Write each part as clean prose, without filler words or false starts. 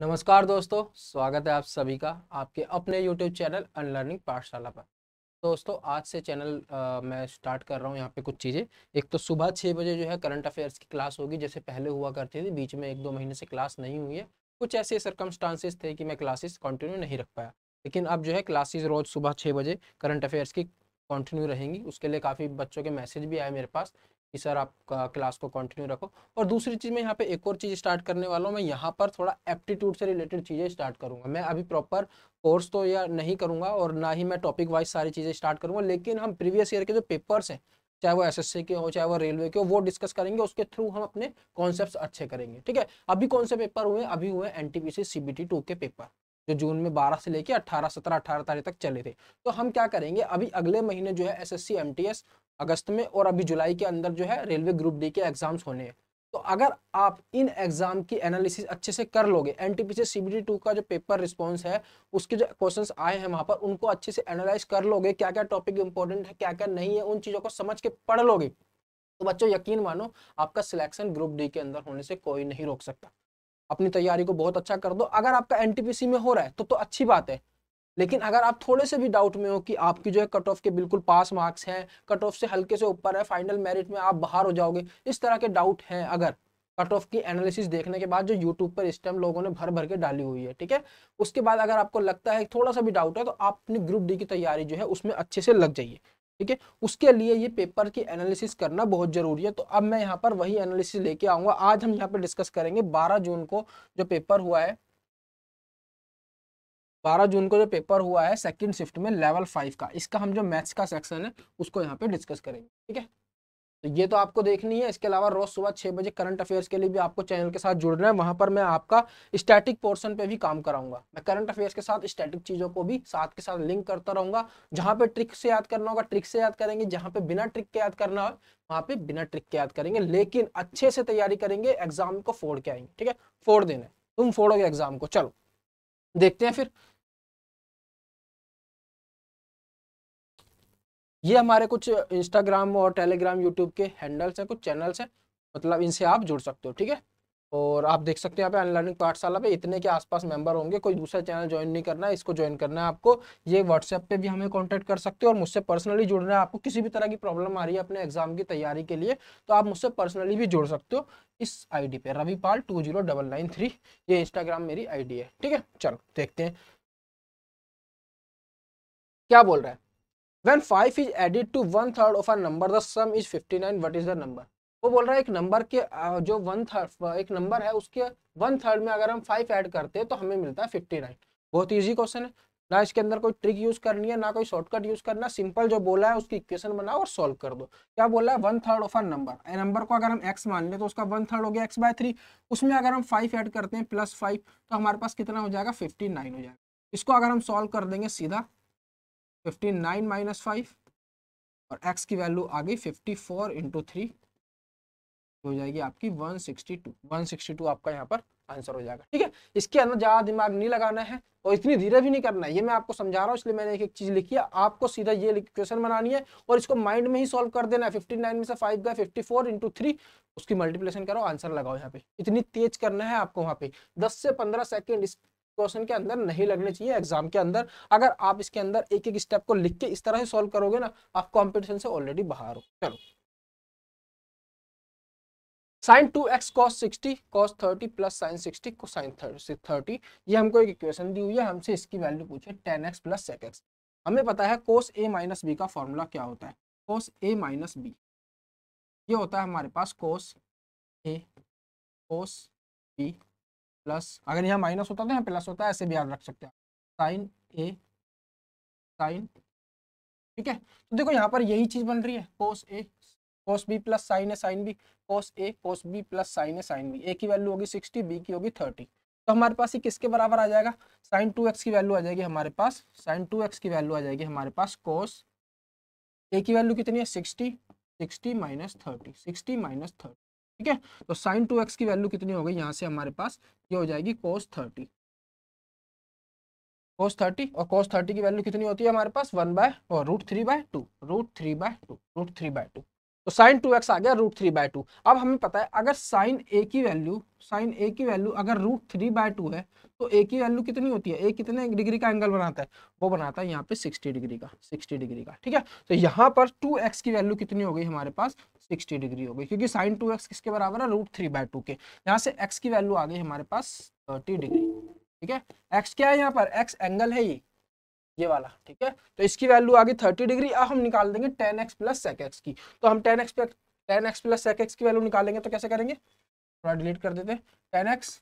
नमस्कार दोस्तों, स्वागत है आप सभी का आपके अपने YouTube चैनल अनलर्निंग पाठशाला पर। दोस्तों आज से चैनल मैं स्टार्ट कर रहा हूँ। यहाँ पे कुछ चीज़ें, एक तो सुबह 6 बजे जो है करंट अफेयर्स की क्लास होगी, जैसे पहले हुआ करती थी। बीच में 1-2 महीने से क्लास नहीं हुई है, कुछ ऐसे सरकमस्टांसेस थे कि मैं क्लासेस कंटिन्यू नहीं रख पाया। लेकिन अब जो है क्लासेस रोज़ सुबह 6 बजे करंट अफेयर्स की कंटिन्यू रहेंगी। उसके लिए काफ़ी बच्चों के मैसेज भी आए मेरे पास कि सर आप क्लास को कंटिन्यू रखो। और दूसरी चीज़, मैं यहाँ पे एक और चीज़ स्टार्ट करने वाला हूँ। मैं यहाँ पर थोड़ा एप्टीट्यूड से रिलेटेड चीज़ें स्टार्ट करूँगा। मैं अभी प्रॉपर कोर्स तो या नहीं करूँगा और ना ही मैं टॉपिक वाइज सारी चीज़ें स्टार्ट करूँगा, लेकिन हम प्रीवियस ईयर के जो पेपर्स हैं, चाहे वो एसएससी के हो चाहे वो रेलवे के हो, वो डिस्कस करेंगे। उसके थ्रू हम अपने कॉन्सेप्ट्स अच्छे करेंगे। ठीक है, अभी कौन से पेपर हुए? अभी हुए एनटीपीसी सीबीटी 2 के पेपर, जो जून में 12 से लेके 18 तारीख तक चले थे। तो हम क्या करेंगे, अभी अगले महीने जो है एसएससी एमटीएस अगस्त में, और अभी जुलाई के अंदर जो है रेलवे ग्रुप डी के एग्जाम्स होने हैं। तो अगर आप इन एग्जाम की एनालिसिस अच्छे से कर लोगे, एनटीपीसी सीबीटी 2 का जो पेपर रिस्पॉन्स है, उसके जो क्वेश्चंस आए हैं वहां पर, उनको अच्छे से एनालाइज कर लोगे, क्या क्या टॉपिक इंपॉर्टेंट है क्या क्या नहीं है, उन चीजों को समझ के पढ़ लोगे, तो बच्चों यकीन मानो आपका सिलेक्शन ग्रुप डी के अंदर होने से कोई नहीं रोक सकता। अपनी तैयारी को बहुत अच्छा कर दो। अगर आपका एनटीपीसी में हो रहा है तो अच्छी बात है, लेकिन अगर आप थोड़े से भी डाउट में हो कि आपकी जो है कट ऑफ के बिल्कुल पास मार्क्स हैं, कट ऑफ से हल्के से ऊपर है, फाइनल मेरिट में आप बाहर हो जाओगे, इस तरह के डाउट हैं, अगर कट ऑफ की एनालिसिस देखने के बाद जो यूट्यूब पर इस टाइम लोगों ने भर भर के डाली हुई है, ठीक है, उसके बाद अगर आपको लगता है थोड़ा सा भी डाउट है, तो आप अपनी ग्रुप डी की तैयारी जो है उसमें अच्छे से लग जाइए। ठीक है, उसके लिए ये पेपर की एनालिसिस करना बहुत जरूरी है। तो अब मैं यहाँ पर वही एनालिसिस लेके आऊंगा। आज हम यहाँ पर डिस्कस करेंगे 12 जून को जो पेपर हुआ है, 12 जून को जो पेपर हुआ है सेकंड शिफ्ट में लेवल 5 का, इसका हम जो मैथ्स का सेक्शन है उसको यहाँ पे डिस्कस करेंगे। ठीक है, तो ये तो आपको देखनी है। इसके अलावा रोज सुबह 6 बजे करंट अफेयर्स के लिए भी आपको चैनल के साथ जुड़ना है। वहां पर मैं आपका स्टैटिक पोर्शन पे भी काम कराऊंगा। मैं करंट अफेयर्स के साथ स्टैटिक चीजों को भी साथ के साथ लिंक करता रहूंगा। जहां पे ट्रिक से याद करना होगा ट्रिक से याद करेंगे, जहां पे बिना ट्रिक के याद करना हो वहां पे बिना ट्रिक के याद करेंगे, लेकिन अच्छे से तैयारी करेंगे, एग्जाम को फोड़ के आएंगे। ठीक है, फोड़ देना है, तुम फोड़ोगे एग्जाम को। चलो देखते हैं फिर। ये हमारे कुछ इंस्टाग्राम और टेलीग्राम यूट्यूब के हैंडल्स हैं, कुछ चैनल्स हैं, मतलब इनसे आप जुड़ सकते हो। ठीक है, और आप देख सकते हैं यहाँ पे अनलर्निंग पाठशाला पे इतने के आसपास मेंबर होंगे। कोई दूसरा चैनल ज्वाइन नहीं करना है, इसको ज्वाइन करना है आपको। ये व्हाट्सएप पे भी हमें कांटेक्ट कर सकते हो और मुझसे पर्सनली जुड़ना है। आपको किसी भी तरह की प्रॉब्लम आ रही है अपने एग्जाम की तैयारी के लिए, तो आप मुझसे पर्सनली भी जुड़ सकते हो इस आईडी पे, रविपाल 20993। ये इंस्टाग्राम मेरी आईडी है। ठीक है, चलो देखते हैं क्या बोल रहा है। When 5 is added to one third of a number, the sum is 59. What is the number? वो बोल रहा है एक नंबर के जो वन थर्ड एक नंबर है उसके वन थर्ड में अगर हम 5 ऐड करते हैं तो हमें मिलता है 59। बहुत इजी क्वेश्चन है ना, इसके अंदर कोई ट्रिक यूज करनी है ना कोई शॉर्टकट यूज करना। सिंपल जो बोला है उसकी इक्वेशन बनाओ और सॉल्व कर दो। क्या बोला है? One third of a number, number को अगर हम x मान ले तो उसका वन थर्ड हो गया x/3। उसमें अगर हम 5 ऐड करते हैं +5, तो हमारे पास कितना हो जाएगा? 59 हो जाएगा। इसको अगर हम सॉल्व कर देंगे सीधा, 59 - 5, और x की वैल्यू आ गई 54 × 3, हो जाएगी आपकी 162। 162 आपका यहाँ पर आंसर हो जाएगा। ठीक है, इसके अंदर ज्यादा दिमाग नहीं लगाना है और इतनी धीरे भी नहीं करना है। ये मैं आपको समझा रहा हूँ इसलिए मैंने एक एक चीज लिखी है। आपको सीधा ये इक्वेशन बनानी है और इसको माइंड में ही सॉल्व कर देना है। 59 में से 5 गए, 54 × 3, उसकी मल्टीप्लिकेशन करो, आंसर लगाओ। यहाँ पे इतनी तेज करना है आपको। वहां पे 10 से 15 सेकेंड इस क्वेश्चन के अंदर नहीं लगने चाहिए एग्जाम के अंदर। अगर आप इसके अंदर एक एक स्टेप को लिख के इस तरह से सॉल्व करोगे ना, आप कॉम्पिटिशन से ऑलरेडी बाहर हो। चलो, sin 2x cos 60 cos 30 plus sin 60 cosine 30, ये हमको एक इक्वेशन दी हुई है। हमसे इसकी वैल्यू पूछे 10x + sec x। हमें पता है cos a - b का फॉर्मूला क्या होता है। cos a - b ये होता है हमारे पास cos a cos b plus, अगर यहाँ माइनस होता तो यहाँ प्लस होता है, ऐसे भी याद रख सकते हैं, sin a sin। ठीक है, तो देखो यहाँ पर यही चीज बन रही है, cos a cos b plus sin a sin b, cos a cos b plus sin a sin b। a की वैल्यू होगी 60, b की होगी 30। तो हमारे पास ये किसके बराबर आ जाएगा? sin 2x की वैल्यू आ जाएगी हमारे पास, sin 2x की वैल्यू आ जाएगी हमारे पास cos a की वैल्यू कितनी है? 60, 60 - 30, 60 - 30। ठीक है, तो sin 2x की वैल्यू कितनी हो गई यहाँ से हमारे पास? ये हो जाएगी cos 30। cos 30, और cos 30 की वैल्यू कितनी होती है हमारे पास? 1 बाय और √3/2, √3/2, √3/2। तो साइन 2x आ गया √3/2। अब हमें पता है अगर साइन ए की वैल्यू अगर √3/2 है तो ए की वैल्यू कितनी होती है, ए कितने डिग्री का एंगल बनाता है, वो बनाता है यहाँ पे 60 डिग्री का, 60 डिग्री का। ठीक है, तो यहाँ पर 2x की वैल्यू कितनी हो गई हमारे पास, 60 डिग्री हो गई, क्योंकि साइन 2x किसके बराबर है, √3/2 के। यहाँ से x की वैल्यू आ गई हमारे पास 30 डिग्री। ठीक है, x क्या है यहाँ पर, x एंगल है ये वाला। ठीक है, तो इसकी वैल्यू आ गई 30 डिग्री। अब हम निकाल देंगे tan x plus sec x की। तो हम tan x plus sec x की वैल्यू निकालेंगे तो कैसे करेंगे, थोड़ा डिलीट कर देते हैं, tan x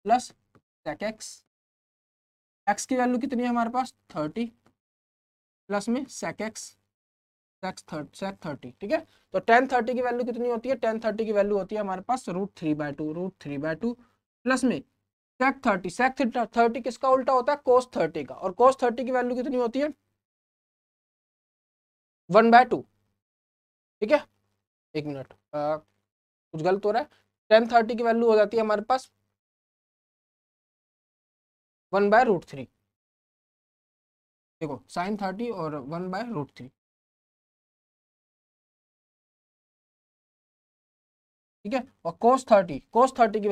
plus sec x की वैल्यू कितनी है हमारे पास 30 प्लस में sec x sec 30। ठीक है, तो tan 30 की वैल्यू कितनी होती है, tan 30 की वैल्यू होती है हमारे पास √3/2 प्लस में sec 30 किसका उल्टा होता है, cos 30 का, और cos 30 की वैल्यू कितनी होती है 1/2। ठीक है, एक मिनट कुछ गलत हो रहा है, tan 30 की वैल्यू हो जाती है हमारे पास 1/√3। देखो sin 30 और 1/√3। ठीक है, और cos 30 की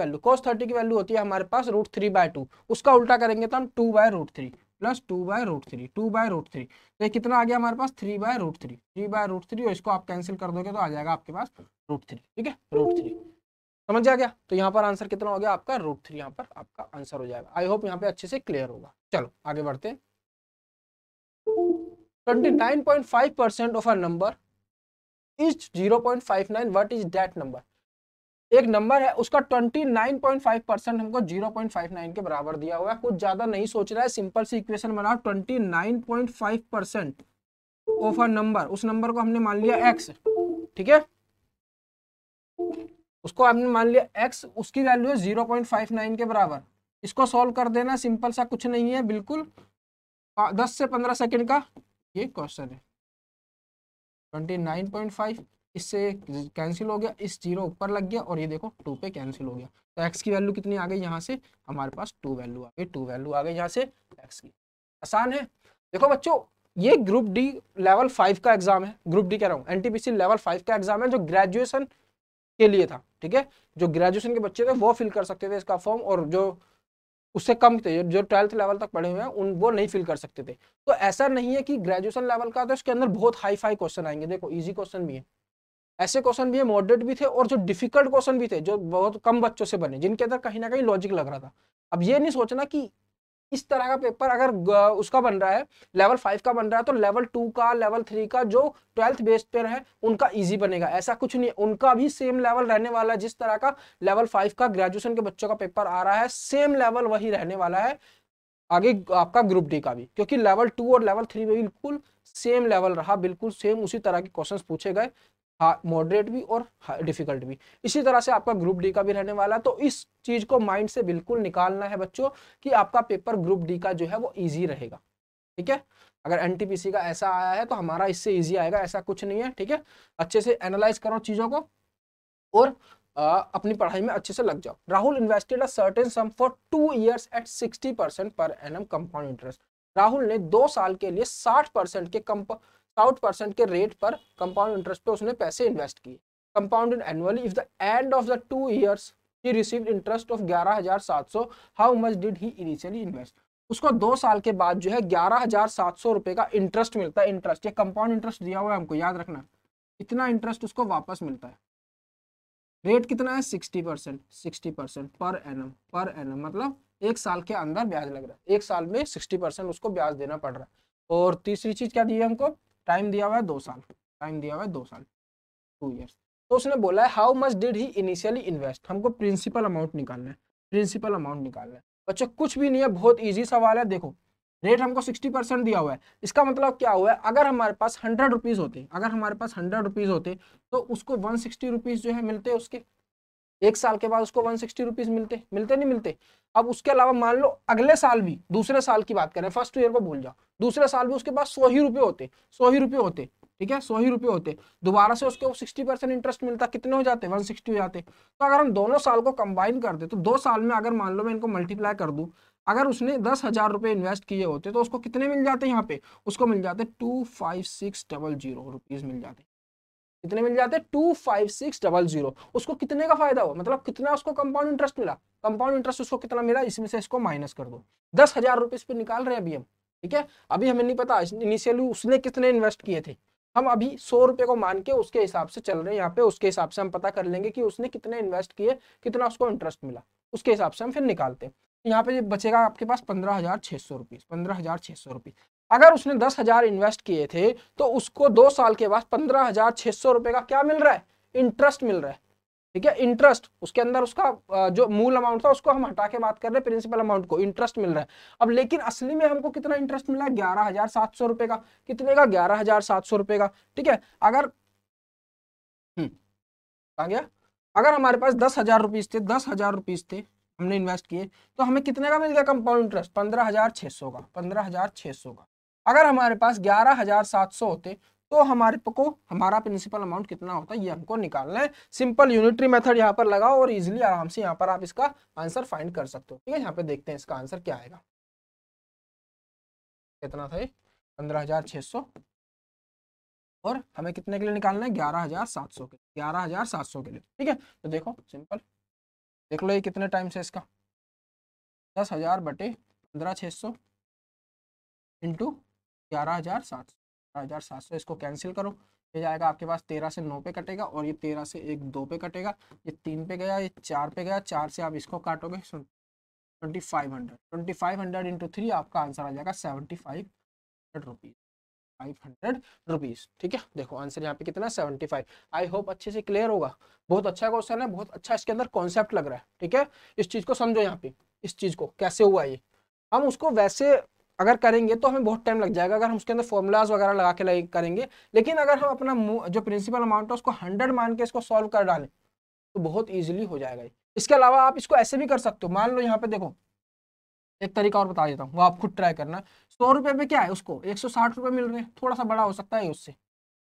वैल्यू होती है हमारे पास √3/2। उसका उल्टा करेंगे तो हम 2/√3 प्लस 2/√3 तो ये कितना आ गया हमारे पास 3/√3 और इसको आप कैंसिल कर दोगे तो आ जाएगा आपके पास √3। ठीक है, √3 समझ आ गया। तो यहाँ पर आंसर कितना हो गया आपका √3, यहाँ पर आपका आंसर हो जाएगा। आई होप यहाँ पे अच्छे से क्लियर होगा। चलो आगे बढ़ते हैं। 29.5% of a number is 0.59, what is that number. एक नंबर है उसका 29.5% हमको 0.59 के बराबर दिया हुआ है। कुछ ज्यादा नहीं सोच रहा है, सिंपल सी इक्वेशन बनाओ। 29.5% ऑफ अ नंबर, उस नंबर को हमने मान लिया x। ठीक है, उसको हमने मान लिया x, उसकी वैल्यू है 0.59 के बराबर। इसको सॉल्व कर देना, सिंपल सा, कुछ नहीं है, बिल्कुल 10 से 15 सेकंड का ये क्वेश्चन है। 29.5 इससे कैंसिल हो गया, इस 0 ऊपर लग गया और ये देखो 2 पे कैंसिल हो गया। तो x की वैल्यू कितनी आ गई, यहाँ से हमारे पास 2 वैल्यू आ गई, 2 वैल्यू आ गई यहाँ से x की। आसान है। देखो बच्चों, ये ग्रुप डी लेवल 5 का एग्जाम है, ग्रुप डी कह रहा हूँ, एनटीपीसी लेवल 5 का एग्जाम है जो ग्रेजुएशन के लिए था। ठीक है, जो ग्रेजुएशन के बच्चे थे वो फिल कर सकते थे इसका फॉर्म, और जो उससे कम थे, जो 12th लेवल तक पढ़े हुए हैं उन वो नहीं फिल कर सकते थे। तो ऐसा नहीं है कि ग्रेजुएशन लेवल का तो इसके अंदर बहुत हाई फाई क्वेश्चन आएंगे। देखो इजी क्वेश्चन भी है, ऐसे क्वेश्चन भी है, मॉडरेट भी थे, और जो डिफिकल्ट क्वेश्चन भी थे जो बहुत कम बच्चों से बने, जिनके अंदर कहीं ना कहीं लॉजिक लग रहा था। अब ये नहीं सोचना कि इस तरह का पेपर अगर उसका बन रहा है, लेवल 5 का बन रहा है, तो लेवल 2 का, लेवल 3 का जो 12th बेस्ड पर है उनका इजी बनेगा, ऐसा कुछ नहीं है। उनका भी सेम लेवल रहने वाला है, जिस तरह का लेवल 5 का ग्रेजुएशन के बच्चों का पेपर आ रहा है, सेम लेवल वही रहने वाला है आगे आपका ग्रुप डी का भी, क्योंकि लेवल 2 और लेवल 3 में बिल्कुल सेम लेवल रहा, बिल्कुल सेम उसी तरह के क्वेश्चंस पूछे गए, मॉडरेट भी और डिफिकल्ट भी। इसी तरह से आपका ग्रुप डी का भी रहने वाला है। तो इस चीज को माइंड से बिल्कुल निकालना है बच्चों कि आपका पेपर ग्रुप डी का जो है वो इजी रहेगा। ठीक है, अगर एनटीपीसी का ऐसा आया है तो हमारा इससे इजी आएगा, ऐसा कुछ नहीं है। ठीक है, अच्छे से एनालाइज करो चीजों को और अपनी पढ़ाई में अच्छे से लग जाओ। Rahul invested a certain sum for 2 years at 60% per annum compound interest. Rahul ने 2 साल के लिए 60% के रेट पर कंपाउंड इंटरेस्ट पे उसने पैसे इन्वेस्ट किए। Compounded annually if the end of the 2 years he received interest of 11,700, how much did he initially invest. उसको 2 साल के बाद जो है 11,700 रुपए का इंटरेस्ट मिलता है। इंटरेस्ट, ये कंपाउंड इंटरेस्ट दिया हुआ है हमको, याद रखना, इतना इंटरेस्ट उसको वापस मिलता है। रेट कितना है 60% पर एनम मतलब 1 साल के अंदर ब्याज लग रहा है, 1 साल में 60% उसको ब्याज देना पड़ रहा है। और तीसरी चीज क्या दी है हमको, टाइम दिया हुआ है 2 साल, टाइम दिया हुआ है 2 साल, 2 years। तो उसने बोला है how much did he initially invest, हमको प्रिंसिपल अमाउंट निकालना है, प्रिंसिपल अमाउंट निकालना है। बच्चों कुछ भी नहीं है, बहुत ईजी सवाल है। देखो रेट हमको 60% दिया हुआ है, इसका मतलब क्या हुआ है, अगर हमारे पास 100 रुपीज होते, अगर हमारे पास 100 रुपीज होते तो उसको 160 रुपीज जो है मिलते, उसके 1 साल के बाद उसको 160 रुपीज मिलते, मिलते नहीं मिलते। अब उसके अलावा मान लो अगले साल भी, दूसरे साल की बात करें, फर्स्ट ईयर को भूल जाओ, दूसरे साल भी उसके पास 100 ही रुपए होते, 100 ही रुपए होते। ठीक है, 100 ही रुपए होते, दोबारा से उसको 60% इंटरेस्ट मिलता, कितने हो जाते 160 हो जाते। तो अगर हम दोनों साल को कंबाइन कर दे तो 2 साल में अगर मान लो मैं इनको मल्टीप्लाई कर दूं, अगर उसने 10,000 रुपए इन्वेस्ट किए होते तो उसको कितने मिल जाते, यहाँ पे उसको मिल जाते 25,600 रुपीज मिल जाते। कितने मिल जाते हैं 25600। उसको कितने का फायदा हुआ, मतलब कितना उसको कंपाउंड इंटरेस्ट मिला, कंपाउंड इंटरेस्ट उसको कितना मिला, इसमें से इसको माइनस कर दो। 10,000 रुपए इस पे निकाल रहे हैं अभी हम, ठीक है। अभी हमें नहीं पता इनिशियली उसने कितने इन्वेस्ट किए थे, हम अभी 100 रुपए को मान के उसके हिसाब से चल रहे हैं यहाँ पे, उसके हिसाब से हम पता कर लेंगे कि उसने कितने इन्वेस्ट किए, कितना उसको इंटरेस्ट मिला, उसके हिसाब से हम फिर निकालते हैं। यहाँ पे बचेगा आपके पास 15,600 रुपीज, 15,600 रुपीज। अगर उसने 10,000 इन्वेस्ट किए थे तो उसको 2 साल के बाद 15,600 रुपए का क्या मिल रहा है, इंटरेस्ट मिल रहा है, ठीक है। इंटरेस्ट उसके अंदर उसका जो मूल अमाउंट था उसको हम हटा के बात कर रहे हैं, प्रिंसिपल अमाउंट को, इंटरेस्ट मिल रहा है। अब लेकिन असली में हमको कितना इंटरेस्ट मिला है, 11,700 रुपए का। कितने का, 11,700 रुपए का, ठीक है। अगर आ गया, अगर हमारे पास 10,000 रुपीज थे, 10,000 रुपीज थे हमने इन्वेस्ट किए, तो हमें कितने का मिल गया कंपाउंड इंटरेस्ट, 15,600 का, 15,600 का। अगर हमारे पास 11,700 होते तो हमारे को हमारा प्रिंसिपल अमाउंट कितना होता है ये हमको निकालना है। सिंपल यूनिटरी मेथड यहाँ पर लगाओ और इजीली आराम से यहाँ पर आप इसका आंसर फाइंड कर सकते हो, ठीक है। यहाँ पे देखते हैं इसका आंसर क्या आएगा, कितना था ये 15,600, और हमें कितने के लिए निकालना है, 11,700 के, 11,700 के लिए, ठीक है। तो देखो सिंपल देख लो ये कितने टाइम से इसका 10,000 बटे 15,600 इंटू 11,700, 11,700, इसको कैंसिल करो, ये जाएगा आपके पास 13 से 9 पे कटेगा, और ये 13 से 1 2 पे कटेगा, ये 3 पे गया, ये 4 पे गया, 4 से आप इसको काटोगे 2500, 2500 इंटू 3 आपका आंसर आ जाएगा 7500 रुपीज, 500 रुपीज, ठीक है। देखो आंसर यहाँ पे कितना 75। आई होप अच्छे से क्लियर होगा, बहुत अच्छा क्वेश्चन है, बहुत अच्छा इसके अंदर कॉन्सेप्ट लग रहा है, ठीक है। इस चीज को समझो, यहाँ पे इस चीज को कैसे हुआ ये, हम उसको वैसे अगर करेंगे तो हमें बहुत टाइम लग जाएगा, अगर हम उसके अंदर फॉर्मूलाज वगैरह लगा के करेंगे। लेकिन अगर हम अपना जो प्रिंसिपल अमाउंट है उसको 100 मान के इसको सॉल्व कर डालें तो बहुत ईजिली हो जाएगा। इसके अलावा आप इसको ऐसे भी कर सकते हो, मान लो यहाँ पे देखो एक तरीका और बता देता हूँ, वो आप खुद ट्राई करना। 100 रुपए पे क्या है, उसको 160 रुपए मिल रहे हैं, थोड़ा सा बड़ा हो सकता है उससे,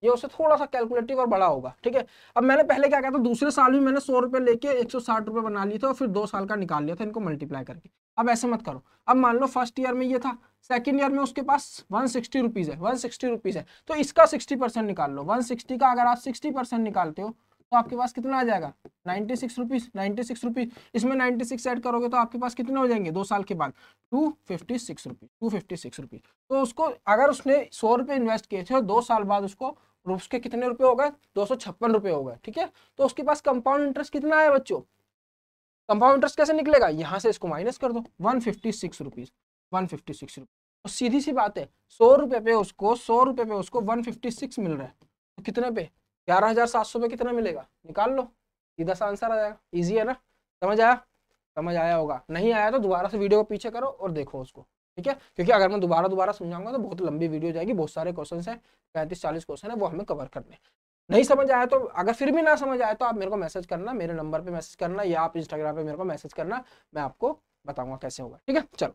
ये उससे थोड़ा सा कैलकुलेटिव और बड़ा होगा, ठीक है। अब मैंने पहले क्या किया था, दूसरे साल भी मैंने 100 रुपए लेके 160 रुपए बना लिए थे और फिर 2 साल का निकाल लिया था इनको मल्टीप्लाई करके। अब ऐसे मत करो, अब मान लो फर्स्ट ईयर में ये था, सेकंड ईयर में उसके पास 160 रुपीज है, 160 रुपीज है, तो इसका 60% निकाल लो। 160 का अगर आप 60% निकालते हो तो आपके पास कितना आ जाएगा, 96 रुपीज, 96 रुपीज। इसमें 96 ऐड करोगे तो आपके पास कितने हो जाएंगे 2 साल के बाद, 256 रुपीज, 256 रुपीज। तो उसको अगर उसने 100 रुपए इन्वेस्ट किए थे और 2 साल बाद उसके कितने रुपए हो गए, 256 रुपए हो गए, ठीक है। तो उसके पास कंपाउंड इंटरेस्ट कितना है बच्चों, कंपाउंड इंटरेस्ट कैसे निकलेगा, यहाँ से इसको माइनस कर दो, 156 रुपीज, 156 रुपीज। तो सीधी सी बात है, 100 रुपए पे उसको 156 मिल रहा है, तो कितने पे 11,700 पे कितना मिलेगा, निकाल लो, सीधा सा आंसर आ जाएगा। इजी है ना, समझ आया, समझ आया होगा, नहीं आया तो दोबारा से वीडियो को पीछे करो और देखो उसको, ठीक है। क्योंकि अगर मैं दोबारा समझाऊंगा तो बहुत लंबी वीडियो जाएगी, बहुत सारे क्वेश्चन है, 35-40 क्वेश्चन है, वो हमें कवर करने। नहीं समझ आया तो, अगर फिर भी ना समझ आया तो आप मेरे को मैसेज करना, मेरे नंबर पे मैसेज करना, या आप इंस्टाग्राम पे मेरे को मैसेज करना, मैं आपको बताऊंगा कैसे होगा, ठीक है। चलो,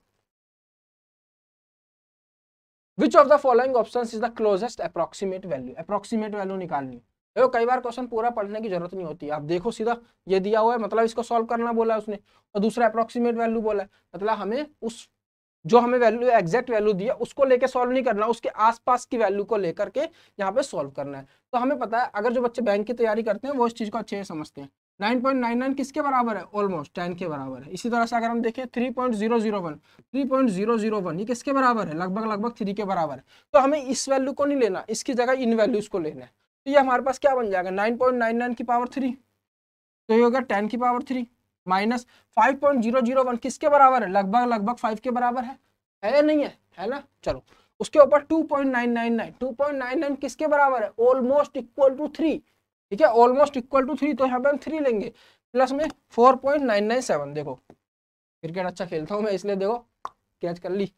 which of the following options is the closest approximate value, approximate value निकालनी है। देखो कई बार क्वेश्चन पूरा पढ़ने की जरूरत नहीं होती, आप देखो सीधा ये दिया हुआ है, मतलब इसको सॉल्व करना बोला है उसने, और दूसरा अप्रोक्सीमेट वैल्यू बोला है, मतलब हमें उस जो हमें वैल्यू एग्जैक्ट वैल्यू दिया उसको लेके सॉल्व नहीं करना, उसके आसपास की वैल्यू को लेकर के यहाँ पे सॉल्व करना है। तो हमें पता है, अगर जो बच्चे बैंक की तैयारी करते हैं वो इस चीज को अच्छे से समझते हैं। 9.99 किसके बराबर है, ऑलमोस्ट 10 के बराबर है। इसी तरह से अगर हम देखें 3.001, 3.001 ये किसके बराबर है, लगभग 3 के बराबर है। तो हमें इस वैल्यू को नहीं लेना, इसकी जगह इन वैल्यूज को लेना है। तो ये हमारे पास क्या बन जाएगा, 9.99 की पावर 3, तो ये होगा 10 की पावर 3 माइनस 5.001 किसके बराबर है, लगभग 5 के बराबर है या नहीं है ना। चलो उसके ऊपर 2.999, 2.99 किसके बराबर है, ऑलमोस्ट इक्वल टू 3, ठीक है, ऑलमोस्ट इक्वल टू 3, तो यहाँ पे हम 3 लेंगे, प्लस में 4.997, देखो क्रिकेट अच्छा खेलता हूँ मैं इसलिए देखो कैच कर ली,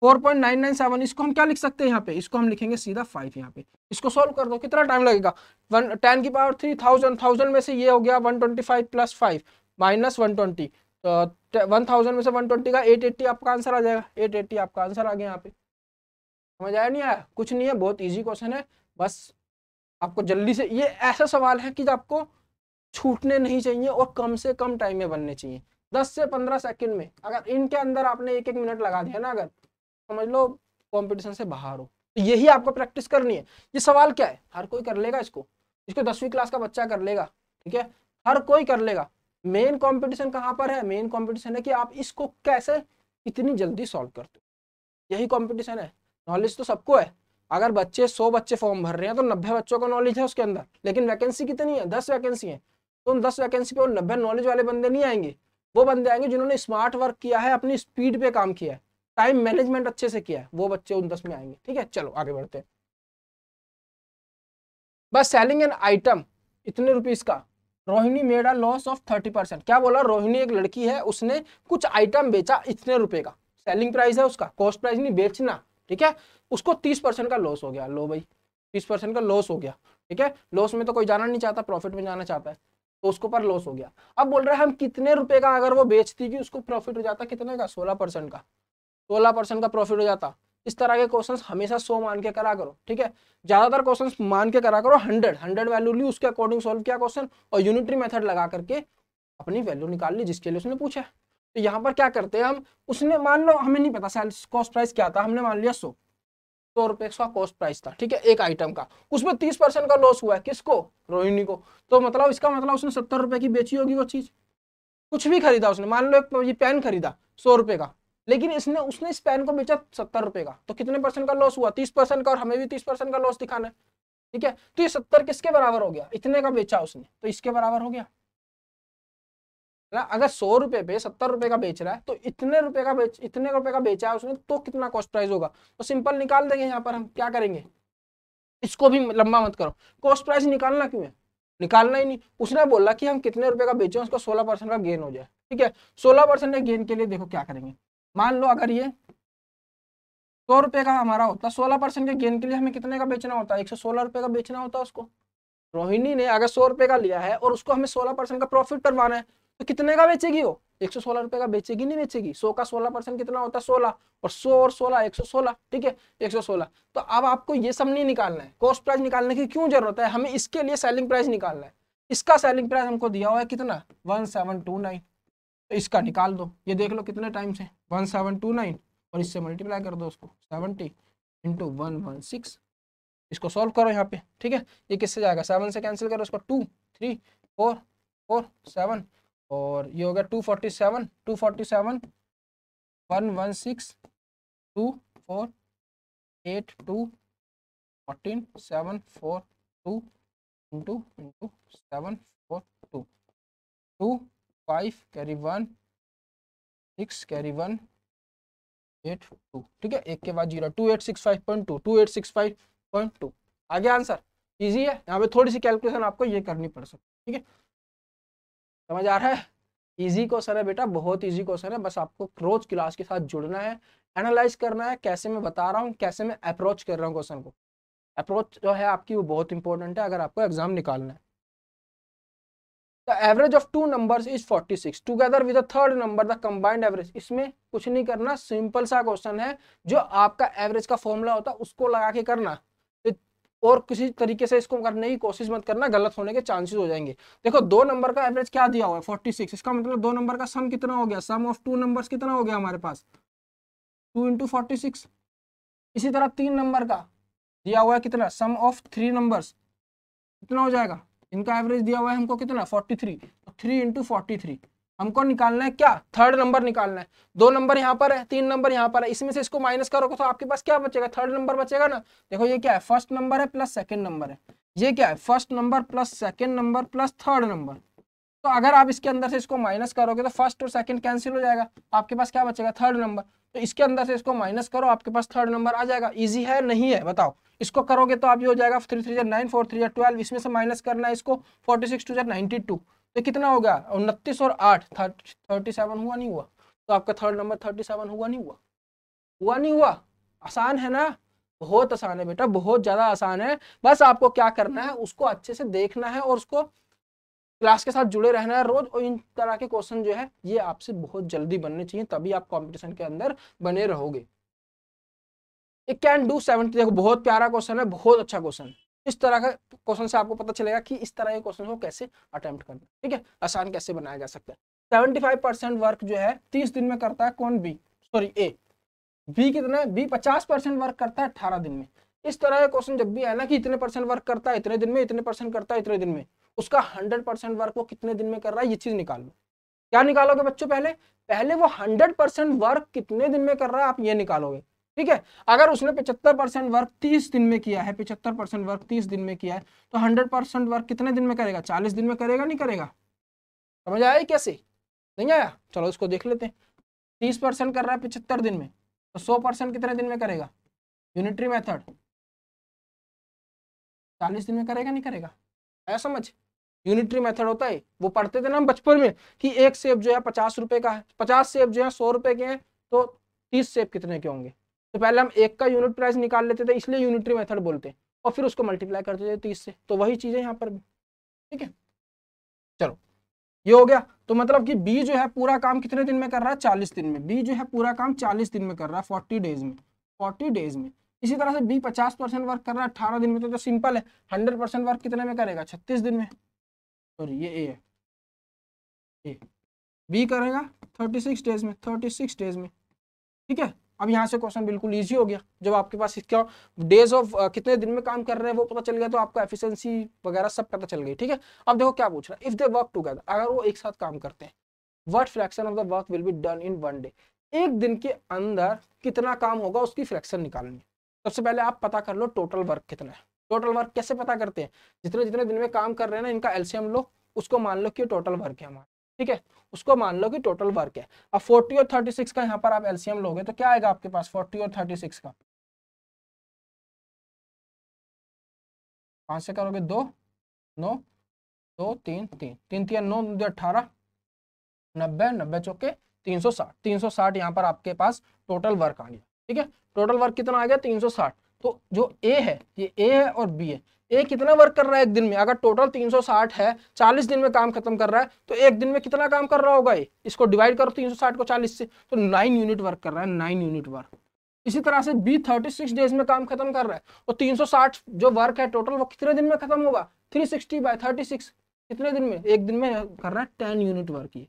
4.997, इसको हम क्या लिख सकते हैं यहाँ पे, इसको हम लिखेंगे सीधा 5 यहाँ पे। इसको सॉल्व कर दो, कितना टाइम लगेगा, 10 की पावर 3, 1000 में से ये हो गया 125 प्लस 5 माइनस 120, तो 1000 में से 120 का 880 आपका आंसर आ जाएगा, 880 आपका आंसर आ गया यहाँ पे। समझ आया नहीं आया, कुछ नहीं है, बहुत इजी क्वेश्चन है, बस आपको जल्दी से, ये ऐसा सवाल है कि आपको छूटने नहीं चाहिए और कम से कम टाइम में बनने चाहिए, 10 से 15 सेकंड में। अगर इनके अंदर आपने 1-1 मिनट लगा दिया ना, अगर समझ लो कंपटीशन से बाहर हो। तो यही आपको प्रैक्टिस करनी है। ये सवाल क्या है, हर कोई कर लेगा इसको, इसको 10वीं क्लास का बच्चा कर लेगा, ठीक है, हर कोई कर लेगा। मेन कंपटीशन कहाँ पर है? मेन कंपटीशन है कि आप इसको कैसे इतनी जल्दी सॉल्व करते हो, यही कंपटीशन है। नॉलेज तो सबको है, अगर बच्चे 100 बच्चे फॉर्म भर रहे हैं तो 90 बच्चों को नॉलेज है उसके अंदर, लेकिन वैकेंसी कितनी है? 10 वैकेंसी है। तो उन 10 वैकेंसी पे वो 90 नॉलेज वाले बंदे नहीं आएंगे, वो बंदे आएंगे जिन्होंने स्मार्ट वर्क किया है, अपनी स्पीड पे काम किया है, टाइम मैनेजमेंट अच्छे से किया है, वो बच्चे उन 10 में आएंगे। ठीक है, चलो आगे बढ़ते हैं। बस सेलिंग एन आइटम इतने रुपीस का, Rohini made a loss of 30%। क्या बोला? रोहिणी एक लड़की है, उसने कुछ आइटम बेचा इतने रुपए का, सेलिंग प्राइस है उसका, कॉस्ट प्राइस नहीं, बेचना। ठीक है, उसको 30% का लॉस हो गया। लो भाई, 30% का लॉस हो गया। ठीक है, लॉस में तो कोई जाना नहीं चाहता, प्रॉफिट में जाना चाहता है, तो उसको पर लॉस हो गया। अब बोल रहे हैं हम कितने रुपए का अगर वो बेचती कि उसको प्रॉफिट हो जाता, कितने का? 16% का। 16% का प्रॉफिट हो जाता। इस तरह के क्वेश्चंस हमेशा 100 मान के करा करो। ठीक है, ज्यादातर क्वेश्चंस मान के करा करो 100 वैल्यू ली, उसके अकॉर्डिंग सॉल्व किया क्वेश्चन और यूनिटरी मेथड लगा करके अपनी वैल्यू निकाल ली जिसके लिए उसने पूछा। तो यहाँ पर क्या करते हैं हम, उसने मान लो हमें नहीं पता सेल्स कॉस्ट प्राइस क्या था, हमने मान लिया 100 रुपए का कॉस्ट प्राइस था। ठीक है, एक आइटम का, उसमें 30% का लॉस हुआ है। किसको? रोहिणी को। तो मतलब इसका मतलब उसने 70 रुपए की बेची होगी वो चीज, कुछ भी खरीदा उसने, मान लो ये पेन खरीदा 100 रुपए का, लेकिन उसने इस पेन को बेचा 70 रुपए का, तो कितने परसेंट का लॉस हुआ? 30% का, और हमें भी 30% का लॉस दिखाना है। ठीक है, तो ये 70 किसके बराबर हो गया? इतने का बेचा उसने, तो इसके बराबर हो गया ना। अगर 100 रुपए पे 70 रुपए का बेच रहा है तो इतने रुपए का बेचा है उसने, तो कितना कॉस्ट प्राइस होगा? तो सिंपल निकाल देंगे। यहाँ पर हम क्या करेंगे, इसको भी लंबा मत करो, कॉस्ट प्राइस निकालना क्यों है? निकालना ही नहीं। उसने बोला कि हम कितने रुपए का बेचे, उसको 16% का गेन हो जाए। ठीक है, 16% के गेन के लिए देखो क्या करेंगे। मान लो अगर ये 100 रुपए का हमारा होता, 16% के गेन के लिए हमें कितने का बेचना होता? 116 रुपए का बेचना होता उसको। रोहिणी ने अगर 100 रुपए का लिया है और उसको हमें 16% का प्रॉफिट करवाना है, तो कितने का बेचेगी वो? 116 रुपए का बेचेगी, नहीं बेचेगी? 100 का 16% कितना होता है? 16, और 100 और 16 116। ठीक है, 116। तो अब आपको ये सब नहीं निकालना है, कॉस्ट प्राइस निकालने की क्यों जरूरत है? हमें इसके लिए सेलिंग प्राइस निकालना है। इसका सेलिंग प्राइस हमको दिया हुआ है कितना? 1729। तो इसका निकाल दो, ये देख लो कितने टाइम से 1729, और इससे मल्टीप्लाई कर दो उसको 70 इंटू 116। इसको सॉल्व करो यहाँ पे। ठीक है, ये किससे जाएगा? 7 से कैंसिल करो उसको, 2 3 4 4 7, और ये हो गया 247 247 116 2 4 8 2 14 7 4 2 इंटू 7 4 2 2 5 कैरी 1 6 कैरी 1 8 2। ठीक है, एक के बाद 0, 2865.2 2865.2 आ गया आंसर। इजी है, यहाँ पे थोड़ी सी कैलकुलेशन आपको ये करनी पड़ सकती है। ठीक है, समझ आ रहा है? इजी क्वेश्चन है बेटा, बहुत इजी क्वेश्चन है, बस आपको रोज क्लास के साथ जुड़ना है, एनालाइज करना है कैसे मैं बता रहा हूँ, कैसे मैं अप्रोच कर रहा हूँ क्वेश्चन को। अप्रोच जो है आपकी वो बहुत इंपॉर्टेंट है अगर आपको एग्जाम निकालना है। The average of two numbers is 46 together with the third number the combined average. इसमें कुछ नहीं करना, सिंपल सा क्वेश्चन है, जो आपका एवरेज का फॉर्मूला होता है उसको लगा के करना, और किसी तरीके से इसको करने की कोशिश मत करना, गलत होने के चांसेस हो जाएंगे। देखो 2 नंबर का एवरेज क्या दिया हुआ है? 46। इसका मतलब 2 नंबर का सम कितना हो गया? सम ऑफ 2 नंबर्स कितना हो गया हमारे पास? 2 इंटू 46। इसी तरह 3 नंबर का दिया हुआ है कितना? सम ऑफ 3 नंबर्स कितना हो जाएगा? इनका एवरेज दिया हुआ है हमको कितना? 43। तो 3 इंटू 43 हमको निकालना है क्या? थर्ड नंबर निकालना है। 2 नंबर यहाँ पर है, 3 नंबर यहाँ पर है, इसमें से इसको माइनस करोगे तो आपके पास क्या बचेगा? थर्ड नंबर बचेगा ना। देखो ये क्या है? फर्स्ट नंबर है प्लस सेकंड नंबर है। ये क्या है? First number plus second number plus third number. तो अगर आप इसके अंदर से इसको माइनस करोगे तो फर्स्ट और सेकंड कैंसिल हो जाएगा, आपके पास क्या बचेगा? Third number. तो इसके अंदर से इसको माइनस करो, आपके पास थर्ड नंबर आ जाएगा। इजी है नहीं है बताओ? इसको करोगे तो आप ये हो जाएगा 3 3 9 4 3 12, इसमें से माइनस करना है इसको, 46 2 92। तो कितना हो गया? 29 और 8 37 हुआ नहीं हुआ? तो आपका थर्ड नंबर 37 हुआ नहीं हुआ? हुआ नहीं हुआ? आसान है ना? बहुत आसान है बेटा, बहुत ज्यादा आसान है। बस आपको क्या करना है, उसको अच्छे से देखना है और उसको क्लास के साथ जुड़े रहना है रोज, और इन तरह के क्वेश्चन जो है ये आपसे बहुत जल्दी बनने चाहिए, तभी आप कंपटीशन के अंदर बने रहोगे। It can do 70। देखो बहुत प्यारा क्वेश्चन है, बहुत अच्छा क्वेश्चन है। इस तरह का क्वेश्चन से आपको पता चलेगा कि इस तरह के क्वेश्चन को कैसे अटेम्प्ट करना, ठीक है, आसान कैसे बनाया जा सकता है। 75% वर्क जो है 30 दिन में करता है कौन? बी, सॉरी ए। बी कितना है? बी 50% वर्क करता है 18 दिन में। इस तरह का क्वेश्चन जब भी है ना कि इतने परसेंट वर्क करता है इतने दिन में, इतने परसेंट करता है इतने दिन में, उसका 100% वर्क वो कितने दिन में कर रहा है, ये चीज निकाल लो। क्या निकालोगे बच्चों? पहले पहले वो 100% वर्क कितने दिन में कर रहा है आप ये निकालोगे, ठीक है। अगर उसने 75% वर्क 30 दिन में किया है, 75% वर्क 30 दिन में किया है, तो 100% वर्क कितने दिन में करेगा? 40 दिन में करेगा, नहीं करेगा? समझ आया कैसे? नहीं आया? चलो इसको देख लेते हैं। 30% कर रहा है 75 दिन में, तो 100% कितने दिन में करेगा? यूनिटरी मेथड 40 दिन में करेगा, नहीं करेगा? आया समझ? यूनिटरी मेथड होता है, वो पढ़ते थे ना हम बचपन में कि एक सेब जो है 50 रुपए का है, 50 सेब जो है 100 रुपए के हैं, तो 30 सेब कितने के होंगे? तो पहले हम एक का यूनिट प्राइस निकाल लेते थे, इसलिए यूनिटरी मेथड बोलते हैं, और फिर उसको मल्टीप्लाई करते थे 30 से। तो वही चीज है यहाँ पर भी, ठीक है। चलो ये हो गया। तो मतलब कि बी जो है पूरा काम कितने दिन में कर रहा है? 40 दिन में। बी जो है पूरा काम 40 दिन में कर रहा है, 40 डेज में, 40 डेज में। इसी तरह से बी 50% वर्क कर रहा है 18 दिन में, तो सिंपल है। 100% वर्क कितने में करेगा? 36 दिन में। सॉरी ये ए है, ए। बी करेगा 36 डेज में, 36 डेज में, ठीक है। अब यहाँ से क्वेश्चन बिल्कुल इजी हो गया, जब आपके पास इसका डेज ऑफ कितने दिन में काम कर रहे हैं वो पता चल गया, तो आपका एफिशिएंसी वगैरह सब पता चल गई, ठीक है। अब देखो क्या पूछ रहा है, इफ दे वर्क टुगेदर, अगर वो एक साथ काम करते हैं, what fraction of the work will be done in one day, एक दिन के अंदर कितना काम होगा उसकी फ्रैक्शन निकालनी है। सबसे पहले आप पता कर लो टोटल वर्क कितना है। टोटल वर्क कैसे पता करते हैं? जितने जितने दिन में काम कर रहे हैं ना, इनका एलसीएम लो, उसको मान लो कि टोटल वर्क है हमारा, ठीक है। उसको मान लो कि टोटल वर्क है। अब 40 और 36 का यहाँ पर आप एलसीएम लोगे तो क्या आएगा आपके पास 40 और 36 का? 5 से करोगे 2 9 2 3 3 3 3 9 18 90 90 चौके 360 360 यहाँ पर आपके पास टोटल वर्क आ गया, ठीक है। टोटल वर्क कितना आ गया? 360। तो जो ए है, ये ए है और बी है। ए कितना वर्क कर रहा है एक दिन में? अगर टोटल 360 है, 40 दिन में काम खत्म कर रहा है, तो एक दिन में कितना काम कर रहा होगा ये? इसको डिवाइड करो 360 को 40 से, तो 9 यूनिट वर्क कर रहा है, 9 यूनिट वर्क। इसी तरह से बी 36 डेज में काम खत्म कर रहा है, और 360 जो वर्क है टोटल वो कितने दिन में खत्म होगा? 360/36 कितने दिन में? एक दिन में कर रहा है 10 यूनिट वर्क, ये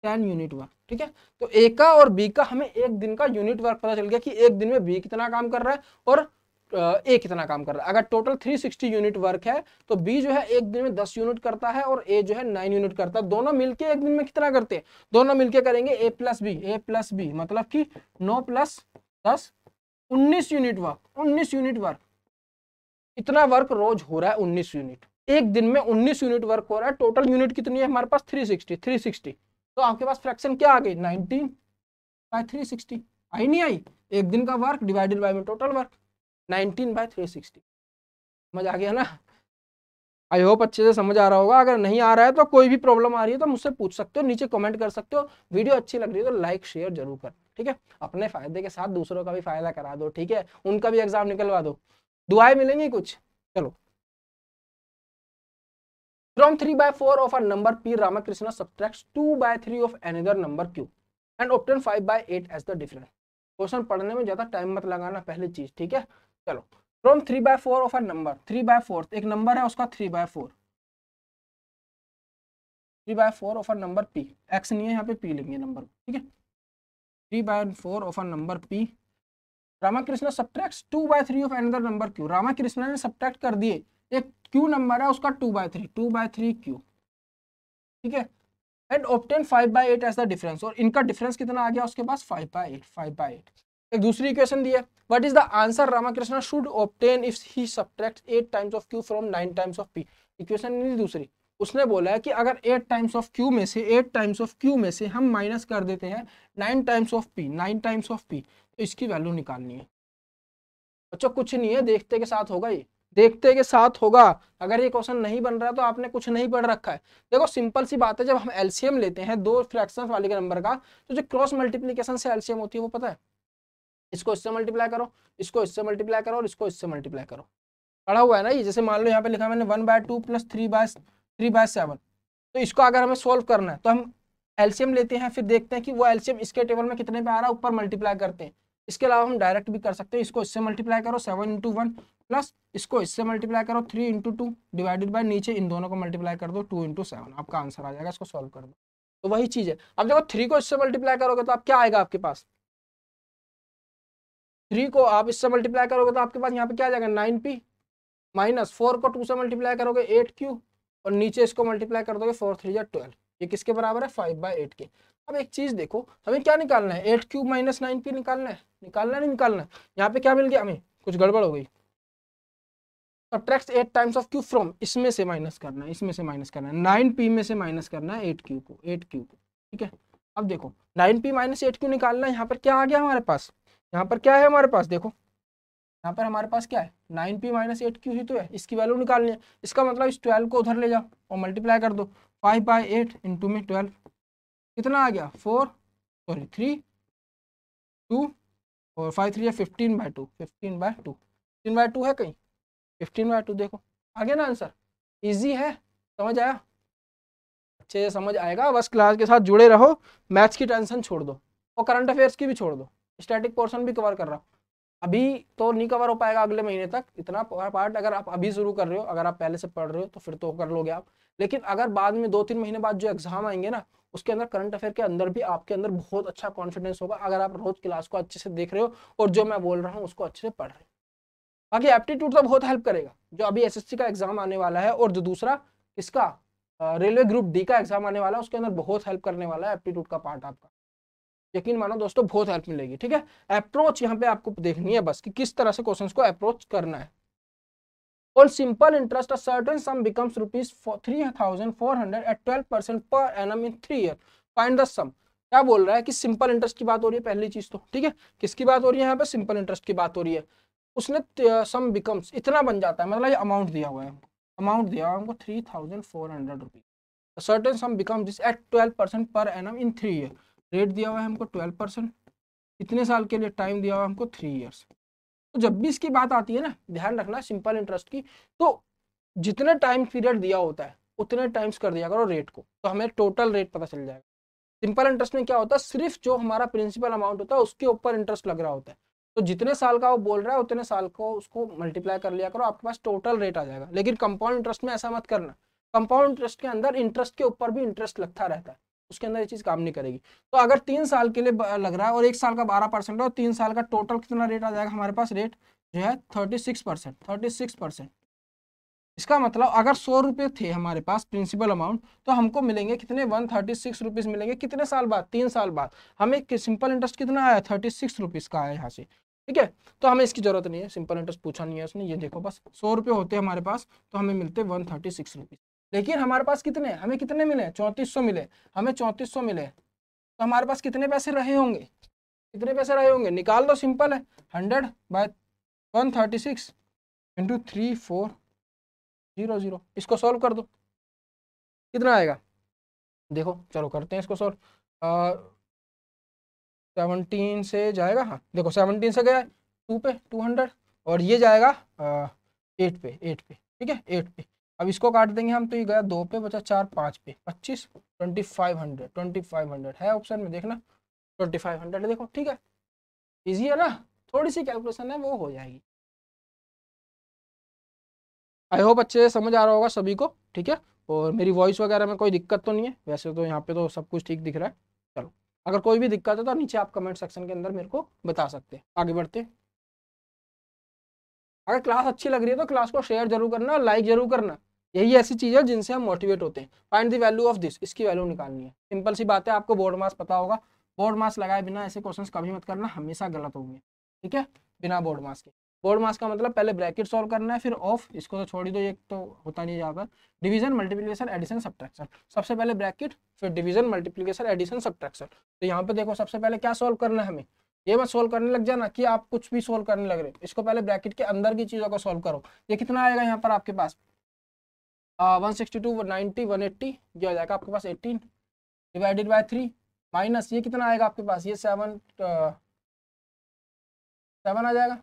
10 यूनिट वर्क, ठीक है। तो ए का और बी का हमें एक दिन का यूनिट वर्क पता चल गया कि एक दिन में बी कितना काम कर रहा है और ए कितना काम कर रहा है। अगर टोटल 360 यूनिट वर्क है तो बी जो है एक दिन में 10 यूनिट करता है और ए जो है 9 यूनिट करता है। दोनों मिलके एक दिन में कितना करते हैं? दोनों मिलके करेंगे ए प्लस बी, मतलब कि 9 + 10 19 यूनिट वर्क, 19 यूनिट वर्क। इतना वर्क रोज हो रहा है, 19 यूनिट एक दिन में, 19 यूनिट वर्क हो रहा है। टोटल यूनिट कितनी है हमारे पास? 360। तो आपके पास फ्रैक्शन क्या आ गई? 19/360। आई नहीं आई? एक दिन का वर्क डिवाइडेड बाय में टोटल वर्क, 19/360। समझ आ गया ना? आई होप अच्छे से समझ आ रहा होगा। अगर नहीं आ रहा है तो कोई भी प्रॉब्लम आ रही है तो मुझसे पूछ सकते हो, नीचे कमेंट कर सकते हो। वीडियो अच्छी लग रही है तो लाइक शेयर जरूर कर, ठीक है। अपने फायदे के साथ दूसरों का भी फायदा करा दो, ठीक है। उनका भी एग्जाम निकलवा दो, दुआएं मिलेंगी कुछ। चलो, from 3/4 of a number p, Ramakrishna subtracts 2/3 of another number q and obtain 5/8 as the difference। Question पढ़ने में ज्यादा टाइम मत लगाना, पहली चीज, ठीक है। चलो, फ्रॉम 3/4 ऑफ अ नंबर, 3/4 एक नंबर है उसका 3/4, 3/4 of a number p, x नहीं है यहाँ पे p लेंगे नंबर, ठीक है। 3/4 of a number p, Ramakrishna subtracts 2/3 of another number q। Ramakrishna ने सब्ट्रैक्ट कर दिए, एक q नंबर है उसका 2/3 q, ठीक है। And obtain 5/8 as the difference, और इनका डिफरेंस कितना आ गया उसके पास? 5/8। एक दूसरी इक्वेशन दी है, what is the answer Ramakrishna should obtain if he subtracts 8 times of q from 9 times of p। Equation नहीं दूसरी, उसने बोला है कि अगर 8 टाइम्स ऑफ q में से हम माइनस कर देते हैं 9 टाइम्स ऑफ p, तो इसकी वैल्यू निकालनी है। बच्चों कुछ नहीं है, देखते के साथ होगा, ये देखते के साथ होगा। अगर ये क्वेश्चन नहीं बन रहा है तो आपने कुछ नहीं पढ़ रखा है। देखो सिंपल सी बात है, जब हम एलसीएम लेते हैं दो फ्रैक्शंस वाले के नंबर का, तो जो क्रॉस मल्टीप्लीकेशन से एलसीएम होती है वो पता है, इसको इससे मल्टीप्लाई करो, इसको इससे मल्टीप्लाई करो और इसको इससे मल्टीप्लाई करो। पढ़ा हुआ है ना ये। जैसे मान लो यहाँ पे लिखा मैंने 1/2 + 3/7, तो इसको अगर हमें सोल्व करना है तो हम एलसीएम लेते हैं, फिर देखते हैं कि वो एलसीएम इसके टेबल में कितने पे आ रहा है, ऊपर मल्टीप्लाई करते हैं। इसके अलावा हम डायरेक्ट भी कर सकते हैं, इसको इससे मल्टीप्लाई करो 7 × 1 प्लस इसको इससे मल्टीप्लाई करो 3 × 2 डिवाइडेड बाय नीचे इन दोनों को मल्टीप्लाई कर दो 2 × 7, आपका आंसर आ जाएगा। इसको सॉल्व कर दो, तो वही चीज है। अब देखो 3 को इससे मल्टीप्लाई करोगे तो आप क्या आएगा आपके पास? 3 को आप इससे मल्टीप्लाई करोगे तो आपके पास यहाँ पे क्या आ जाएगा 9p, माइनस 4 को 2 से मल्टीप्लाई करोगे 8q, और नीचे इसको मल्टीप्लाई कर दोगे 4 3 12। ये किसके बराबर है 5/8 के। अब एक चीज देखो, हमें क्या निकालना है, 8q माइनस 9p निकालना है, नहीं निकालना है। यहाँ पे क्या मिल गया हमें, कुछ गड़बड़ हो गई। Subtract 8 times of q from, इसमें से माइनस करना है, इसमें से माइनस करना है, 9p में से माइनस करना है 8q को, 8q को। ठीक है, अब देखो 9p माइनस 8q निकालना है। यहाँ पर क्या आ गया हमारे पास, यहाँ पर क्या है हमारे पास, देखो यहाँ पर हमारे पास क्या है 9p माइनस 8q ही तो है, इसकी वैल्यू निकालनी है। इसका मतलब इस 12 को उधर ले जाओ और मल्टीप्लाई कर दो, 5/8 इंटू में 12 कितना आ गया 3 2, और 5 3 15/2, 15/2, 15/2 है कहीं, 15/2 देखो आ गया ना आंसर। इजी है, समझ आया, अच्छे से समझ आएगा, बस क्लास के साथ जुड़े रहो, मैथ्स की टेंशन छोड़ दो और करंट अफेयर्स की भी छोड़ दो, स्टैटिक पोर्शन भी कवर कर रहा हूँ। अभी तो नहीं कवर हो पाएगा अगले महीने तक इतना पार्ट, अगर आप अभी शुरू कर रहे हो, अगर आप पहले से पढ़ रहे हो तो फिर तो कर लोगे आप। लेकिन अगर बाद में 2-3 महीने बाद जो एग्जाम आएंगे ना, उसके अंदर करंट अफेयर के अंदर भी आपके अंदर बहुत अच्छा कॉन्फिडेंस होगा, अगर आप रोज क्लास को अच्छे से देख रहे हो और जो मैं बोल रहा हूँ उसको अच्छे से पढ़ रहे हो। बाकी एप्टीट्यूड तो बहुत हेल्प करेगा, जो अभी एसएससी का एग्जाम आने वाला है, और जो दूसरा इसका रेलवे ग्रुप डी का एग्जाम आने वाला है, उसके अंदर बहुत हेल्प करने वाला है एप्टीट्यूड का पार्ट आपका, यकीन मानो दोस्तों बहुत हेल्प मिलेगी। ठीक है, अप्रोच यहाँ पे आपको देखनी है बस कि किस तरह से क्वेश्चंस को अप्रोच करना है। On simple interest, a certain sum becomes rupees 3,400 at 12% per annum in 3 years. Find the sum. क्या बोल रहा है कि सिंपल इंटरेस्ट की बात हो रही है पहली चीज तो, ठीक है, किसकी बात हो रही है यहाँ पे, सिंपल इंटरेस्ट की बात हो रही है। उसने सम बिकम्स इतना बन जाता है, मतलब ये अमाउंट दिया हुआ है, अमाउंट दिया हुआ है हमको 3,400 rupees. Certain some become this eight 12% per annum in 3 year. Rate दिया हुआ है हमको 12%, कितने साल के लिए, टाइम दिया हुआ है हमको 3 ईयर्स। तो जब भी इसकी बात आती है ना, ध्यान रखना सिंपल इंटरेस्ट की, तो जितने टाइम पीरियड दिया होता है उतने टाइम्स कर दिया करो रेट को, तो हमें टोटल रेट पता चल जाएगा। सिंपल इंटरेस्ट में क्या होता है, सिर्फ जो हमारा प्रिंसिपल अमाउंट होता है उसके ऊपर इंटरेस्ट लग रहा होता है, तो जितने साल का वो बोल रहा है उतने साल को उसको मल्टीप्लाई कर लिया करो, आपके पास टोटल रेट आ जाएगा। लेकिन कंपाउंड इंटरेस्ट में ऐसा मत करना, कंपाउंड इंटरेस्ट के अंदर इंटरेस्ट के ऊपर भी इंटरेस्ट लगता रहता है, उसके अंदर ये चीज काम नहीं करेगी। तो अगर 3 साल के लिए लग रहा है और 1 साल का 12% है, और 3 साल का टोटल कितना रेट आ जाएगा हमारे पास, रेट जो है 36%, 36%। इसका मतलब अगर 100 रुपये थे हमारे पास प्रिंसिपल अमाउंट, तो हमको मिलेंगे कितने, 136 रुपीज मिलेंगे, कितने साल बाद, 3 साल बाद। हमें सिंपल इंटरेस्ट कितना आया, 36 रुपीज का आया यहाँ से। ठीक है, तो हमें इसकी जरूरत नहीं है, सिंपल इंटरेस्ट पूछा नहीं है उसने, ये देखो बस 100 रुपये होते हमारे पास तो हमें मिलते 136 रुपीज। लेकिन हमारे पास कितने, हमें कितने मिले, 3400 मिले, हमें 3400 मिले, तो हमारे पास कितने पैसे रहे होंगे, कितने पैसे रहे होंगे, निकाल दो, सिंपल है, 100/136 इंटू 3400, इसको सॉल्व कर दो, कितना आएगा, देखो चलो करते हैं इसको सॉल्व। 17 से जाएगा, हाँ देखो 17 से गया 2 पे 200, और ये जाएगा 8 पे, 8 पे, ठीक है 8 पे। अब इसको काट देंगे हम, तो ये गया 2 पे, बचा 4 5 पे 25, 2500, 2500 है ऑप्शन में, देखना 2500 देखो, ठीक है, इजी है ना, थोड़ी सी कैलकुलेशन है वो हो जाएगी। आई होप अच्छे से समझ आ रहा होगा सभी को, ठीक है, और मेरी वॉइस वगैरह में कोई दिक्कत तो नहीं है, वैसे तो यहाँ पे तो सब कुछ ठीक दिख रहा है। चलो, अगर कोई भी दिक्कत है तो नीचे आप कमेंट सेक्शन के अंदर मेरे को बता सकते हैं, आगे बढ़ते हैं। अगर क्लास अच्छी लग रही है तो क्लास को शेयर जरूर करना और लाइक जरूर करना, यही ऐसी चीज़ है जिनसे हम मोटिवेट होते हैं। Find the value of this, इसकी वैल्यू निकालनी है, सिंपल सी बात है, आपको बोर्ड मार्क्स पता होगा, बोर्ड मार्क्स लगाए बिना ऐसे क्वेश्चंस कभी मत करना, हमेशा गलत होंगे, ठीक है, बिना बोर्ड मार्क्स के। बोर्ड मार्क्स का मतलब पहले ब्रैकेट सॉल्व करना है, फिर ऑफ, इसको तो छोड़ ही दो, ये तो होता नहीं ज़्यादा, डिवीजन मल्टीप्लिकेशन एडिशन सब्ट्रैक्शन, सबसे पहले ब्रैकेट फिर डिवीजन मल्टीप्लिकेशन एडिशन सब्ट्रैक्शन। तो यहाँ पे देखो सबसे पहले क्या सॉल्व करना है हमें, ये मत सोल्व करने लग जाना कि आप कुछ भी सोल्व करने लग रहे हो, इसको पहले ब्रैकेट के अंदर की चीजों को सोल्व करो। ये कितना आएगा यहाँ पर आपके पास, 162 190 180, ये हो जाएगा आपके पास 18 डिवाइडेड बाय 3, माइनस ये कितना आएगा आपके पास, ये 7 7 आ जाएगा,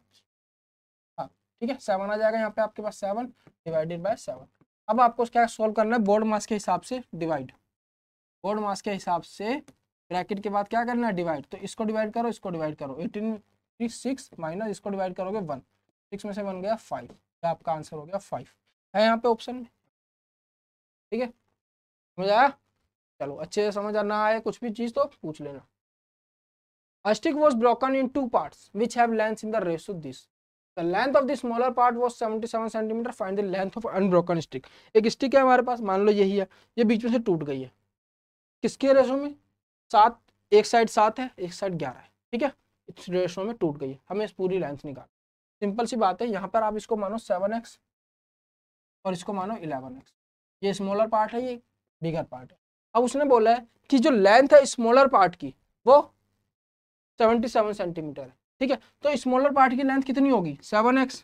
हाँ ठीक है 7 आ जाएगा यहाँ पे आपके पास, 7 डिवाइडेड बाय 7। अब आपको क्या सोल्व करना है, बोर्ड मास के हिसाब से डिवाइड, बोर्ड मास के हिसाब से ब्रैकेट के बाद क्या करना है, डिवाइड, तो इसको डिवाइड करो, इसको डिवाइड करो, 18 6 माइनस इसको डिवाइड करोगे 1, 6 में से 1 गया 5, तो आपका आंसर हो गया 5 है यहाँ पे ऑप्शन में, ठीक है, समझ आया। चलो अच्छे से समझ ना आए कुछ भी चीज़ तो पूछ लेना। A stick was broken in two parts which have lengths in the ratio this. The length of the smaller part was 77 centimeter. Find the length of unbroken stick. एक स्टिक है हमारे पास, मान लो यही है, ये बीच में से टूट गई है, किसके रेशो में? 7, एक साइड 7 है, एक साइड 11 है, ठीक है, इस रेशो में टूट गई है, हमें इस पूरी लेंथ निकाल। सिंपल सी बात है, यहाँ पर आप इसको मानो 7x और इसको मानो 11x। ये स्मॉलर पार्ट है, ये बिगर पार्ट है। अब उसने बोला है कि जो लेंथ है स्मॉलर पार्ट की वो 77 सेंटीमीटर है, ठीक है। तो स्मॉलर पार्ट की लेंथ कितनी होगी? 7x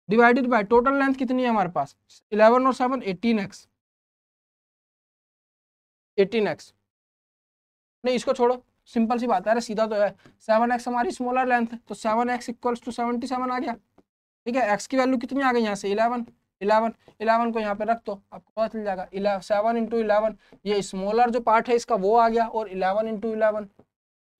divided by total length कितनी है हमारे पास? 11 और 7 18x। 18x नहीं, इसको छोड़ो, सिंपल सी बात है, अरे सीधा तो है। 7x हमारी स्मॉलर लेंथ है, तो 7x इक्वल्स टू 77 आ गया, ठीक है। x की वैल्यू कितनी आ गई यहाँ से? 11 11 को यहाँ पे रख दो, आपको पता चल जाएगा। 7 इंटू 11, ये स्मॉलर जो पार्ट है इसका वो आ गया, और 11 इंटू 11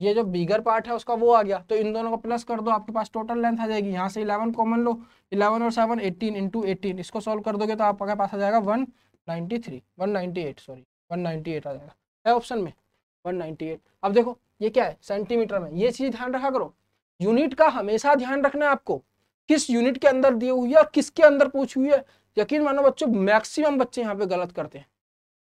ये जो बिगर पार्ट है उसका वो आ गया। तो इन दोनों को प्लस कर दो, आपके पास टोटल लेंथ आ जाएगी। यहाँ से 11 कॉमन लो, 11 और 7 18 इंटू 18, इसको सॉल्व कर दोगे तो आपके पास आ जाएगा 198 सॉरी 198 आ जाएगा, है ऑप्शन में 198। अब देखो ये क्या है? सेंटीमीटर में। ये चीज ध्यान रखा करो, यूनिट का हमेशा ध्यान रखना है आपको, किस यूनिट के अंदर दी हुई है और किसके अंदर पूछी हुई है। यकीन मानो बच्चों, मैक्सिमम बच्चे यहाँ पे गलत करते हैं।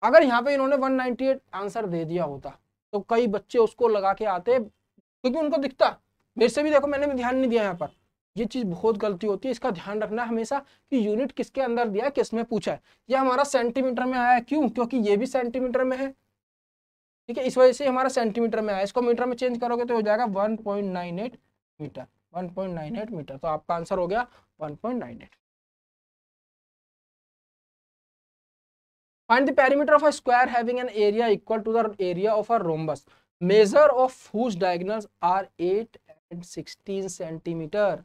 अगर यहाँ पे इन्होंने 198 आंसर दे दिया होता तो कई बच्चे उसको लगा के आते, क्योंकि उनको दिखता। मेरे से भी देखो, मैंने भी ध्यान नहीं दिया यहाँ पर। ये चीज बहुत गलती होती है, इसका ध्यान रखना हमेशा कि यूनिट किसके अंदर दिया है, किसमें पूछा है। ये हमारा सेंटीमीटर में आया है, क्यों? क्योंकि ये भी सेंटीमीटर में है, ठीक है, इस वजह से हमारा सेंटीमीटर में आया। इसको मीटर में चेंज करोगे तो हो जाएगा 1.98 मीटर, 1.98 मीटर। तो आपका आंसर हो गया 1.98। Find the perimeter of a square having an area equal to the area of a rhombus, measure of whose diagonals are 8 and 16 centimetre.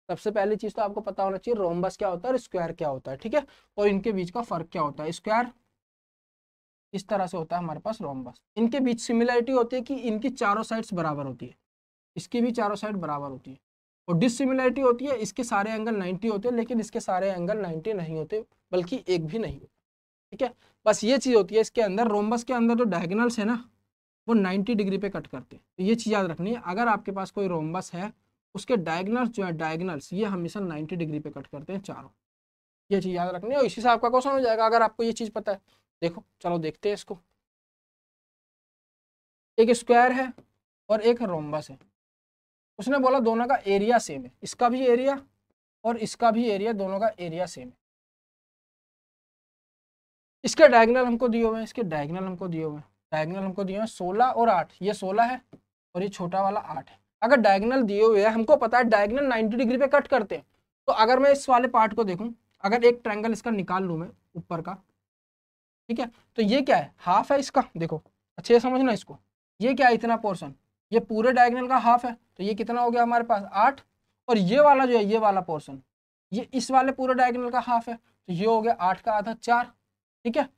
सबसे पहली चीज तो आपको पता होना चाहिए रोम्बस क्या होता है और स्क्वायर क्या होता है, ठीक है, और इनके बीच का फर्क क्या होता है। स्क्वायर इस तरह से होता है हमारे पास, रोम्बस इनके बीच सिमिलरिटी होती है कि इनकी चारों साइड्स बराबर होती है, इसकी भी चारों साइड बराबर होती है। और डिसिमिलरिटी होती है, इसके सारे एंगल 90 होते हैं लेकिन इसके सारे एंगल 90 नहीं होते, बल्कि एक भी नहीं होता, ठीक है। बस ये चीज होती है इसके अंदर, रोम्बस के अंदर जो डायगोनल्स है ना वो 90 डिग्री पे कट करते हैं। तो ये चीज याद रखनी है, अगर आपके पास कोई रोम्बस है उसके डायगोनल्स जो है, डायगोनल्स ये हमेशा 90 डिग्री पे कट करते हैं चारों। ये चीज याद रखनी है और इसी से आपका क्वेश्चन हो जाएगा अगर आपको ये चीज पता है। देखो चलो देखते हैं इसको। एक स्क्वायर है और एक रोम्बस है, उसने बोला दोनों का एरिया सेम है, इसका भी एरिया और इसका भी एरिया, दोनों का एरिया सेम है। इसके डायगोनल हमको दिए हुए हैं, इसके डायगोनल हमको दिए हुए हैं, डायगोनल हमको दिए हुए हैं 16 और 8, ये 16 है और ये छोटा वाला 8 है। अगर डायगोनल दिए हुए हैं, हमको पता है डायगोनल 90 डिग्री पे कट करते हैं, तो अगर मैं इस वाले पार्ट को देखूं, अगर एक ट्रायंगल इसका निकाल लूं मैं ऊपर का, ठीक है, तो ये क्या है? हाफ है इसका, देखो अच्छे से समझना इसको। ये क्या है? इतना पोर्शन, ये पूरे डायगोनल का हाफ है, तो ये कितना हो गया हमारे पास? 8। और ये वाला जो है, ये वाला पोर्शन, ये इस वाले पूरे डायगोनल का हाफ है, तो ये हो गया 8 का आधा 4, ठीक है।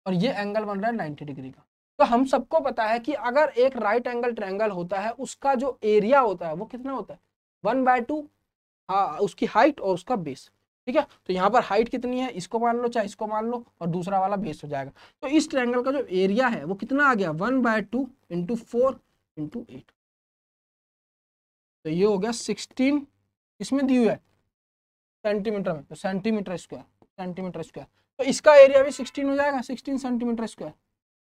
और ये एंगल बन रहा है 90 डिग्री का। तो हम सबको पता है कि अगर एक राइट एंगल ट्रायंगल होता है, उसका जो एरिया होता है वो कितना होता है? 1/2, हाँ, उसकी हाइट और उसका बेस, ठीक है। तो यहाँ पर हाइट कितनी है, इसको मान लो चाहे इसको मान लो, और दूसरा वाला बेस हो जाएगा। तो इस ट्रायंगल का जो एरिया है वो कितना आ गया? 1/2 इंटू 4 इंटू 8, तो ये हो गया 16, इसमें दी हुई है सेंटीमीटर में, तो सेंटीमीटर स्क्वायर, सेंटीमीटर स्क्वायर। तो इसका एरिया भी 16 हो जाएगा, 16 सेंटीमीटर स्क्वायर।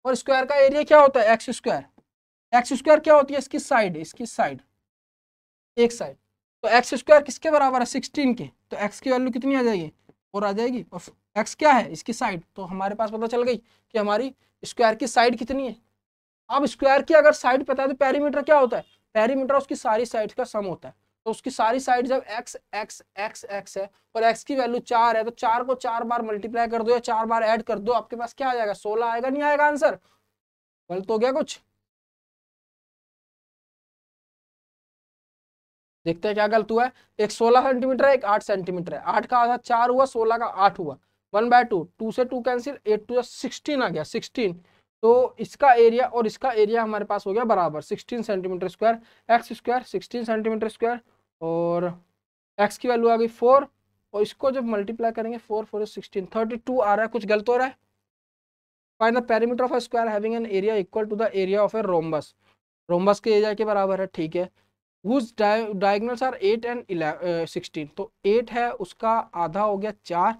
और स्क्वायर का एरिया क्या होता है? X square. एक्स स्क्वायर क्या होती है? इसकी साइड, इसकी साइड, एक साइड। तो एक्स स्क्वायर किसके बराबर है? 16 के। तो एक्स की वैल्यू कितनी आ जाएगी? 4 आ जाएगी। और एक्स क्या है? इसकी साइड। तो हमारे पास पता चल गई कि हमारी स्क्वायर की साइड कितनी है। अब स्क्वायर की अगर साइड पता है तो पेरीमीटर क्या होता है? पेरीमीटर उसकी सारी साइड्स का सम होता है। तो उसकी सारी साइड जब एक्स एक्स एक्स एक्स है और एक्स की वैल्यू 4 है, तो 4 को 4 बार मल्टीप्लाई कर दो या 4 बार ऐड कर दो, आपके पास क्या आ जाएगा? 16 आएगा। नहीं आएगा आंसर? गलत हो गया कुछ? देखते हैं क्या गलत हुआ है। एक 16 सेंटीमीटर है, एक 8 सेंटीमीटर है। 8 का आधा 4 हुआ, 16 का 8 हुआ। 1/2, 2 से 2 कैंसिल, 8 टू 16 आ गया, 16। तो इसका एरिया और इसका एरिया हमारे पास हो गया बराबर, 16 centimetre square. X square 16 centimetre square, और एक्स की वैल्यू आ गई 4, और इसको जब मल्टीप्लाई करेंगे 4 4 16, 32 आ रहा है। कुछ गलत हो रहा है? Find the perimeter of a square having an area equal to the area of a rhombus. Rhombus के एरिया के बराबर है, ठीक है। हुज डायगोनल्स आर 8 एंड 16, तो 8 है उसका आधा हो गया 4,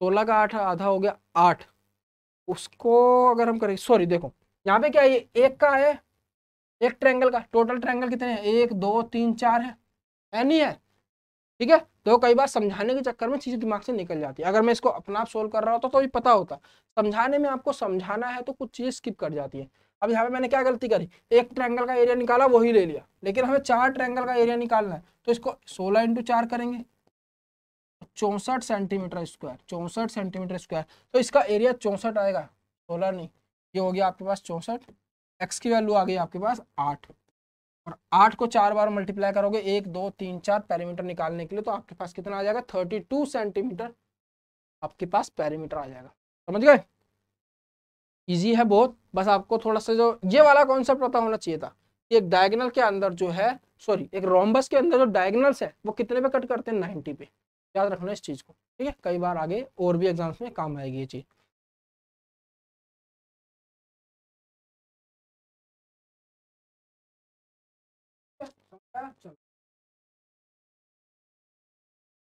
16 का 8 आधा हो गया 8। उसको अगर हम करें, सॉरी देखो यहाँ पे क्या है, ये एक का है, एक ट्रायंगल का, टोटल ट्रायंगल कितने हैं, 1 2 3 4 है नहीं है, ठीक है। तो कई बार समझाने के चक्कर में चीजें दिमाग से निकल जाती है। अगर मैं इसको अपना आप सोल्व कर रहा होता तो ये पता होता, समझाने में आपको समझाना है तो कुछ चीजें स्किप कर जाती है। अब यहाँ पे मैंने क्या गलती करी, एक ट्रायंगल का एरिया निकाला वही ले लिया, लेकिन हमें 4 ट्रायंगल का एरिया निकालना है, तो इसको 16 × 4 करेंगे, 64 सेंटीमीटर स्क्वायर, 64 सेंटीमीटर स्क्वायर, तो इसका एरिया 64 आएगा, 16 नहीं। ये हो गया आपके पास 64, एक्स की वैल्यू आ गई आपके पास 8, और 8 को 4 बार मल्टीप्लाई करोगे, 1 2 3 4 पेरीमीटर निकालने के लिए, तो आपके पास कितना आ जाएगा, 32 सेंटीमीटर आपके पास पेरीमीटर आ जाएगा। समझ गए, इजी है बहुत। बस आपको थोड़ा सा जो ये वाला कॉन्सेप्ट पता होना चाहिए था कि एक डायगोनल के अंदर जो है, सॉरी एक रोम्बस के अंदर जो डायगोनल्स है वो कितने पे कट करते हैं, 90 पे। याद रखना इस चीज को, ठीक है, कई बार आगे और भी एग्जाम्स में काम आएगी ये चीज। चलो,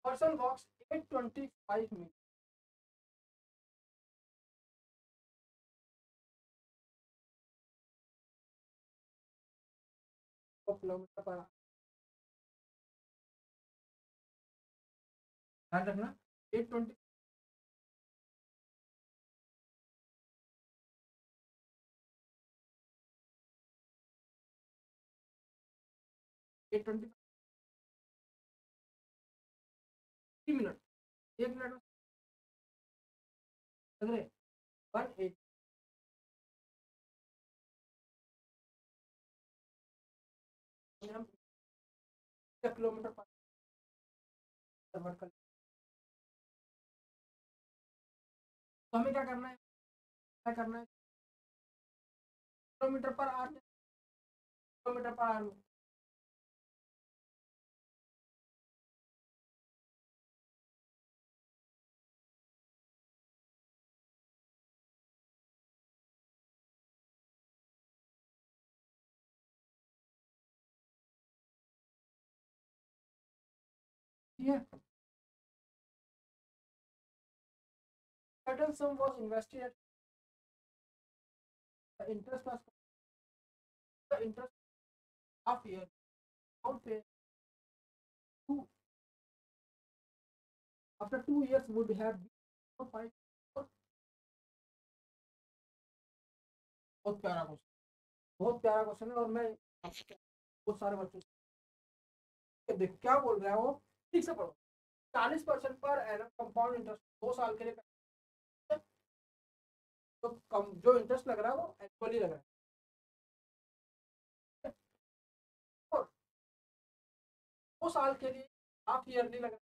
पर्सन वॉक्स 825 मीटर किलोमीटर पर, ध्यान रखना 820, 820 मिनट, 1 मिनट में लग रहे 180 किलोमीटर पर कन्वर्ट कर। तो हमें क्या करना है, क्या करना है, kilometre per hour, kilometre per hour, ठीक है। Certain sum was invested at the interest was the interest half year out pay two, after 2 years would have been 5। बहुत प्यारा क्वेश्चन, बहुत प्यारा क्वेश्चन है, और मैं बहुत सारे बच्चों से देख क्या बोल रहा है वो, ठीक से पढ़ो। 40% पर एनम कंपाउंड इंटरेस्ट 2 साल के लिए, तो कम जो इंटरेस्ट लग रहा है वो एक्चुअली लग रहा है, और 2 साल के लिए हाफ ईयरली लग रहा है।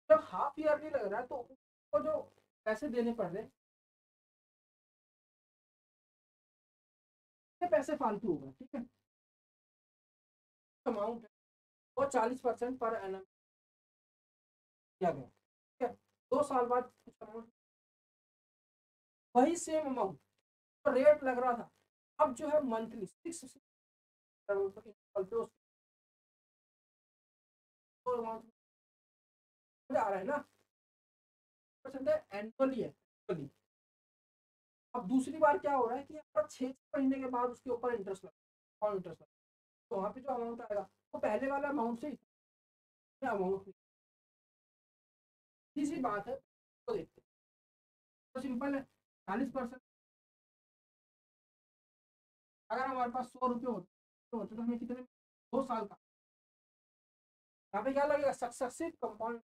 जब हाफ ईयरली लग रहा है तो उसको जो पैसे देने पड़ रहे हैं, पैसे फालतू होगा, ठीक है। अमाउंट है वो 40% पर एनम किया गया, ठीक है। 2 साल बाद कुछ अमाउंट, वही सेम अमाउंट तो रेट लग रहा था, अब जो है मंथली 6 आ रहा है ना, परसेंट है एनुअली है annually। अब दूसरी बार क्या हो रहा है कि आपका 6 महीने के बाद उसके ऊपर इंटरेस्ट लगा, और इंटरेस्ट लगा, तो वहाँ पे जो अमाउंट आएगा वो पहले वाला अमाउंट से ही अमाउंट, तीसरी बात है तो देखते हैं, तो सिंपल है 40%, अगर हमारे पास 100 रुपये होते तो हमें कितने, 2 साल का, यहाँ पे क्या लगेगा, सक्सेसिव कंपाउंड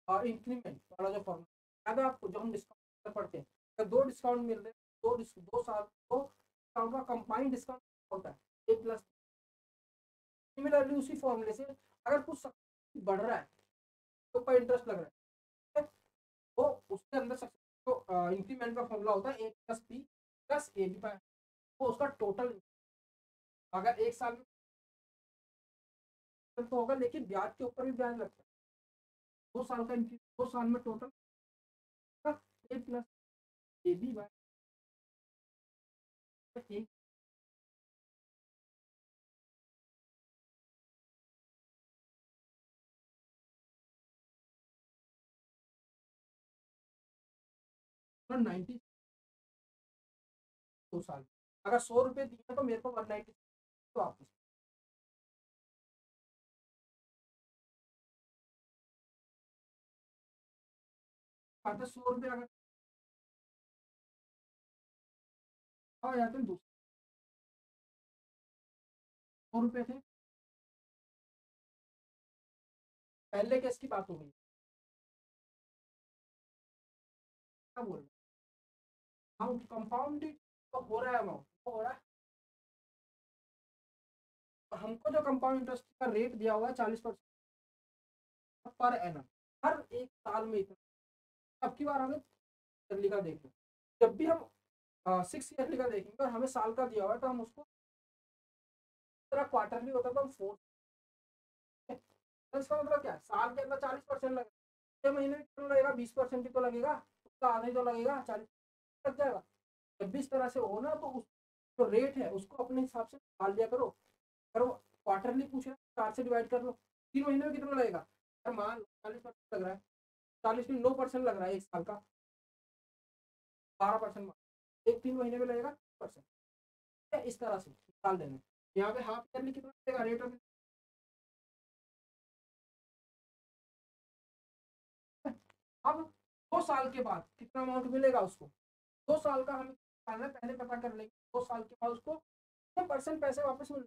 और इंक्रीमेंट वाला जो फॉर्मूला याद है आपको, जो हम डिस्काउंट पढ़ते हैं, अगर 2 डिस्काउंट मिल रहे हैं, 2 साल 2 डिस्काउंट का कंबाइंड डिस्काउंट होता है 1+। सिमिलरली उसी फॉर्मूले से अगर कुछ बढ़ रहा है तो ऊपर इंटरेस्ट लग रहा है, तो उसके अंदर तो इंक्रीमेंट का फॉर्मूला होता है A+B+AB, वो उसका टोटल, अगर 1 साल में तो होगा, लेकिन ब्याज के ऊपर भी ब्याज लगता है, 2 साल का 2 साल में टोटल A+AB 190 2 साल। अगर 100 रुपये दिए तो मेरे को 190 वापस। बात है 100 रुपये अगर आ जाते हैं 200 रुपये थे। पहले केस की बात हो गई, क्या बोल रहे हम कंपाउंड तो हो रहा है अमाउंट तो हो रहा है। तो हमको जो कंपाउंड इंटरेस्ट का रेट दिया हुआ है 40% पर एनम, हर एक साल में इतना। अब की बार हमें ईयरली का देखना, जब भी हम 6 ईयरली का देखेंगे और हमें साल का दिया हुआ है तो हम उसको तरह क्वार्टरली होता है तो हम 4, तो इसका मतलब क्या है, साल के अंदर 40% लगेगा, 6 महीने में कितना लगेगा, 20% ही तो लगेगा, उसका आधा ही तो लगेगा, 40 लग जाएगा। जब भी इस तरह से हो ना तो उस जो रेट है उसको अपने हिसाब से डाल दिया करो। अगर वो क्वार्टरली पूछ रहे हैं 4 से डिवाइड कर लो, 3 महीने में कितना लगेगा। अगर मान लो 40% लग रहा है, 40 में 9% लग रहा है एक साल का, 12% एक 3 महीने में लगेगा परसेंट। इस तरह से निकाल देना। यहाँ पे हाफ ईयरली कितना लगेगा रेट ऑफ। अब 2 साल के बाद कितना अमाउंट मिलेगा उसको, 2 साल का हमें पहले पता कर लेंगे, 2 साल के बाद उसको कितने परसेंट पैसे वापस मिल।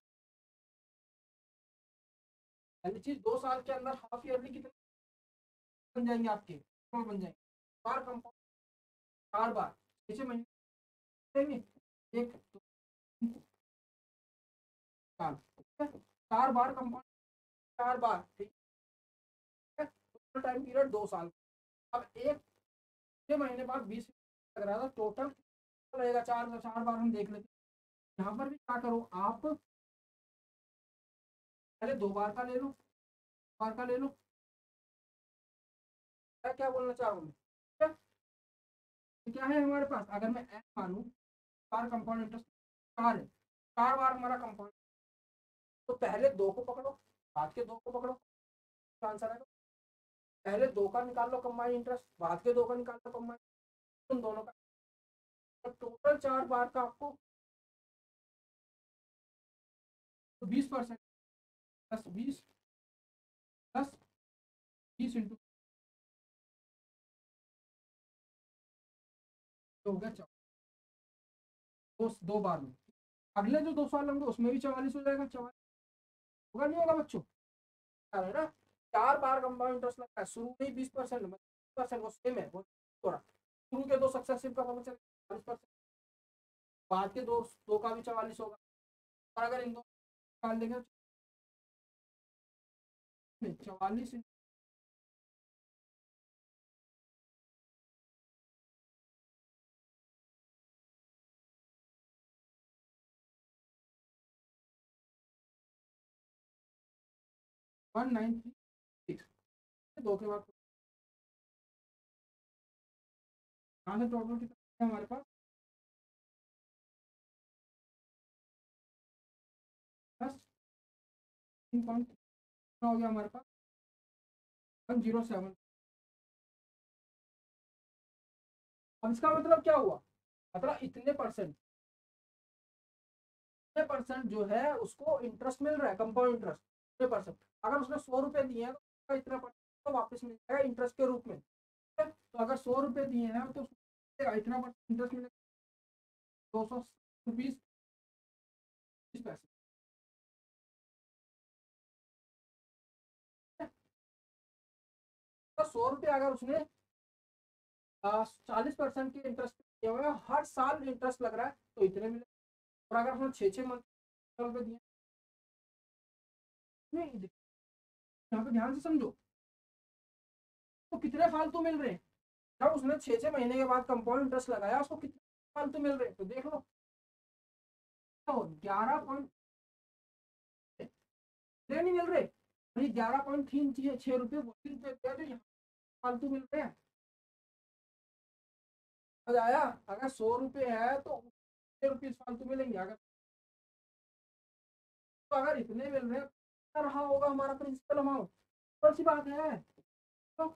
पहली चीज 2 साल के अंदर हाफ ईयरली कितने बन जाएंगे आपके, बन जाएंगे बार कंपाउंड, 4 बार 6 महीने देंगे, एक दो, 3 साल, ठीक है, 4 बार कंपाउंड, 4 बार, ठीक है, टोटल टाइम पीरियड 2 साल। अब एक 6 महीने बाद 20 लग रहा था टोटल लगेगा, 4 4 बार हम देख लेते हैं। यहाँ पर भी क्या करो आप, पहले 2 बार का ले लो, बार का ले लो, क्या बोलना चाह रहा हूँ मैं, तो क्या है हमारे पास, अगर मैं एन मानूं, बार कंपाउंड इंटरेस्ट 4 है, 4 बार हमारा कंपाउंड, तो पहले 2 को पकड़ो, बाद के 2 को पकड़ो, आंसर आएगा। पहले 2 का निकाल लो कंबाइंड इंटरेस्ट, बाद के 2 का निकाल लो कंबाइंड, उन दोनों का, तो टोटल 4 बार का आपको 20% प्लस 20 प्लस 20 हो गया 4, 2 बार में। अगले जो 2 साल होंगे उसमें भी 44 हो जाएगा, 44 होगा नहीं होगा बच्चों, है ना। 4 बार कंपाउंड इंटरेस्ट लगता है, शुरू में ही 20% वो सेम है, वो थोड़ा शुरू के 2 सक्सेसिव का पता चला 40%, बाद के दो का भी 44 होगा, और अगर इन दो निकाल देंगे 44 1936, 2 के बाद यहाँ से टोटल कितना है हमारे पास, प्लस 3 पॉइंट हो गया हमारे पास 107। अब इसका मतलब क्या हुआ, मतलब इतने परसेंट जो है उसको इंटरेस्ट मिल रहा है, कंपाउंड इंटरेस्ट 1%। अगर उसने 100 रुपये दिए हैं तो इतना परसेंट तो वापस मिल जाएगा इंटरेस्ट के रूप में, ठीक है? तो अगर 100 रुपये दिए हैं तो इतना परसेंट इंटरेस्ट मिलेगा, 200 रुपीज 20 पैसे, तो 100 रुपये अगर उसने 40% के इंटरेस्ट दिए हुए हैं, हर साल इंटरेस्ट लग रहा है तो इतने मिले। और अगर उसने 6 6 मंथ दिए, नहीं यहाँ पे ध्यान से समझो, तो कितने फालतू मिल रहे हैं, जब उसने 6 6 महीने के बाद कंपाउंड इंटरेस्ट लगाया उसको कितने फालतू मिल रहे हैं, तो देख लो, तो 11 पॉइंट नहीं मिल रहे, वही 11.36 रुपये जो यहाँ फालतू मिल रहे हैं। समझ आया, अगर 100 रुपये है तो 6 रुपीज फालतू मिलेंगे, अगर तो अगर इतने मिल रहे हैं तो रहा होगा हमारा प्रिंसिपल अमाउंट, कौन सी बात है। तो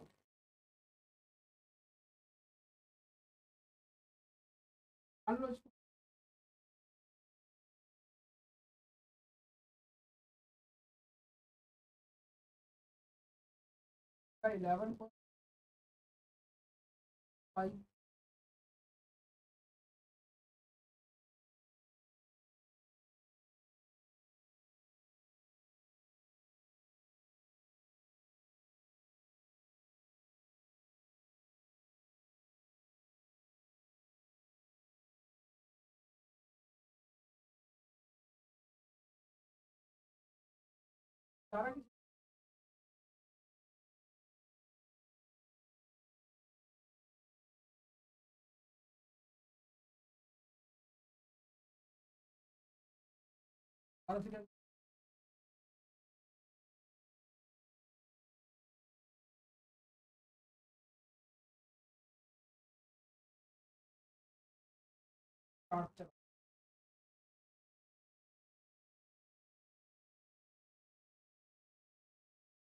मान लो इसको 11.5 सारा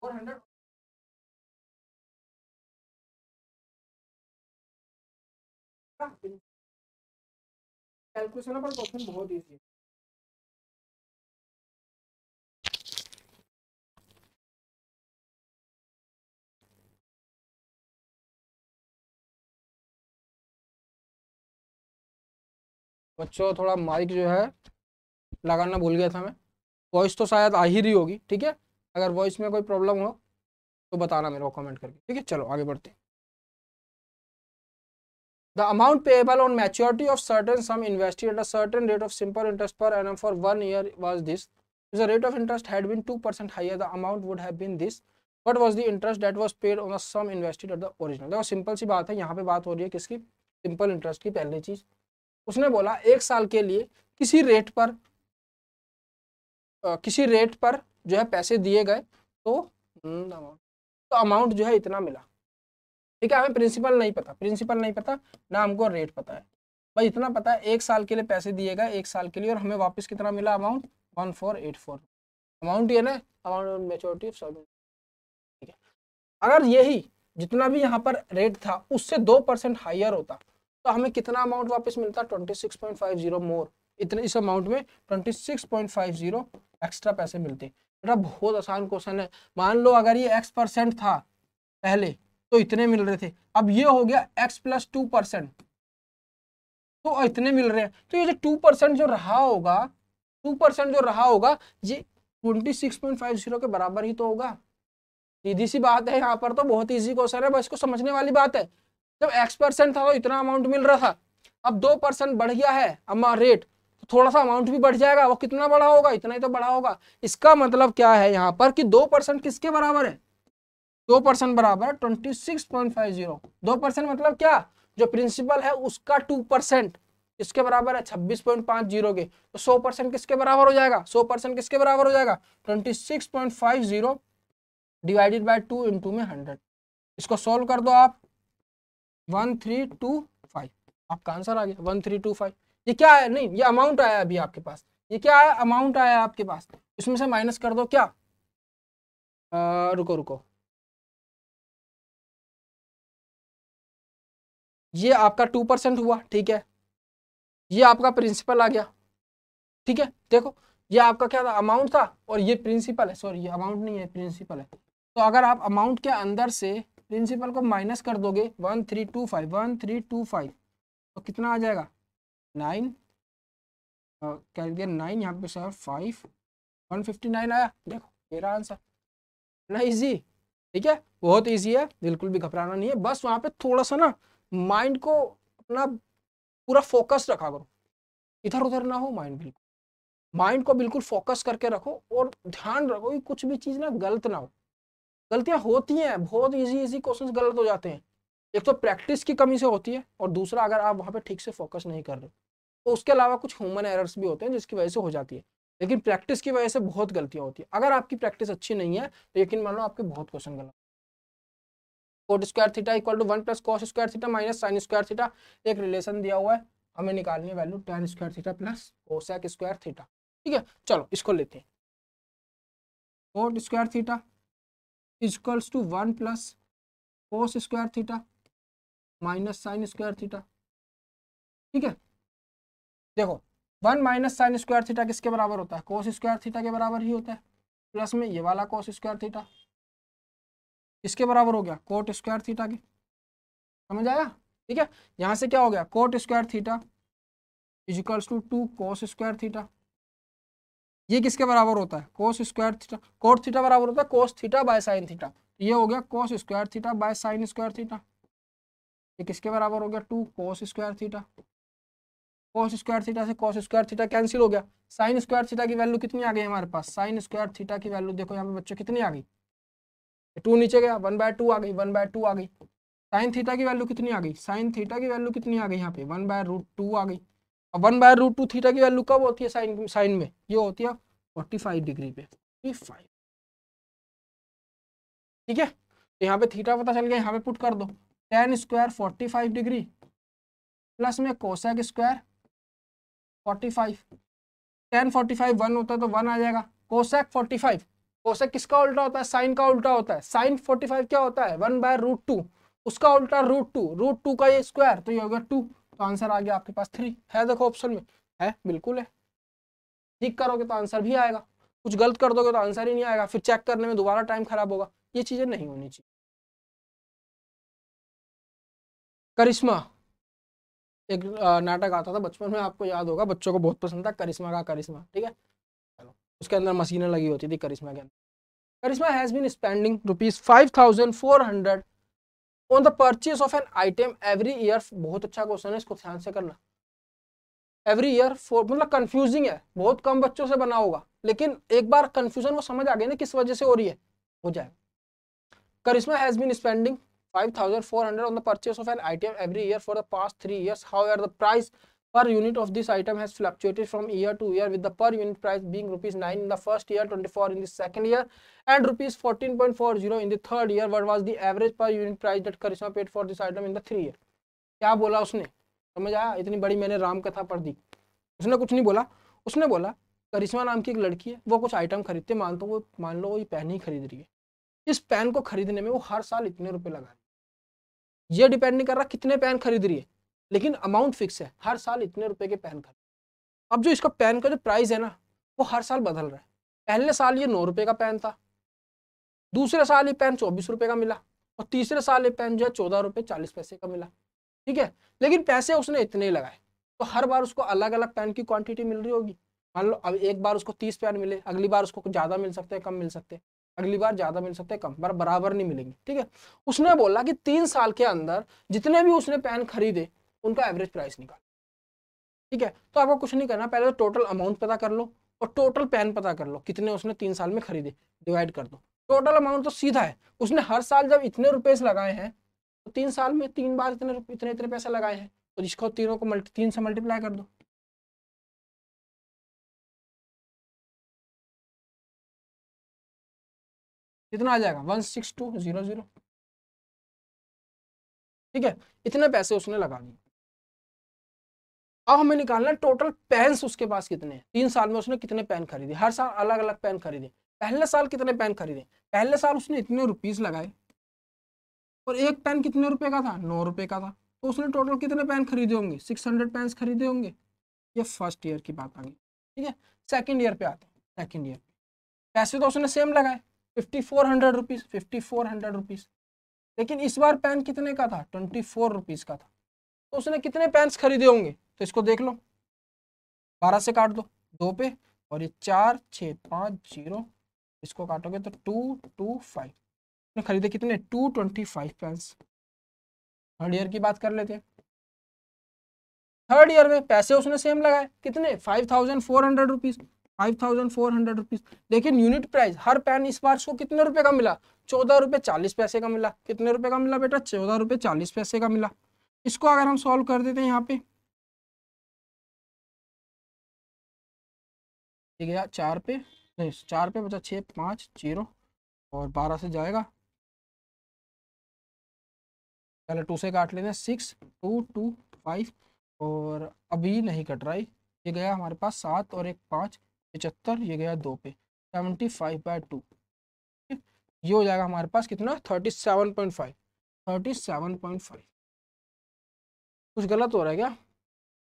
सारा 400 कैलकुलेशन पर क्वेश्चन बहुत इजी है। बच्चों थोड़ा माइक जो है लगाना भूल गया था मैं। वॉइस तो शायद आ ही रही होगी, ठीक है। अगर वॉइस में कोई प्रॉब्लम हो तो बताना मेरे को कमेंट करके, ठीक है। चलो आगे बढ़ते हैं। The amount payable on maturity of certain sum invested at a certain rate of simple interest per annum for 1 year was this. If the rate of interest had been 2% higher, the amount would have been this. What was the interest that was paid on the sum invested at the original? देखो simple सी बात है, यहाँ पे बात हो रही है किसकी? सिंपल इंटरेस्ट की। पहली चीज उसने बोला 1 साल के लिए किसी रेट पर जो है पैसे दिए गए, तो अमाउंट जो है इतना मिला, ठीक है। हमें प्रिंसिपल नहीं पता, ना हमको रेट पता है, भाई इतना पता है 1 साल के लिए पैसे दिए गए, 1 साल के लिए, और हमें वापस कितना मिला अमाउंट? 1484। अमाउंट ये ना, अमाउंट मेच्योरिटी ऑफ सर्विस, ठीक है। अगर यही जितना भी यहाँ पर रेट था उससे 2% हाइयर होता तो हमें कितना अमाउंट वापस मिलता? 26.50 मोर। इतने इस अमाउंट में 26.50 एक्स्ट्रा पैसे मिलते। बेटा बहुत आसान क्वेश्चन है। मान लो अगर ये x% था पहले तो इतने मिल रहे थे, अब ये हो गया x + 2%, तो इतने मिल रहे हैं। तो ये जो 2% जो रहा होगा, 2% जो रहा होगा ये 26.50 के बराबर ही तो होगा। सीधी सी बात है, यहाँ पर तो बहुत इजी क्वेश्चन है, बस इसको समझने वाली बात है। जब x% था तो इतना अमाउंट मिल रहा था, अब 2% बढ़ गया है अमा रेट, तो थोड़ा सा अमाउंट भी बढ़ जाएगा। वो कितना बड़ा होगा? इतना ही तो बड़ा होगा। इसका मतलब क्या है यहाँ पर कि 2% किसके बराबर है? 2% बराबर 26.50। 2% मतलब क्या? जो प्रिंसिपल है उसका 2% इसके बराबर है 26.50 के, तो 100% किसके बराबर हो जाएगा? 100% किसके बराबर हो जाएगा? 26.50 डिवाइडेड बाय 2 इंटू में 100। इसको सॉल्व कर दो आप, 1325 आपका आंसर आ गया 1325। ये क्या है? नहीं, ये अमाउंट आया अभी आपके पास। ये क्या है? अमाउंट आया आपके पास। इसमें से माइनस कर दो क्या? रुको रुको, ये आपका 2% हुआ, ठीक है। ये आपका प्रिंसिपल आ गया, ठीक है। देखो ये आपका क्या था? अमाउंट था, और ये प्रिंसिपल है। सॉरी, ये अमाउंट नहीं है, प्रिंसिपल है। तो अगर आप अमाउंट के अंदर से प्रिंसिपल को माइनस कर दोगे 1325 तो कितना आ जाएगा? 9, क्या दिया? 9, यहाँ पे सर 5, 159 आया। देखो मेरा आंसर ना, इजी, ठीक है, बहुत इजी है, बिल्कुल भी घबराना नहीं है। बस वहां पे थोड़ा सा ना माइंड को अपना पूरा फोकस रखा करो, इधर उधर ना हो माइंड, बिल्कुल माइंड को बिल्कुल फोकस करके रखो, और ध्यान रखो कि कुछ भी चीज ना गलत ना हो। गलतियां होती हैं, बहुत इजी इजी क्वेश्चंस गलत हो जाते हैं। एक तो प्रैक्टिस की कमी से होती है, और दूसरा अगर आप वहां पे ठीक से फोकस नहीं कर रहे तो उसके अलावा कुछ ह्यूमन एरर्स भी होते हैं जिसकी वजह से हो जाती है। लेकिन प्रैक्टिस की वजह से बहुत गलतियां होती है। अगर आपकी प्रैक्टिस अच्छी नहीं है तो यकीन मान लो आपके बहुत क्वेश्चन गलत। Cot square theta equal to 1 + cos square theta minus sine square theta, एक रिलेशन दिया हुआ है, हमें निकालनी है value tan square theta plus cosec square theta, ठीक है। चलो इसको लेते हैं। Cot square theta equals to 1 + cos square theta minus sine square theta, ठीक है। देखो 1 माइनस साइन स्क्वायर थीटा किसके बराबर होता है, कोस स्क्वायर थीटा के बराबर ही होता है, प्लस में ये वाला कोस स्क्वायर थीटा इसके बराबर हो गया कोट स्क्वायर थीटा के। समझ आया? ठीक है, यहाँ से क्या हो गया, cot square theta is equals to 2 cos square theta. ये किसके बराबर होता है, cos square theta, cot theta बराबर होता है cos theta by sine theta. ये हो गया cos square theta by sine square theta. ये किसके बराबर हो गया, 2 cos square theta. Cos square theta से कोस स्क्वायर थीटा कैंसिल हो गया। साइन स्क्वायर थीटा की वैल्यू कितनी आ गई हमारे पास, साइन स्क्वायर थीटा की वैल्यू देखो यहाँ पे बच्चों कितनी आ गई, 2 नीचे गया, 1/2 आ गई, 1/2 आ गई। साइन थीटा की वैल्यू कितनी आ गई, साइन थीटा की वैल्यू कितनी आ गई यहाँ पे 1/√2 आ गई। अब 1/√2 थीटा की वैल्यू कब होती है साइन में, ये होती है 45 डिग्री पे, 45। ठीक है, तो यहाँ पे थीटा पता चल गया, यहाँ पे पुट कर दो tan स्क्वायर 45 डिग्री प्लस में कोसेक स्क्वायर 45। tan 45 1 होता है तो 1 आ जाएगा, कोसेक 45, कोसेक किसका उल्टा होता है, साइन का उल्टा होता है, साइन 45 क्या होता है 1/√2, उसका उल्टा √2 का ये स्क्वायर, तो ये हो गया 2। तो आंसर आ गया आपके पास 3 है, देखो ऑप्शन में है, बिल्कुल है। ठीक करोगे तो आंसर भी आएगा, कुछ गलत कर दोगे तो आंसर ही नहीं आएगा, फिर चेक करने में दोबारा टाइम खराब होगा, ये चीजें नहीं होनी चाहिए। करिश्मा एक नाटक आता था बचपन में, आपको याद होगा, बच्चों को बहुत पसंद था, करिश्मा का करिश्मा। ठीक है, चलो उसके अंदर मशीनें लगी होती थी करिश्मा के अंदर। Karishma has been spending ₹5,400 on the purchase of an item every year. बहुत अच्छा क्वेश्चन है, इसको ध्यान से करना। एवरी ईयर फॉर मतलब कंफ्यूजिंग है, बहुत कम बच्चों से बना होगा, लेकिन एक बार कंफ्यूजन वो समझ आ गई ना किस वजह से हो रही है, हो जाएगा। Karisma has been spending 5,400 on the purchase of an item every year for the past 3 years. However, the price per unit of this item has fluctuated from year to year, with the per unit price being ₹9 in the first year, 24 in the second year, and ₹14.40 in the third year. What was the average per unit price that Karisma paid for this item in the 3 year? क्या बोला उसने, समझ आया? इतनी बड़ी मैंने राम कथा पढ़ दी, उसने कुछ नहीं बोला। उसने बोला करिश्मा नाम की एक लड़की है, वो कुछ आइटम खरीदते, मान लो वो ये पेन ही खरीद रही है, इस पेन को खरीदने में वो हर साल इतने रुपए लगा रही है। ये डिपेंड नहीं कर रहा कितने पेन खरीद रही है, लेकिन अमाउंट फिक्स है, हर साल इतने रुपए के पेन खरीद। अब जो इसका पेन का जो प्राइस है ना, वो हर साल बदल रहा है। पहले साल ये 9 रुपए का पेन था, दूसरे साल ये पेन 24 रुपए का मिला, और तीसरे साल ये पेन जो है 14 रुपए 40 पैसे का मिला। ठीक है, लेकिन पैसे उसने इतने ही लगाए, तो हर बार उसको अलग अलग पेन की क्वांटिटी मिल रही होगी। मान लो अब एक बार उसको 30 पेन मिले, अगली बार उसको ज्यादा मिल सकते हैं, कम मिल सकते हैं, अगली बार ज्यादा मिल सकते हैं, कम, बराबर नहीं मिलेंगे। ठीक है, उसने बोला कि 3 साल के अंदर जितने भी उसने पेन खरीदे उनका एवरेज प्राइस निकाल। ठीक है, तो आपको कुछ नहीं करना, पहले तो टोटल अमाउंट पता कर लो और टोटल पेन पता कर लो कितने उसने 3 साल में खरीदे, डिवाइड कर दो। टोटल अमाउंट तो सीधा है, उसने हर साल जब इतने रुपए लगाए हैं, तो 3 साल में 3 बार इतने इतने इतने पैसे लगाए हैं, तो जिसको तीनों को 3 से मल्टीप्लाई कर दो। कितना आ जाएगा 16200। ठीक है, इतने पैसे उसने लगा दिए। अब हमें निकालना है टोटल पेन्स उसके पास कितने हैं, 3 साल में उसने कितने पेन खरीदे, हर साल अलग अलग पेन खरीदे। पहले साल कितने पेन खरीदे, पहले साल उसने इतने रुपीस लगाए, और एक पेन कितने रुपए का था, 9 रुपए का था, तो उसने टोटल कितने पेन खरीदे होंगे, 600 पेन खरीदे होंगे। ये फर्स्ट ईयर की बात आ गई। ठीक है, सेकेंड ईयर पे आते हैं। सेकेंड ईयर पैसे तो उसने सेम लगाए, 5400 रुपीज, 5400 रुपीज, लेकिन इस बार पेन कितने का था, 24 रुपीज का था, तो उसने कितने पेन्स खरीदे होंगे, तो इसको देख लो, 12 से काट दो 2 पे, और ये 4 6 5 0, इसको काटोगे तो 225, उसने खरीदे कितने 225 पेन्स। थर्ड ईयर की बात कर लेते हैं। थर्ड ईयर में पैसे उसने सेम लगाए, कितने 5400 रुपीज, 5400 रुपीज, लेकिन यूनिट प्राइस हर पेन इस बार को कितने रुपए का मिला, 14 रुपए 40 पैसे का मिला। कितने रुपए का मिला बेटा, 14 रुपए 40 पैसे का मिला। इसको अगर हम सॉल्व कर देते हैं यहाँ पे, ठीक है 4 पे, नहीं 4 पे बचा 6 5 0, और 12 से जाएगा, पहले 2 से काट लेते हैं, 6 2 2 5, और अभी नहीं कट रहा है, ये गया हमारे पास 7 और 1 5, 75, ये गया 2 पे, 75/2। ये हो जाएगा हमारे पास कितना 37.5, 37.5। कुछ गलत हो रहा है क्या,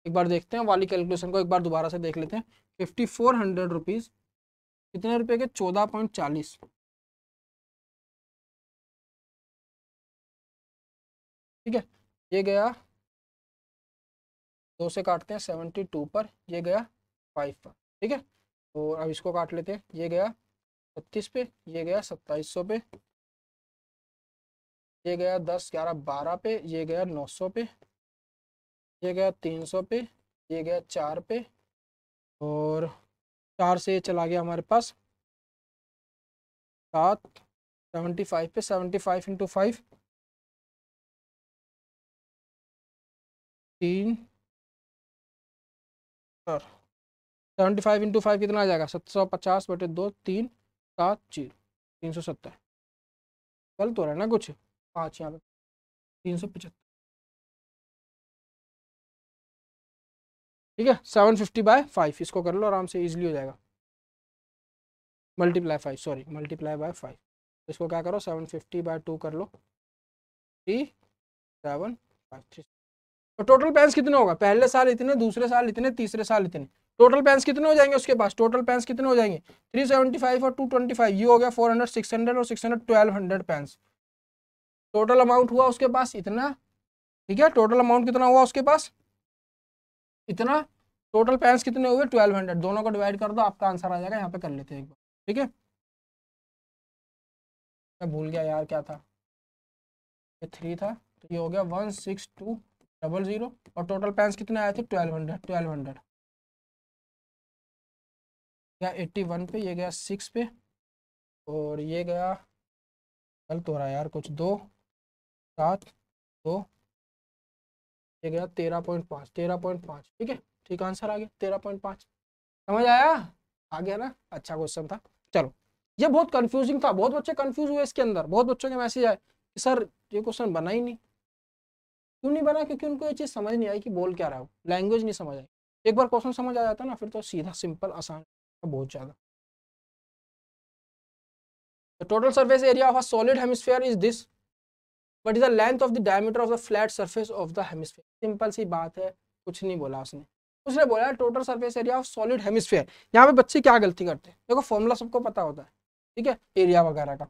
एक बार देखते हैं वाली कैलकुलेशन को, एक बार दोबारा से देख लेते हैं। 5400 रुपीज कितने रुपए के? 14.40। ठीक है, ये गया 2 से काटते हैं 72 पर, ये गया 5 पर। ठीक है, और अब इसको काट लेते हैं। ये गया 36 पे, ये गया 2700 पे, ये गया 10 11 12 पे, ये गया 900 पे, ये गया 300 पे, ये गया 4 पे, और 4 से चला गया हमारे पास 7 75 पे। 75 इंटू 5 3 और 75 इंटू 5 कितना आ जाएगा? 750 बटे 2 3 7 0 370। गलत हो रहा है ना कुछ? 5 यहाँ पे 375। ठीक है, 750/5 इसको कर लो आराम से, इजीली हो जाएगा। Multiply 5, sorry multiply by 5। इसको क्या करो 750/2 कर लो, 3 7 5 3। तो टोटल पेंस कितने होगा? पहले साल इतने, दूसरे साल इतने, तीसरे साल इतने। टोटल पेंस कितने हो जाएंगे उसके पास? टोटल पेंस कितने हो जाएंगे? 375 और 225, ये हो गया 400 600 और 600 1200 पेंस। टोटल अमाउंट हुआ उसके पास इतना। ठीक है, टोटल अमाउंट कितना हुआ उसके पास? इतना। टोटल पेंस कितने हुए? 1200। दोनों को डिवाइड कर दो, आपका आंसर आ जाएगा। यहाँ पे कर लेते हैं एक बार। ठीक है, मैं भूल गया यार क्या था, ये 3 था, तो ये हो गया 16200। और टोटल पेंस कितने आए थे? 1200। गया 81 पे, ये गया 6 पे, और ये गया, गलत हो रहा है यार कुछ, 2 7 2, ये गया 13.5 13.5। ठीक है, ठीक आंसर आ गया 13.5। समझ आया? आ गया ना? अच्छा क्वेश्चन था। चलो, ये बहुत कंफ्यूजिंग था, बहुत बच्चे कंफ्यूज हुए इसके अंदर। बहुत बच्चों के मैसेज आए कि सर ये क्वेश्चन बना ही नहीं। क्यों नहीं बना? क्योंकि उनको ये चीज समझ नहीं आई कि बोल क्या रहा है, लैंग्वेज नहीं समझ आई। एक बार क्वेश्चन समझ आ जाता ना, फिर तो सीधा सिंपल आसान, बहुत ज्यादा। The total surface area of a solid hemisphere is this. What is the length of the diameter of the flat surface of the hemisphere? Simple सी बात है, कुछ नहीं बोला उसने। उसने बोला total surface area of solid hemisphere. यहाँ पे बच्चे क्या गलती करते हैं? देखो फॉर्मूला सबको पता होता है, ठीक है, एरिया वगैरह का।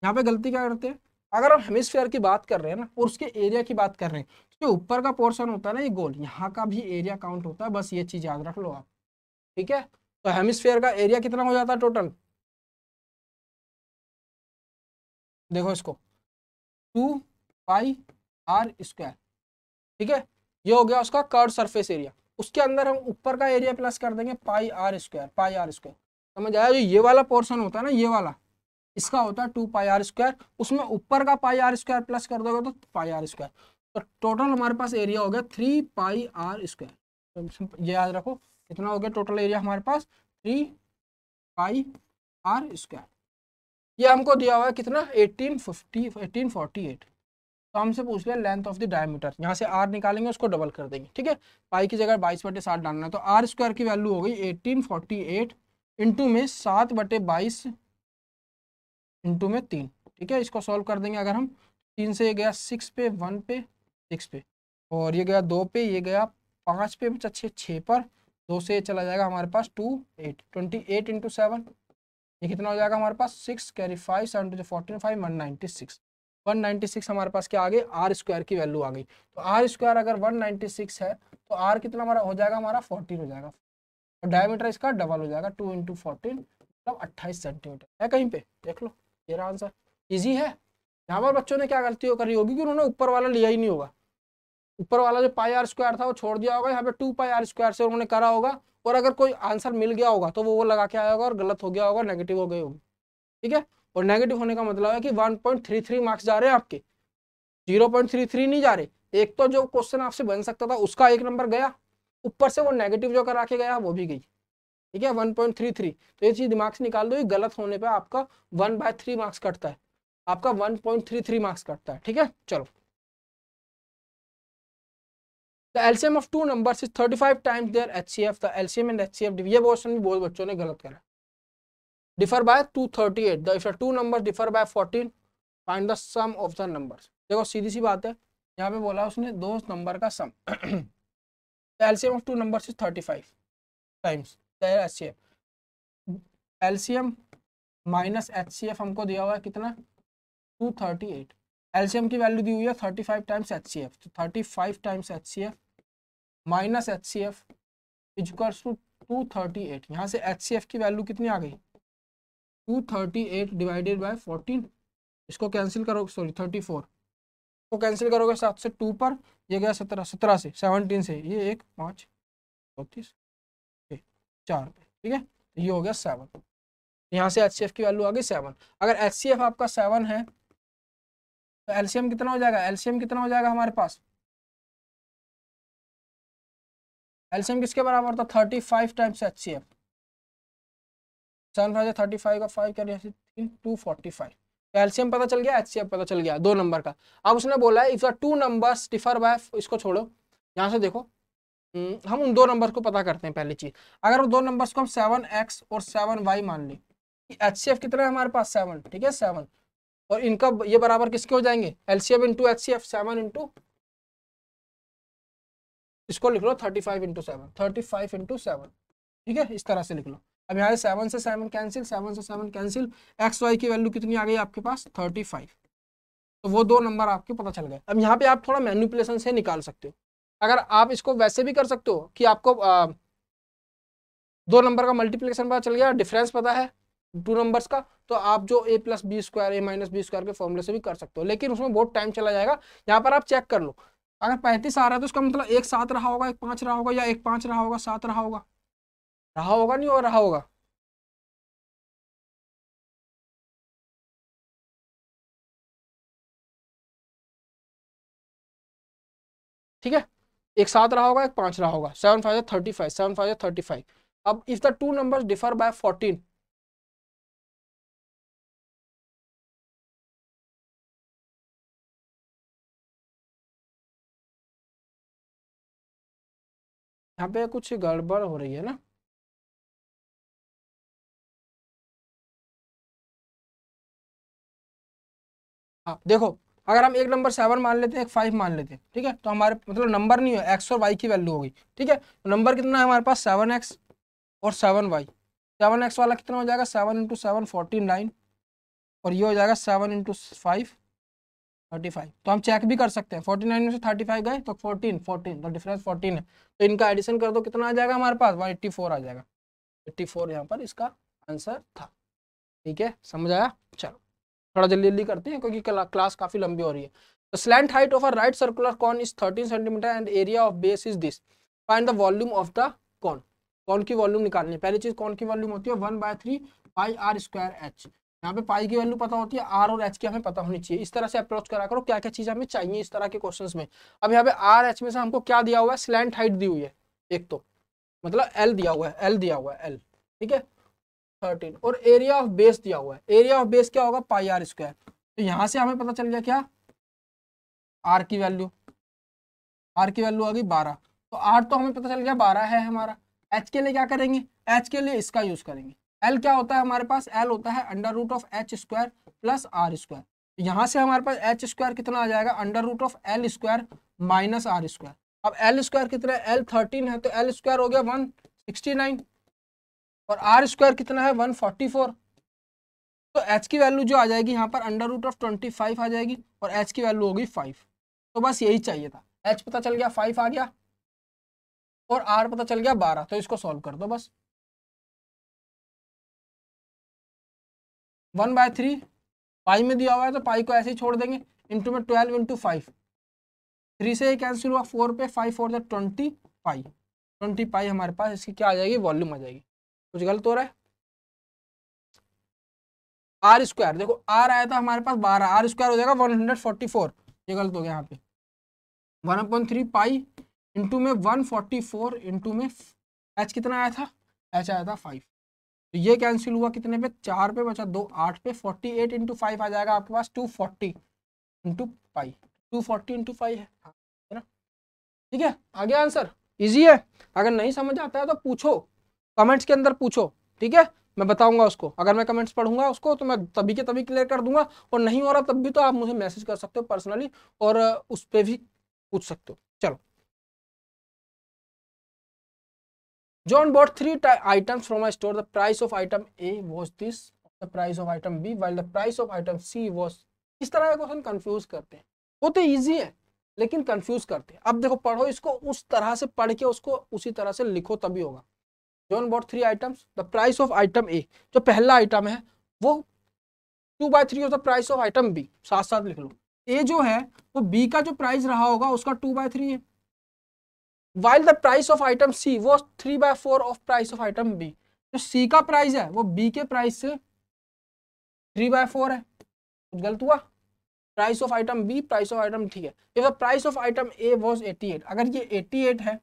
यहाँ पे गलती क्या करते हैं? अगर हम हेमिस्फीयर की बात कर रहे हैं ना, और उसके एरिया की बात कर रहे हैं, तो जो ऊपर का पोर्शन होता है ना, ये गोल, यहाँ का भी एरिया काउंट होता है। बस ये चीज याद रख लो आप। ठीक है, तो हेमिस्फीयर का एरिया कितना हो जाता है टोटल? देखो इसको, 2πr²। ठीक है, ये हो गया उसका कर्व सरफेस एरिया। उसके अंदर हम ऊपर का एरिया प्लस कर देंगे πr²। πr², समझ आया? जो ये वाला पोर्शन होता है ना, ये वाला, इसका होता है 2πr²। उसमें ऊपर का πr² प्लस कर दोगे तो πr²। तो टोटल हमारे पास एरिया हो गया 3πr²। तो ये याद रखो, कितना हो गया टोटल एरिया हमारे पास? 3πr²। ये हमको दिया हुआ है कितना? 1848। तो हमसे पूछ लिया लेंथ ऑफ द डायमीटर। यहाँ से आर निकालेंगे, उसको डबल कर देंगे। ठीक है, पाई की जगह 22/7 डालना है, तो r² की वैल्यू हो गई 1848 इंटू में 7/22 इंटू में 3। ठीक है, इसको सॉल्व कर देंगे अगर हम। 3 से ये गया 6 पे, 1 पे, 6 पे, और ये गया 2 पे, ये गया 5 पे, बचा 6 पर। 2 से ये चला जाएगा हमारे पास 2 8 28 इंटू 7, ये कितना हो जाएगा हमारे पास? 6 कैरी 5 7 to 14 5 196। 196 हमारे पास क्या आ गई? r² की वैल्यू आ गई। तो r² अगर 196 है, तो r कितना हमारा हो जाएगा? हमारा 14 हो जाएगा। और डायमीटर इसका डबल हो जाएगा, 2 इंटू 14 मतलब 28 सेंटीमीटर है। कहीं पे देख लो, ये रहा आंसर। ईजी है। यहाँ पर बच्चों ने क्या गलती करी होगी कि उन्होंने ऊपर वाला लिया ही नहीं होगा। ऊपर वाला जो πr² था वो छोड़ दिया होगा, यहाँ पे 2πr² से उन्होंने करा होगा। और अगर कोई आंसर मिल गया होगा तो वो लगा के आया होगा और गलत हो गया होगा, नेगेटिव हो गई होगी। ठीक है, और नेगेटिव होने का मतलब है कि 1.33 मार्क्स जा रहे हैं आपके, 0.33 नहीं जा रहे। एक तो जो क्वेश्चन आपसे बन सकता था उसका 1 नंबर गया, ऊपर से वो नेगेटिव जो करा के गया वो भी गई। ठीक है, 1.33। तो ये चीज दिमाग से निकाल दो, गलत होने पे आपका 1/3 मार्क्स कटता है, आपका 1.33 मार्क्स कटता है। ठीक है, चलो। The LCM of two numbers is 35 times their HCF. The LCM and HCF, ये क्वेश्चन भी बहुत बच्चों ने गलत करा। Differ by 238. The if the two numbers differ by 14, find the sum of the numbers. देखो सीधी सी बात है, यहाँ पे बोला उसने दो नंबर का सम। LCM of two numbers is 35 times HCF. LCM minus HCF हमको दिया हुआ है कितना 238। एलसीएम की वैल्यू दी हुई है 35 टाइम्स एचसीएफ, तो 35 times HCF minus HCF equals to 238। यहाँ से एचसीएफ की वैल्यू कितनी आ गई 238 डिवाइडेड बाय 14। इसको कैंसिल करो, सॉरी 34 को कैंसिल करोगे 7 से 2 पर, ये गया 17, 17 से 17 से ये 1 5 34 4 पे, ठीक है, ये हो गया 7। यहाँ से एचसीएफ की वैल्यू आ गई 7। अगर एचसीएफ आपका 7 है तो एलसीएम कितना हो जाएगा, एलसीएम कितना हो जाएगा हमारे पास, एलसीएम किसके बराबर था 35 टाइम्स एचसीएफ। 7 5 35 का 5 कर 245। एलसीएम पता चल गया, एचसीएफ पता चल गया 2 नंबर का। अब उसने बोला है if the 2 numbers differ by, इसको छोड़ो, यहाँ से देखो हम उन 2 नंबर को पता करते हैं। पहली चीज, अगर वो 2 नंबर्स को हम 7x और 7y मान लें, एचसीएफ कितना है हमारे पास 7, ठीक है 7, और इनका ये बराबर किसके हो जाएंगे एलसीएम इंटू एचसीएफ 7 इंटू, इसको लिख लो 35 इंटू 7, 35 इंटू 7, ठीक है, इस तरह से लिख लो। अब यहाँ से 7 से 7 कैंसिल, 7 से 7 कैंसिल, एक्स वाई की वैल्यू कितनी आ गई आपके पास 35। तो वो 2 नंबर आपके पता चल गए। अब यहाँ पे आप थोड़ा मैनिपुलेशन से निकाल सकते हो। अगर आप इसको वैसे भी कर सकते हो कि आपको 2 नंबर का मल्टीप्लिकेशन पता चल गया, डिफरेंस पता है 2 नंबर्स का, तो आप जो a plus b square a minus b square के फॉर्मूले से भी कर सकते हो, लेकिन उसमें बहुत टाइम चला जाएगा। यहाँ पर आप चेक कर लो, अगर 35 आ रहा है तो उसका मतलब 1 7 रहा होगा, 1 5 रहा होगा, या 1 5 रहा होगा 7 रहा होगा, नहीं हो रहा होगा। ठीक है, 1 7 रहा होगा, 1 5 रहा होगा, 7 5 35, 7 5 35। अब if the 2 numbers differ by 14, यहाँ पे कुछ गड़बड़ हो रही है ना। हाँ देखो, अगर हम एक नंबर 7 मान लेते हैं, एक 5 मान लेते हैं, ठीक है, तो हमारे मतलब नंबर नहीं है, एक्स और वाई की वैल्यू होगी, ठीक है। तो नंबर कितना है हमारे पास 7x और 7y। 7x वाला कितना हो जाएगा 7 इंटू 7 49, और ये हो जाएगा 7 इंटू 5 35। तो हम चेक भी कर सकते हैं, 49 में से 35 गए तो 14 तो डिफरेंस 14 है, तो इनका एडिशन कर दो, कितना आ जाएगा हमारे पास 184 आ जाएगा। 84 यहाँ पर इसका आंसर था। ठीक है, समझ आया। चलो थोड़ा जल्दी जल्दी करते हैं क्योंकि क्लास काफी लंबी हो रही है। The slant height of a right circular cone is 13 centimetre and area of base is this, find the volume of the cone. Cone की वॉल्यूम निकालनी है। पहली चीज कॉन की वॉल्यूम होती है 1/3 पाई आर स्क्वायर एच। यहाँ पे पाई की वैल्यू पता होती है, आर और एच की हमें पता होनी चाहिए। इस तरह से अप्रोच करा करो, क्या क्या चीज हमें चाहिए इस तरह के क्वेश्चंस में। अब यहाँ पे आर एच में से हमको क्या दिया हुआ है, स्लैंट हाइट दी हुई है एक, तो मतलब एल दिया हुआ है, एल दिया हुआ है एल, ठीक है 13, और एरिया ऑफ बेस दिया हुआ है। एरिया ऑफ बेस क्या होगा पाई आर स्क्वायर। तो यहाँ से हमें पता चल गया क्या, आर की वैल्यू, आर की वैल्यू आ गई 12। तो आर तो हमें पता चल गया 12 है हमारा। एच के लिए क्या करेंगे, एच के लिए इसका यूज करेंगे। एल क्या होता है हमारे पास, एल होता है under root of h square plus r square. यहाँ से हमारे पास एच स्क्वायर कितना आ जाएगा, under root of l square minus r square. अब एल स्क्वायर कितना है, एल 13 है, तो एल स्क्वायर हो गया 169, और आर स्क्वायर कितना है 144। तो एच की वैल्यू जो आ जाएगी यहाँ पर अंडर रूट ऑफ 25 आ जाएगी, और एच की वैल्यू होगी 5। तो बस यही चाहिए था, एच पता चल गया 5 आ गया, और आर पता चल गया 12। तो इसको सॉल्व कर दो बस। 1/3 पाई में दिया हुआ है तो पाई को ऐसे ही छोड़ देंगे, इंटू में 12 इंटू 5, 3 से ही कैंसिल हुआ, 4 पे 5 4 20 पाई, 20 पाई हमारे पास इसकी क्या आ जाएगी, वॉल्यूम आ जाएगी। कुछ गलत हो रहा है। आर स्क्वायर देखो, आर आया था हमारे पास 12, आर स्क्वायर हो जाएगा 144, ये गलत हो गया यहाँ पे। 1/3 पाई इंटू में 144 इंटू में एच कितना आया था, एच आया था 5। तो ये कैंसिल हुआ कितने पे, 4 पे बचा 2, 8 पे 48 इंटू 5 आ जाएगा आपके पास 240 इंटू पाई, 240 इंटू 5 है ना। ठीक है, आ गया आंसर, इजी है। अगर नहीं समझ आता है तो पूछो, कमेंट्स के अंदर पूछो, ठीक है, मैं बताऊंगा उसको। अगर मैं कमेंट्स पढ़ूंगा उसको तो मैं तभी के तभी क्लियर कर दूंगा, और नहीं हो रहा तब भी तो आप मुझे मैसेज कर सकते हो पर्सनली, और उस पर भी पूछ सकते हो। चलो। John bought three items from a store. The price of item A was this. The price of item B while the price of item C was. इस तरह का क्वेश्चन कंफ्यूज करते हैं, वो तो इजी है लेकिन कंफ्यूज करते हैं। अब देखो पढ़ो इसको उस तरह से, पढ़ के उसको उसी तरह से लिखो तभी होगा। John bought three items. The price of item A, जो पहला आइटम है वो 2/3 of the price of item B, साथ साथ लिख लो। A जो है वो B का जो प्राइस रहा होगा उसका 2/3 है, while the price of item C was 3/4 of price of item B। जो C का प्राइस है वो B के प्राइस से 3/4 है। कुछ गलत हुआ? Price of item B, price of item, ठीक है। If the price of item A was 88, अगर ये 88 है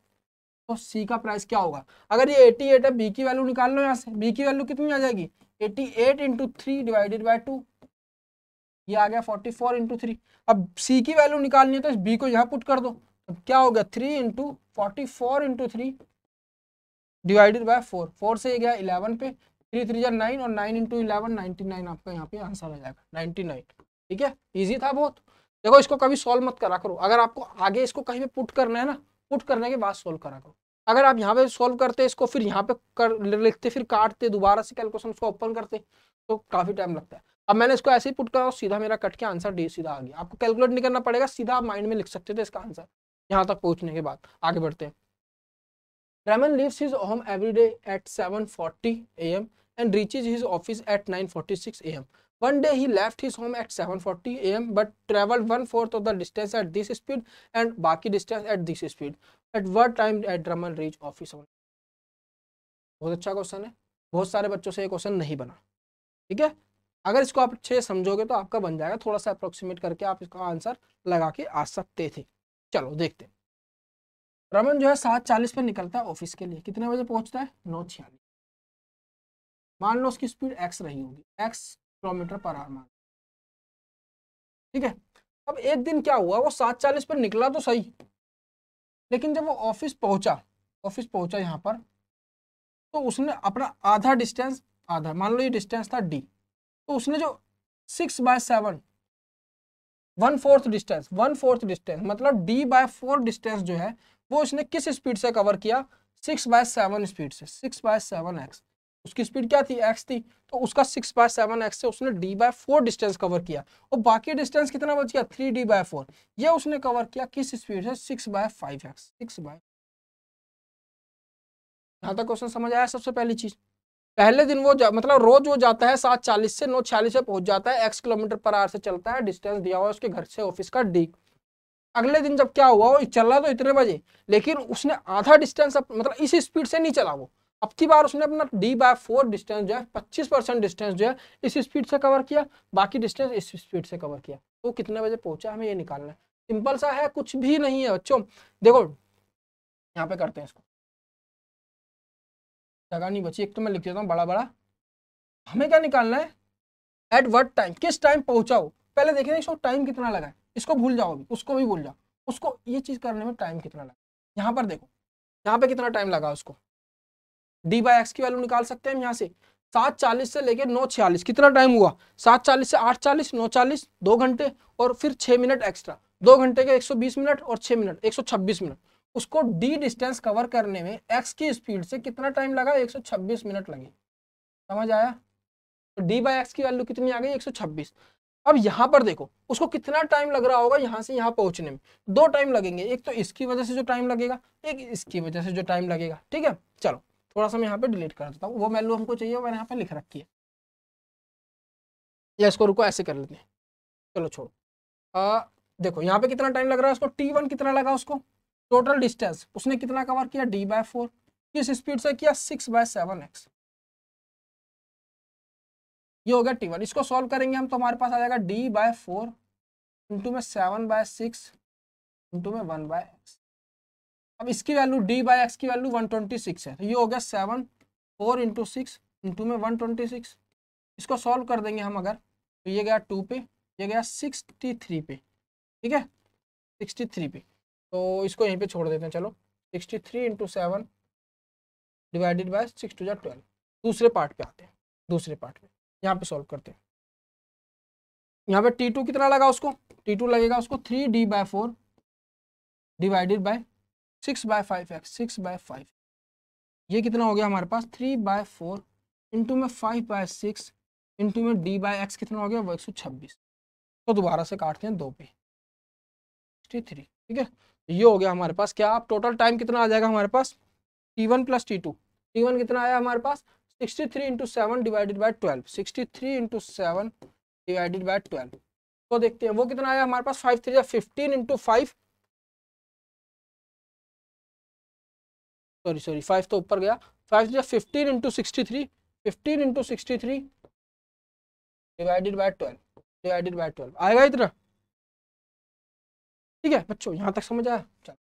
तो C का प्राइस क्या होगा? अगर ये 88 है, B की वैल्यू निकाल लो यहाँ से। B की वैल्यू कितनी आ जाएगी? 88 इंटू 3 डिवाइडेड बाई 2, ये आ गया 44 इंटू 3। अब C की वैल्यू निकालनी है तो इस B को यहाँ पुट कर दो, अब क्या हो गया 3 इंटू 44 इंटू 3 डिवाइडेड बाय 4, 4 से ये गया 11 पे, 3 3 जा 9 और 9 इंटू 11 99 आपका यहाँ पे आंसर आ जाएगा 99। ठीक है, इजी था बहुत। देखो इसको कभी सॉल्व मत करा करो, अगर आपको आगे इसको कहीं पे पुट करना है ना, पुट करने के बाद सॉल्व करा करो। अगर आप यहाँ पे सॉल्व करते इसको फिर यहाँ पे कर लिखते फिर काटते दोबारा से कैलकुलेशन को ओपन करते तो काफी टाइम लगता है। अब मैंने इसको ऐसे ही पुट करा, सीधा मेरा कट के आंसर डी सीधा आ गया। आपको कैलकुलेट नहीं करना पड़ेगा, सीधा आप माइंड में लिख सकते थे इसका आंसर। यहाँ तक पहुंचने के बाद आगे बढ़ते हैं। Raman leaves his home every day at 7:40 a.m. and reaches his office at 9:46 a.m. One day he left his home at 7:40 a.m. but traveled 1/4 of the distance at this speed and बाकी distance at this speed. At what time did Raman reach office? बहुत अच्छा question है, बहुत सारे बच्चों से ये question नहीं बना। ठीक है, अगर इसको आप अच्छे से समझोगे तो आपका बन जाएगा, थोड़ा सा अप्रोक्सीमेट करके आप इसका आंसर लगा के आ सकते थे। चलो देखते हैं। रमन जो है 7:40 पे निकलता है ऑफिस के लिए, कितने बजे पहुंचता है? 9:46। मान लो उसकी स्पीड x रही होगी, x किलोमीटर पर आवर मान। ठीक है, अब एक दिन क्या हुआ, वो 7:40 पर निकला तो सही, लेकिन जब वो ऑफिस पहुंचा यहाँ पर, तो उसने अपना आधा डिस्टेंस, आधा मान लो ये डिस्टेंस था d, तो उसने जो 6/7 1/4 डिस्टेंस, 1/4 डिस्टेंस मतलब d/4 डिस्टेंस जो है वो उसने किस स्पीड से कवर किया? 6/7 स्पीड से, 6/7x। उसकी स्पीड क्या थी? x थी, तो उसका 6/7x से उसने d/4 डिस्टेंस कवर किया, और बाकी डिस्टेंस कितना बच गया? 3d/4। ये उसने कवर किया किस स्पीड से? 6/5x। 6/, यहाँ तक क्वेश्चन समझ आया? सबसे पहली चीज, पहले दिन वो मतलब रोज वो जाता है 7:40 से 9:46 पे पहुंच जाता है, x किलोमीटर पर आवर से चलता है, डिस्टेंस दिया हुआ है उसके घर से ऑफिस का d। अगले दिन जब क्या हुआ, वो चला तो इतने बजे, लेकिन उसने आधा डिस्टेंस मतलब इस स्पीड से नहीं चला वो, अब की बार उसने अपना d/4 डिस्टेंस जो है 25% डिस्टेंस जो है इस स्पीड से कवर किया, बाकी डिस्टेंस इस स्पीड से कवर किया। तो कितने बजे पहुंचा हमें ये निकालना है। सिंपल सा है, कुछ भी नहीं है बच्चों। देखो यहाँ पे करते हैं इसको, जगह नहीं बची, एक तो मैं लिख देता हूँ बड़ा बड़ा। हमें क्या निकालना है? एट व्हाट टाइम, किस टाइम पहुंचा हो। पहले देखें इसको टाइम कितना लगा है, इसको भूल जाओ अभी, उसको भी भूल जाओ, उसको ये चीज करने में टाइम कितना लगा। यहाँ पर देखो, यहाँ पे कितना टाइम लगा उसको, d/x की वैल्यू निकाल सकते हैं हम यहाँ से। 7:40 से लेके 9:46 कितना टाइम हुआ? 7:40 से 8:40, 9:40, 2 घंटे और फिर 6 मिनट एक्स्ट्रा, 2 घंटे के 120 मिनट और 6 मिनट 126 मिनट। उसको d डिस्टेंस कवर करने में x की स्पीड से कितना टाइम लगा? 126 मिनट लगे। समझ आया? तो d/x की वैल्यू कितनी आ गई? 126। अब यहाँ पर देखो उसको कितना टाइम लग रहा होगा यहाँ से यहाँ पहुंचने में। 2 टाइम लगेंगे, एक तो इसकी वजह से जो टाइम लगेगा, एक इसकी वजह से जो टाइम लगेगा। ठीक है, चलो थोड़ा सा मैं यहाँ पे डिलीट कर देता हूँ, वो वैल्यू हमको चाहिए वो मैंने यहाँ पे लिख रखी है, या इसको रुको ऐसे कर लेते हैं। चलो छोड़ो, देखो यहाँ पे कितना टाइम लग रहा है उसको, t1 कितना लगा उसको, टोटल डिस्टेंस उसने कितना कवर किया? d/4। किस स्पीड से किया? 6/7x। ये हो गया t1। इसको सॉल्व करेंगे हम तो हमारे पास आ जाएगा d/4 इंटू में 7/6 इंटू में 1/x। अब इसकी वैल्यू d/x की वैल्यू 126 है, तो ये हो गया 7 4 इंटू 6 इंटू में 126। इसको सॉल्व कर देंगे हम अगर, तो ये गया 2 पे, ये गया 63 पे। ठीक है, 63 पे, तो इसको यहीं पे छोड़ देते हैं। चलो 63 इंटू 7 डिवाइडेड बाय 6 2 12। दूसरे पार्ट पे आते हैं, दूसरे पार्ट पे यहाँ पे सॉल्व करते हैं। यहाँ पे t2 कितना लगा उसको? t2 लगेगा उसको 3d/4 डिवाइडेड बाय 6/5x, 6/5। ये कितना हो गया हमारे पास 3/4 इंटू में 5/6 इंटू में d/x कितना हो गया वो 126। तो दोबारा से काटते हैं 2 पे 63। ठीक है, ये हो गया हमारे पास क्या, आप टोटल टाइम कितना आ जाएगा हमारे पास T1 प्लस T2। T1 कितना आया हमारे पास 63 into 7 divided by 12, 63 into 7 divided by 12। तो देखते हैं वो कितना आया हमारे पास 5 3 15 इंटू 5, सॉरी 5 तो ऊपर गया, 5 15 into 63, 15 into 63 divided by 12, divided by 12 आएगा इतना। ठीक है बच्चों, यहाँ तक समझ आया, चलो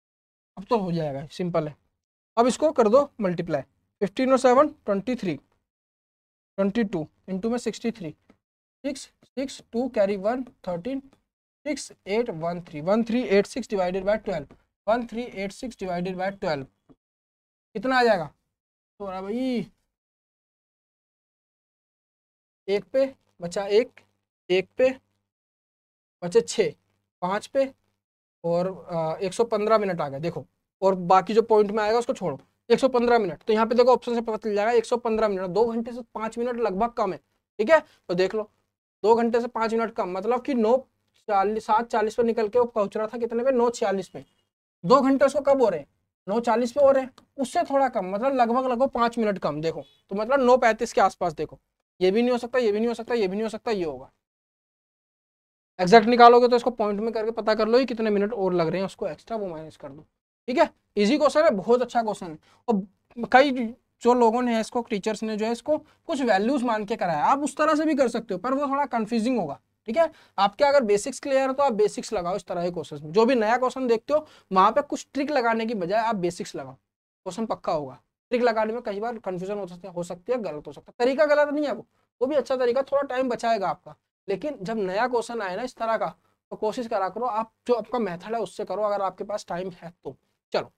अब तो हो जाएगा, सिंपल है। अब इसको कर दो मल्टीप्लाई, 15 और 7 23, 22 इंटू में 63, 6 6 2 carry 1 13, 6 8 1 3 1386 divided by 12, 1386 divided by 12 कितना आ जाएगा। तो भाई एक पे बचा एक, एक पे बचे 6, 5 पे और 115 मिनट आ गए देखो, और बाकी जो पॉइंट में आएगा उसको छोड़ो 115 मिनट। तो यहाँ पे देखो ऑप्शन से पता चल जाएगा 115 मिनट, 2 घंटे से 5 मिनट लगभग कम है। ठीक है, तो देख लो 2 घंटे से 5 मिनट कम, मतलब कि 7:40 पे निकल के वो पहुंच रहा था कितने पे 9:46 पे, 2 घंटे उसको कब हो रहे हैं 9:40 पे हो रहे हैं, उससे थोड़ा कम, मतलब लगभग 5 मिनट कम। देखो तो मतलब 9:35 के आसपास। देखो ये भी नहीं हो सकता, ये भी नहीं हो सकता, ये भी नहीं हो सकता, ये होगा। एग्जैक्ट निकालोगे तो इसको पॉइंट में करके पता कर लो ये कितने मिनट और लग रहे हैं, उसको एक्स्ट्रा वो माइनस कर दो। ठीक है, इजी क्वेश्चन है, बहुत अच्छा क्वेश्चन है। और कई जो लोगों ने इसको, टीचर्स ने जो है इसको कुछ वैल्यूज मान के कराया, आप उस तरह से भी कर सकते हो पर वो थोड़ा कंफ्यूजिंग होगा। ठीक है, आपके अगर बेसिक्स क्लियर है तो आप बेसिक्स लगाओ इस तरह के क्वेश्चन में। जो भी नया क्वेश्चन देखते हो वहां पे कुछ ट्रिक लगाने की बजाय आप बेसिक्स लगाओ, क्वेश्चन पक्का होगा। ट्रिक लगाने में कई बार कंफ्यूजन हो सकती है, गलत हो सकता है, तरीका गलत नहीं है वो भी अच्छा तरीका, थोड़ा टाइम बचाएगा आपका। लेकिन जब नया क्वेश्चन आए ना इस तरह का, तो कोशिश करा करो आप जो आपका मेथड है उससे करो, अगर आपके पास टाइम है तो। चलो,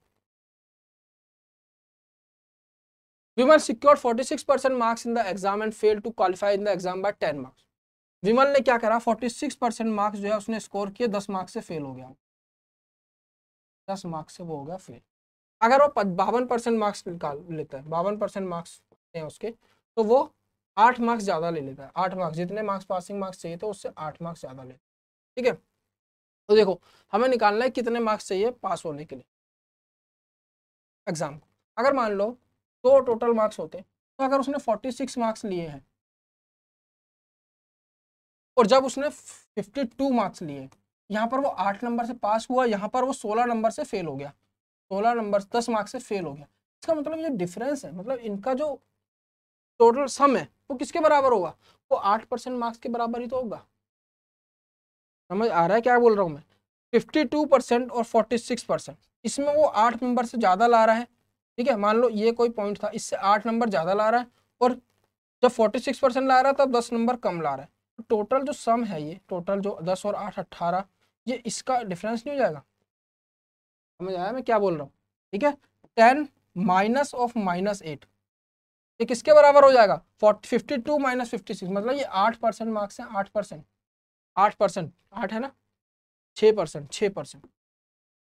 Vimal secured 46% marks in the exam and fail to qualify in the exam by 10 marks. Vimal ने क्या करा, 46% मार्क्स जो है उसने स्कोर किए, 10 मार्क्स से फेल हो गया, 10 मार्क्स से वो हो गया फेल। अगर वो 52% मार्क्स निकाल लेता है, 52% मार्क्स है उसके, तो वो 8 मार्क्स ज्यादा ले लेता है, 8 मार्क्स, जितने मार्क्स पासिंग मार्क्स चाहिए तो उससे 8 मार्क्स ज्यादा लेता है। ठीक है, तो देखो हमें निकालना है कितने मार्क्स चाहिए पास होने के लिए एग्जाम। अगर मान लो 2 टोटल मार्क्स होते, तो अगर उसने 46 मार्क्स लिए हैं और जब उसने 52 मार्क्स लिए, यहाँ पर वो 8 नंबर से पास हुआ, यहाँ पर वो 16 नंबर से फेल हो गया, 16 नंबर 10 मार्क्स से फेल हो गया। इसका मतलब ये डिफरेंस है, मतलब इनका जो टोटल सम है वो किसके बराबर होगा, वो 8% मार्क्स के बराबर ही तो होगा। समझ आ रहा है क्या बोल रहा हूँ मैं। 52% और 46%, इसमें वो 8 नंबर से ज्यादा ला रहा है। ठीक है, मान लो ये कोई पॉइंट था, इससे 8 नंबर ज्यादा ला रहा है, और जब 46% ला रहा है तब 10 नंबर कम ला रहा है। तो टोटल जो सम है, ये टोटल जो 10 और 8 18, ये इसका डिफरेंस नहीं हो जाएगा। समझ आया मैं क्या बोल रहा हूँ। ठीक है, 10 माइनस ऑफ -8, ये किसके बराबर हो जाएगा 52 माइनस 56, मतलब ये 8% मार्क्स है, 8%, 8%, 8 है ना, 6%, 6%।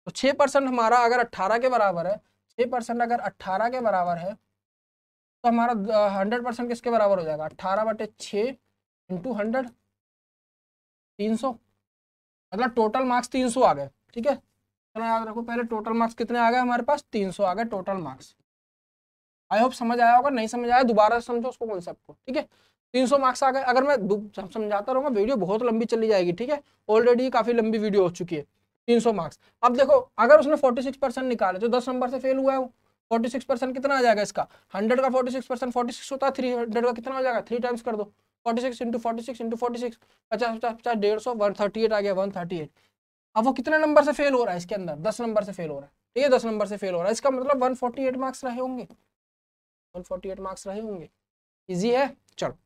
तो 6% हमारा अगर 18 के बराबर है, 6% अगर 18 के बराबर है, तो हमारा 100% किसके बराबर हो जाएगा, 18/6 इंटू 100, 300, मतलब टोटल मार्क्स 300 आ गए। ठीक है, चलो याद रखो, पहले टोटल मार्क्स कितने आ गए हमारे पास, 300 आ गए टोटल मार्क्स। आई होप समझ आया होगा, नहीं समझ आया दोबारा समझो उसको कॉन्सेप्ट को। ठीक है, 300 मार्क्स आ गए। अगर मैं समझाता रहूंगा वीडियो बहुत लंबी चली जाएगी। ठीक है, ऑलरेडी काफी लंबी वीडियो हो चुकी है। 300 मार्क्स, अब देखो अगर उसने 46% निकाले तो 10 नंबर से फेल हुआ है वो, 46% कितना आ जाएगा इसका, 100 का 46%, 46 होता है, 300 का कितना हो जाएगा, 3 टाइम्स कर दो, 46 इंटू 46 इंटू 46, 50 50 50, 150, 138 आ गया, 138। अब वो कितने नंबर से फेल हो रहा है, इसके अंदर 10 नंबर से फेल हो रहा है। ठीक है, 10 नंबर से फेल हो रहा है, इसका मतलब 148 मार्क्स रहे होंगे, 148 मार्क्स रहे होंगे। इजी है, चलो।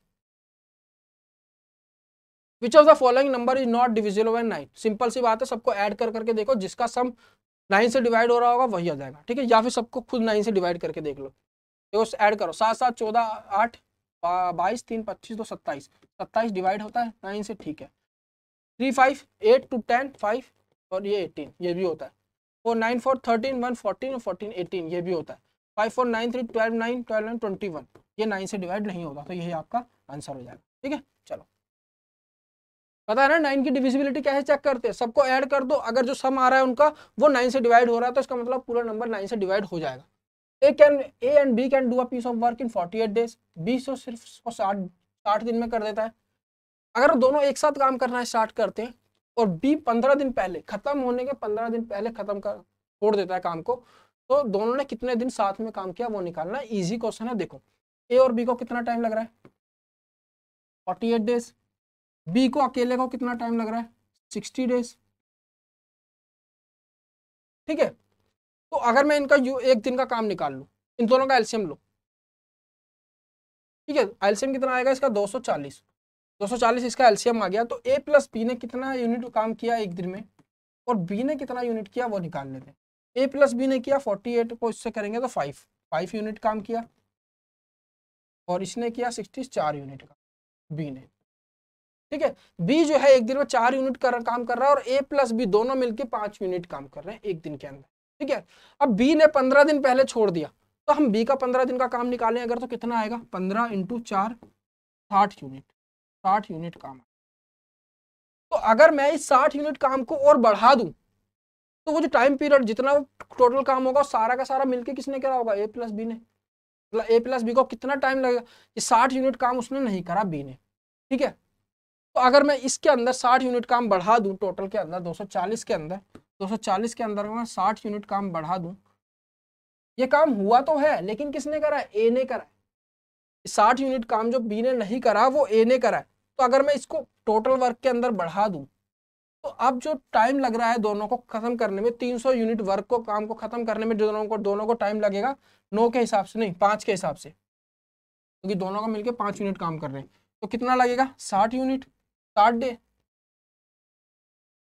Which of the following number is not divisible by 9, simple सी बात है, सबको ऐड कर करके देखो, जिसका सम 9 से डिवाइड हो रहा होगा वही आ जाएगा। ठीक है, या फिर सबको खुद 9 से डिवाइड करके देख लो। देखो ऐड करो, 7 7 14 8 22 3 25 तो 27, 27 डिवाइड होता है 9 से। ठीक है, 3 5 8 to 10 5 और ये 18, ये भी होता है। 4 9 4 13 1 14 और 14 18, ये भी होता है। 5 4 9 3 12 9 12 9 21, ये 9 से डिवाइड नहीं होगा, तो यही आपका आंसर हो जाएगा। ठीक है, चलो पता है ना 9 की डिविजिबिलिटी कैसे चेक करते हैं, सबको ऐड कर दो, अगर जो सम आ रहा है उनका वो 9 से डिवाइड हो रहा है तो इसका मतलब पूरा नंबर 9 से डिवाइड हो जाएगा। A and B can do a piece of work in 48 days, B तो सिर्फ 60 दिन में कर देता है। अगर दोनों एक साथ काम करना स्टार्ट करते हैं और बी 15 दिन पहले, खत्म होने के 15 दिन पहले खत्म कर छोड़ देता है काम को, तो दोनों ने कितने दिन साथ में काम किया वो निकालना। इजी क्वेश्चन है। देखो ए और बी को कितना टाइम लग रहा है 48 डेज, बी को अकेले को कितना टाइम लग रहा है 60 डेज। ठीक है, तो अगर मैं इनका एक दिन का काम निकाल लूं, इन दोनों का एलसीएम लो। ठीक है, एलसीएम कितना आएगा इसका 240, 240 इसका एलसीएम आ गया। तो ए प्लस बी ने कितना यूनिट काम किया एक दिन में और बी ने कितना यूनिट किया वो निकाल लेते हैं। ए प्लस बी ने किया 48 को इससे करेंगे तो 5 यूनिट काम किया और इसने किया 64 यूनिट का बी ने। ठीक है, बी जो है एक दिन में 4 यूनिट काम कर रहा है और ए प्लस बी दोनों मिलकर 5 यूनिट काम कर रहे हैं एक दिन के अंदर। ठीक है, अब बी ने 15 दिन पहले छोड़ दिया, तो हम बी का 15 दिन का काम निकालें अगर तो कितना आएगा 15 × 4 60 यूनिट, 60 यूनिट काम। तो अगर मैं इस 60 यूनिट काम को और बढ़ा दूं तो वो जो टाइम पीरियड जितना टोटल काम होगा सारा का सारा मिलके किसने करा होगा ए प्लस बी ने। मतलब ए प्लस बी को कितना टाइम लगेगा, ये 60 यूनिट काम उसने नहीं करा बी ने। ठीक है, तो अगर मैं इसके अंदर 60 यूनिट काम बढ़ा दूं, टोटल के अंदर 240 के अंदर 240 के अंदर मैं 60 यूनिट काम बढ़ा दूं, ये काम हुआ तो है लेकिन किसने करा है ए ने करा है। 60 यूनिट काम जो बी ने नहीं करा वो ए ने करा है। तो अगर मैं इसको टोटल वर्क के अंदर बढ़ा दूं तो अब जो टाइम लग रहा है दोनों को खत्म करने में, 300 यूनिट वर्क को काम को खत्म करने में दोनों को टाइम लगेगा 9 के हिसाब से नहीं 5 के हिसाब से, क्योंकि दोनों को मिलकर 5 यूनिट काम कर रहे हैं। तो कितना लगेगा 60 यूनिट 60 डे,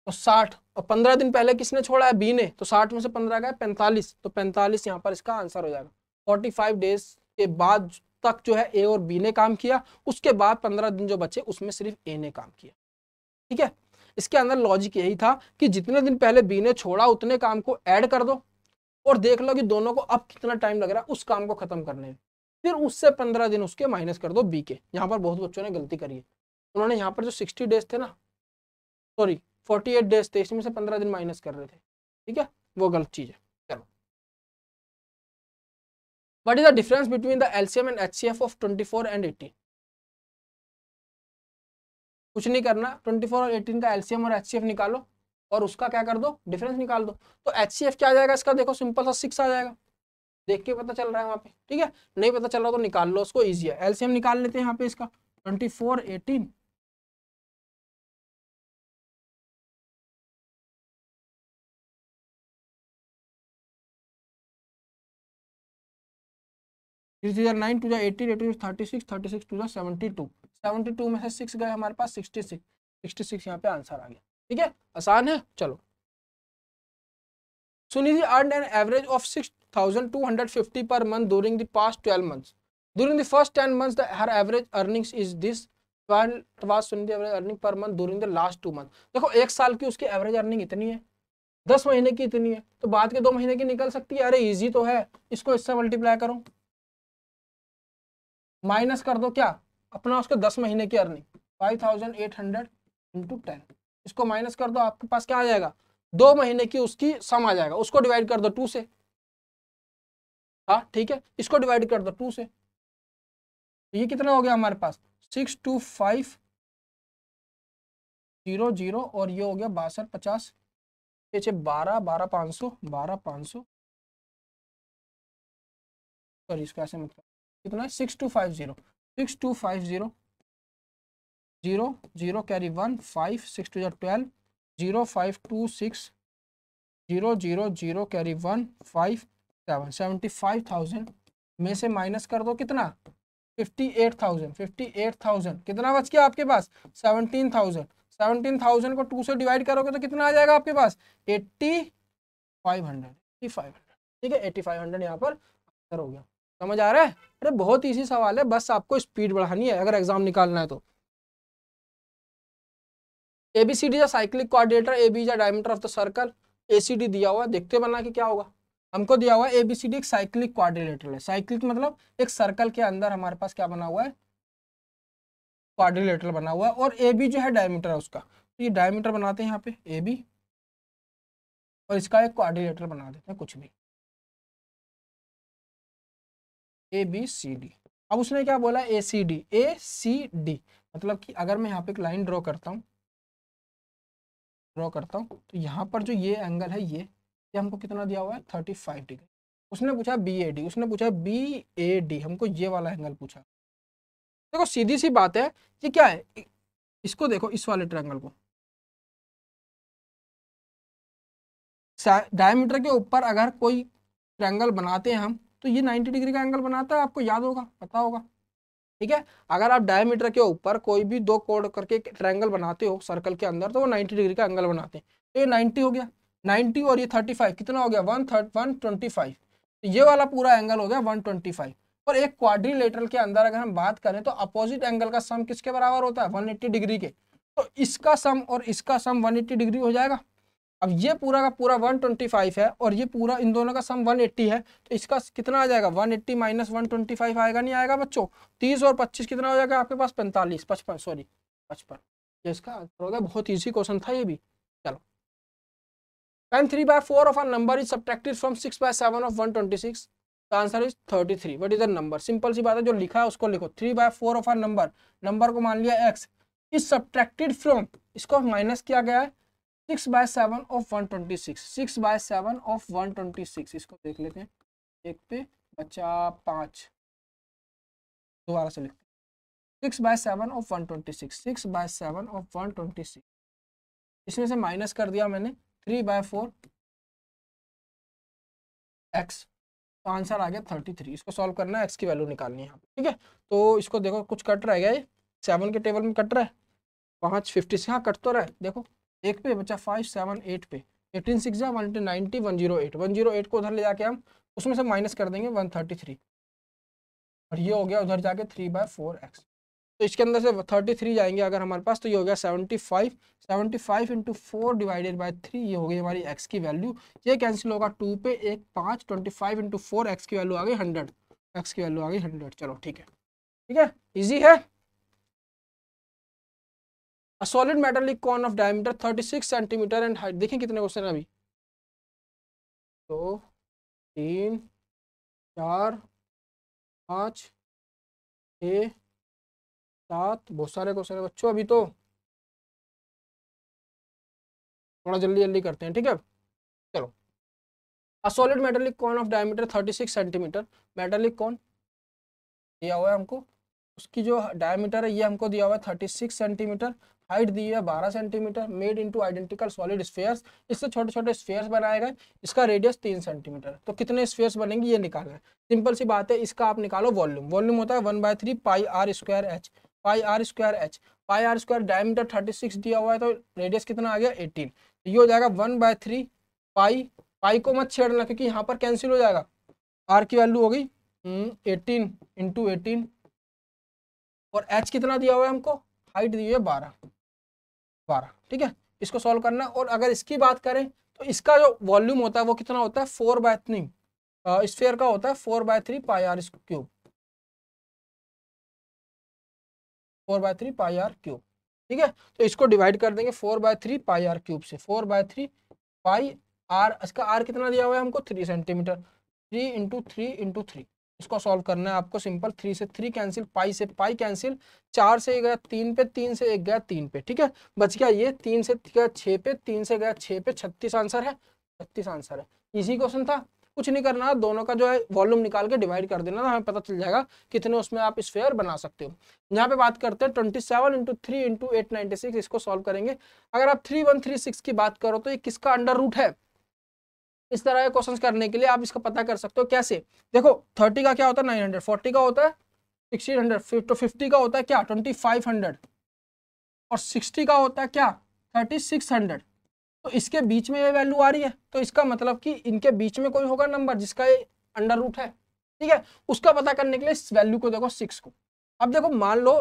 तो 60 और 15 दिन पहले किसने छोड़ा है बी ने, तो 60 में से 15 गए 45, तो 45 यहाँ पर इसका आंसर हो जाएगा। 45 डेज के बाद तक जो है ए और बी ने काम किया, उसके बाद 15 दिन जो बचे उसमें सिर्फ ए ने काम किया। ठीक है, इसके अंदर लॉजिक यही था कि जितने दिन पहले बी ने छोड़ा उतने काम को ऐड कर दो और देख लो कि दोनों को अब कितना टाइम लग रहा है उस काम को खत्म करने में, फिर उससे 15 दिन उसके माइनस कर दो बी के। यहाँ पर बहुत बच्चों ने गलती करी है, उन्होंने यहाँ पर जो 60 डेज थे ना, सॉरी 48 डेज थे, इसमें से 15 दिन माइनस कर रहे थे। ठीक है, वो गलत चीज है। चलो, what is the difference between the LCM and HCF of 24 and 18? कुछ नहीं करना, 24 और 18 का एलसीएम और एचसीएफ निकालो और उसका क्या कर दो डिफरेंस निकाल दो। तो एचसीएफ क्या आ जाएगा इसका, देखो सिंपल सा 6 आ जाएगा, देख के पता चल रहा है वहां पे। ठीक है, नहीं पता चल रहा तो निकाल लो उसको, ईजी है। एलसीएम निकाल लेते हैं यहाँ पे इसका 24 18 9 2 18 18 36 36 2 72, 72 में से 6 गए हमारे पास 66, 66 यहाँ पे आंसर आ गया। ठीक है, आसान है। चलो, Sunidhi earned an average of 6,250 per month during the past 12 months. During the first 10 months, her average earnings is this. What was Sunidhi average earning per month during the last 2 months? देखो एक साल की उसकी average earning इतनी है, 10 महीने की इतनी है, तो बाद के 2 महीने की निकल सकती है। अरे इजी तो है, इसको इससे मल्टीप्लाई करो, माइनस कर दो क्या अपना उसके 10 महीने की अर्निंग 5,800 इंटू 10, इसको माइनस कर दो, आपके पास क्या आ जाएगा 2 महीने की उसकी सम आ जाएगा, उसको डिवाइड कर दो 2 से। हाँ ठीक है, इसको डिवाइड कर दो 2 से, ये कितना हो गया हमारे पास 62500 और ये हो गया 6250, 12 500 सॉरी इसका ऐसे मतलब कितना है 6250 6250 0 0 कैरी 1 5 6 2 12 0 5 2 6 0 0 0 कैरी 1 5 7 75,000 में से माइनस कर दो कितना 58,000 58,000 कितना बच गया आपके पास 17,000 17,000 को 2 से डिवाइड करोगे तो कितना आ जाएगा आपके पास 8,500 ठीक है 8,500 यहाँ पर आंसर हो गया। समझ आ रहा है? अरे बहुत इजी सवाल है, बस आपको स्पीड बढ़ानी है अगर एग्जाम निकालना है तो। ABCD या साइक्लिक कोऑर्डिनेटर, AB या diameter of the circle, ACD दिया हुआ, देखते बना कि क्या होगा। हमको दिया हुआ है ABCD एक साइक्लिक क्वाड्रिलेटरल है। साइक्लिक मतलब एक सर्कल के अंदर हमारे पास क्या बना हुआ है, क्वाड्रिलेटरल बना हुआ है, और AB जो है डायमीटर है उसका, तो ये डायमीटर बनाते हैं यहाँ पे AB, और इसका एक क्वाड्रिलेटरल बना देते हैं कुछ भी ABCD। अब उसने क्या बोला ACD मतलब कि अगर मैं यहाँ पे एक लाइन ड्रॉ करता हूँ तो यहाँ पर जो ये एंगल है ये हमको कितना दिया हुआ है 35 डिग्री। उसने पूछा BAD हमको ये वाला एंगल पूछा। देखो सीधी सी बात है, ये क्या है, इसको देखो इस वाले ट्रायंगल को, डायमीटर के ऊपर अगर कोई ट्रायंगल बनाते हैं हम तो ये 90 डिग्री का एंगल बनाता है, आपको याद होगा, पता होगा, ठीक है। अगर आप डायमीटर के ऊपर कोई भी दो कोड करके ट्रायंगल बनाते हो सर्कल के अंदर तो वो 90 डिग्री का एंगल बनाते हैं। तो ये 90 हो गया, 90 और ये 35 कितना हो गया 125। तो ये वाला पूरा एंगल हो गया 125। और एक क्वाड्रिलेटरल के अंदर अगर हम बात करें तो अपोजिट एंगल का सम किसके बराबर होता है 180 डिग्री के। तो इसका सम और इसका सम 180 डिग्री हो जाएगा। अब ये पूरा का पूरा 125 है और ये पूरा इन दोनों का सम 180 है, तो इसका कितना आ जाएगा 180 माइनस 125 आएगा, नहीं आएगा बच्चों। 30 और 25 कितना हो जाएगा आपके पास 55। ये इसका आंसर होगा। बहुत इजी क्वेश्चन था ये भी। चलो, when 3/4 of a number is subtracted from 6/7 of 126, the answer is 33. What is the number? Simple सी बात है, जो लिखा है उसको लिखो। 3/4 of a नंबर को मान लिया x is subtracted from, इसको माइनस किया गया है 6/7 of 126। 6/7 of 126 इसको देख लेते हैं, एक पे बचा 5, दोबारा से लिखते हैं 6/7 of 126। 6/7 of 126 इसमें से माइनस कर दिया मैंने 3/4 x, तो आंसर आ गया 33। इसको सॉल्व करना है, x की वैल्यू निकालनी है, ठीक है। तो इसको देखो कुछ कट रह गया, ये 7 के टेबल में कट रहा है, 5 50 से, हाँ कट तो रहा है, देखो एक पे बचा 5 7 8 पे, 18 6 जा 190 108 को उधर ले जाके हम उसमें से माइनस कर देंगे 133, और ये हो गया उधर जाके 3/4 x। तो इसके अंदर से 33 जाएंगे अगर हमारे पास, तो ये हो गया 75 इंटू 4 डिवाइडेड बाई 3, ये हो गई हमारी x की वैल्यू। ये कैंसिल होगा 2 पे 1 5, 25 इंटू 4 x की वैल्यू आ गई 100, x की वैल्यू आ गई 100। चलो ठीक है, इजी है। A solid metallic cone of diameter 36 centimetre and height, देखें कितने क्वेश्चन है अभी, 2 3 4 5 6 7, बहुत सारे क्वेश्चन है बच्चों अभी, तो थोड़ा जल्दी जल्दी करते हैं, ठीक है। चलो, a solid metallic cone of diameter 36 centimetre, metallic cone दिया हुआ है हमको, उसकी जो डायमीटर है ये हमको दिया हुआ है 36 सेंटीमीटर, हाइट दी है 12 centimetre, made into identical solid spheres, इससे छोटे छोटे स्फीयर्स बनाए गए, इसका रेडियस 3 सेंटीमीटर। तो कितने स्फीयर्स बनेंगे ये निकालना है, सिंपल सी बात है। इसका आप निकालो वॉल्यूम होता है 1/3 πr²h। डायमीटर 36 दिया हुआ है तो रेडियस कितना आ गया 18, तो ये हो जाएगा 1/3 पाई को मत छेड़ना क्योंकि यहाँ पर कैंसिल हो जाएगा, आर की वैल्यू हो गई 18 इंटू 18, और h कितना दिया हुआ है हमको, हाइट दी हुई है 12, ठीक है। इसको सॉल्व करना, और अगर इसकी बात करें तो इसका जो वॉल्यूम होता है वो कितना होता है 4/3, स्फीयर का होता है 4/3 πr², 4/3 πr², ठीक है। तो इसको डिवाइड कर देंगे 4/3 πr³ से, 4/3 πr, इसका r कितना दिया हुआ है हमको 3 सेंटीमीटर, 3 इंटू 3 इंटू 3, इसको सॉल्व करना है आपको सिंपल। 3 से 3 कैंसिल, पाई से पाई कैंसिल, 4 से गया 3 पे, 3 से 1 गया 3 पे, ठीक है। बच गया ये 3 से गया 6 पे, 3 से गया 6 पे, 36 आंसर है, 36 आंसर है। इजी क्वेश्चन था, कुछ नहीं करना, दोनों का जो है वॉल्यूम निकाल के डिवाइड कर देना, हमें पता चल जाएगा कितने उसमें आप स्फीयर बना सकते हो। यहाँ पे बात करते हैं 27 इंटू 3 इंटू 896, इसको सॉल्व करेंगे। अगर आप 3136 की बात करो तो ये किसका अंडर रूट है, इस तरह के क्वेश्चंस करने के लिए आप इसका पता कर सकते हो कैसे। देखो 30 का क्या होता है 900, 40 का होता है 1600, तो 50 का होता है क्या 2500, और 60 का होता है क्या 3600। तो इसके बीच में ये वैल्यू आ रही है, तो इसका मतलब कि इनके बीच में कोई होगा नंबर जिसका ये अंडर रूट है, ठीक है। उसका पता करने के लिए इस वैल्यू को देखो 6 को। अब देखो मान लो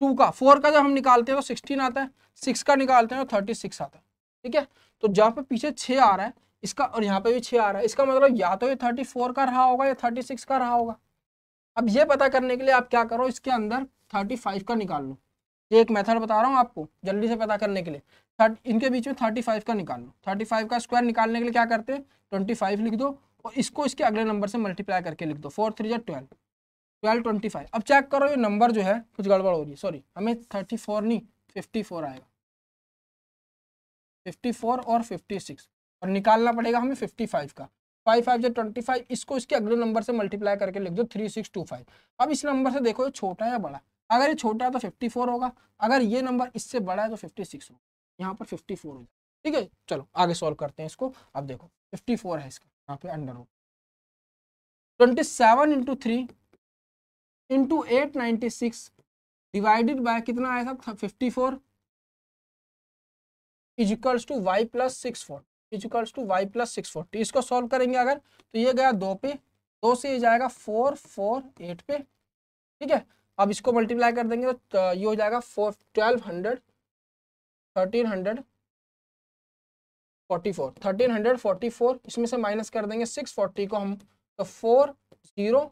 4 का जब हम निकालते हैं तो 16 आता है, 6 का निकालते हैं तो 36 आता है, ठीक है। तो जहाँ पे पीछे 6 आ रहा है इसका, और यहाँ पे भी 6 आ रहा है, इसका मतलब या तो ये 34 का रहा होगा या 36 का रहा होगा। अब ये पता करने के लिए आप क्या करो, इसके अंदर 35 का निकाल लो। ये एक मेथड बता रहा हूँ आपको जल्दी से पता करने के लिए। इनके बीच में 35 का निकाल लो। 35 का स्क्वायर निकालने के लिए क्या करते हैं, 25 लिख दो और इसको इसके अगले नंबर से मल्टीप्लाई करके लिख दो। 4 3 12, 12 25। अब चेक करो ये नंबर जो है कुछ गड़बड़ हो रही है, सॉरी हमें 34 नहीं 54 आएगा, 54 और 56, और निकालना पड़ेगा हमें 55 का। 5 5 25, इसको इसके अगले नंबर से मल्टीप्लाई करके लिख दो 3625। अब इस नंबर से देखो ये छोटा है या बड़ा, अगर ये छोटा है तो 54 होगा, अगर ये नंबर इससे बड़ा है तो 56 होगा, यहाँ पर 54 हो जाए। ठीक है, चलो आगे सॉल्व करते हैं इसको। अब देखो 54 है इसका, यहाँ पे अंडर हो 27 इंटू 3 इंटू 896 डिवाइडेड बाय कितना आया था 54 is equals to y plus 640 is equals to y plus 640। इसको सॉल्व करेंगे अगर तो ये गया 2 पे, 2 से ये जाएगा 4 4 8 पे। ठीक है, अब इसको मल्टीप्लाई कर देंगे तो ये हो जाएगा 1200 1344 1344। इसमें से माइनस कर देंगे 640 को हम, तो 407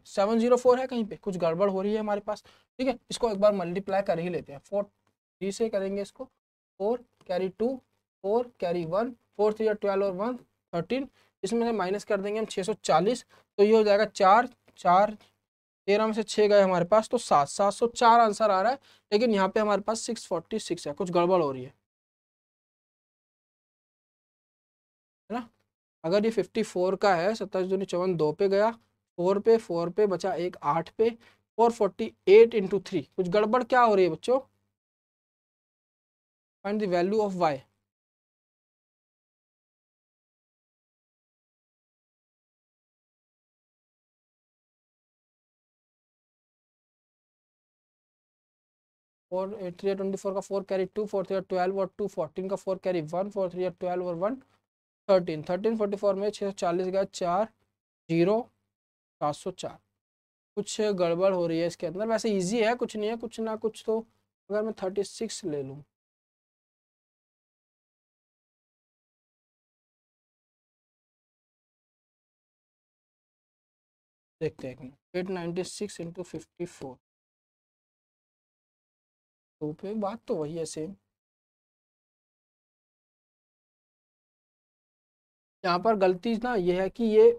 704 है, कहीं पे कुछ गड़बड़ हो रही है हमारे पास। ठीक है, इसको एक बार मल्टीप्लाई कर ही लेते हैं। 4 3 से करेंगे इसको, 4 कैरी 2 4 कैरी 1 4 3 12 और 1 13, इसमें से माइनस कर देंगे हम 640, तो ये हो जाएगा 4 4 13 में से 6 गए हमारे पास, तो 704 आंसर आ रहा है। लेकिन यहाँ पे हमारे पास 646 है, कुछ गड़बड़ हो रही है ना। अगर ये 54 का है, 27 दूनी 54, 2 पे गया, 4 पे बचा एक 8 पे, 448 इंटू 3, कुछ गड़बड़ क्या हो रही है बच्चों। Find the value of y। Four 8 3 24 का 4 कैरी 2 4 3 12 और 2 14 का 4 कैरी 1 4 3 12 और 1 13 13 44 में 640 गया 4 0 704। कुछ गड़बड़ हो रही है इसके अंदर, वैसे इजी है, कुछ नहीं है, कुछ ना कुछ तो। अगर मैं 36 ले लूँ, देखते हैं 896 इंटू 54, तो पे बात तो वही है सेम। यहाँ पर गलती ना ये है कि ये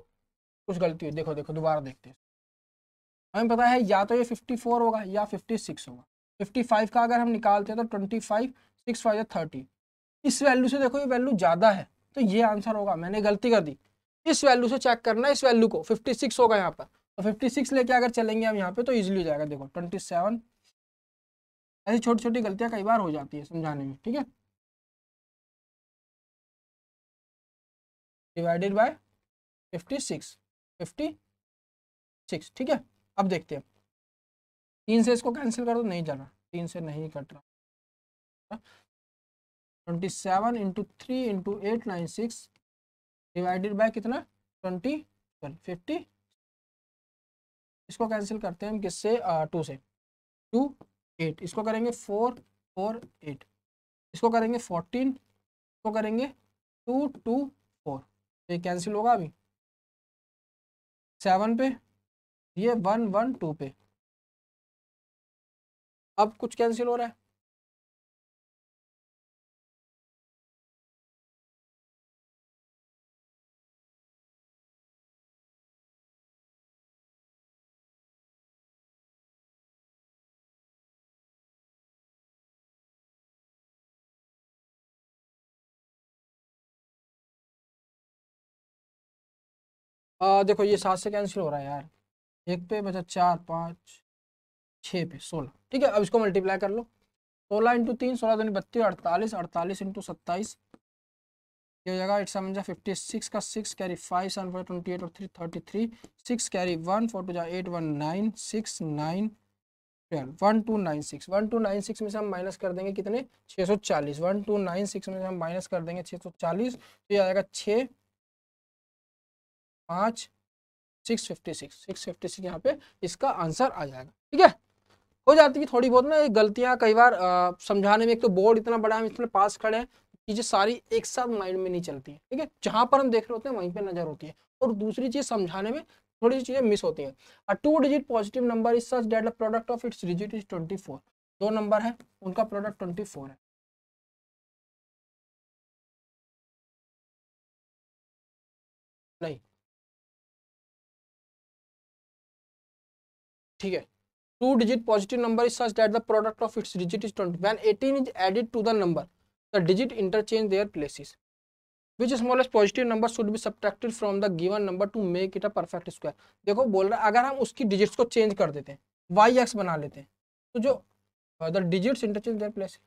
कुछ गलती हुई, देखो देखो दोबारा देखते हैं। हमें पता है या तो ये 54 होगा या 56 होगा। 55 का अगर हम निकालते हैं तो 25 6 5 30, इस वैल्यू से देखो ये वैल्यू ज़्यादा है, तो ये आंसर होगा। मैंने गलती कर दी, इस वैल्यू से चेक करना, इस वैल्यू को 56 होगा यहाँ पर, तो 56 लेके अगर चलेंगे हम यहाँ पे तो इजीली हो जाएगा। देखो 27, ऐसी छोटी छोटी गलतियाँ कई बार हो जाती है समझाने में। ठीक है, डिवाइडेड बाय 56 56। ठीक है, अब देखते हैं 3 से इसको कैंसिल कर दो, नहीं चल रहा, 3 से नहीं कट रहा। 27 इंटू 3 इंटू 896 डिवाइडेड बाय कितना 20 50, इसको कैंसिल करते हैं हम किससे 2 से, 2 8, इसको करेंगे 4 4 8, इसको करेंगे 14, इसको करेंगे 2 2 4, ये कैंसिल होगा अभी 7 पे, ये 1 1 2 पे, अब कुछ कैंसिल हो रहा है। देखो ये 7 से कैंसिल हो रहा है यार, एक पे बचा 4 5 6 पे 16। ठीक है, अब इसको मल्टीप्लाई कर लो, 16 इंटू 3 16 दूनी 32 48 48 इंटू 27, ये हो जाएगा 8 7 जा 56 का 6 कैरी 5 7 4 28 और 3 33 6 कैरी 1 4 2 जा 8 1 9 6 9 12 1296 1296 में से हम माइनस कर देंगे कितने 640, 1296 में से हम माइनस कर देंगे 640, तो ये आएगा 6 5 656 656 यहाँ पे इसका आंसर आ जाएगा। ठीक है, हो जाती है थोड़ी बहुत ना गलतियाँ कई बार समझाने में। एक तो बोर्ड इतना बड़ा है, हम इसमें पास खड़े हैं, चीजें सारी एक साथ माइंड में नहीं चलती है, ठीक है, जहां पर हम देख रहे होते हैं वहीं पे नजर होती है, और दूसरी चीज समझाने में थोड़ी सी चीजें मिस होती हैं। अ 2 digit positive number is such that the product of its digit is 24। दो नंबर है, उनका प्रोडक्ट 24 है। नहीं, ठीक है, 2 digit positive number is such that the product of its digit is 20 when 18 is added to the number the digit interchange their places which smallest positive number should be subtracted from the given number to make it a perfect square। देखो बोल रहा है अगर हम उसकी digits को change कर देते हैं, वाई एक्स बना लेते हैं, तो जो the digits interchange their place,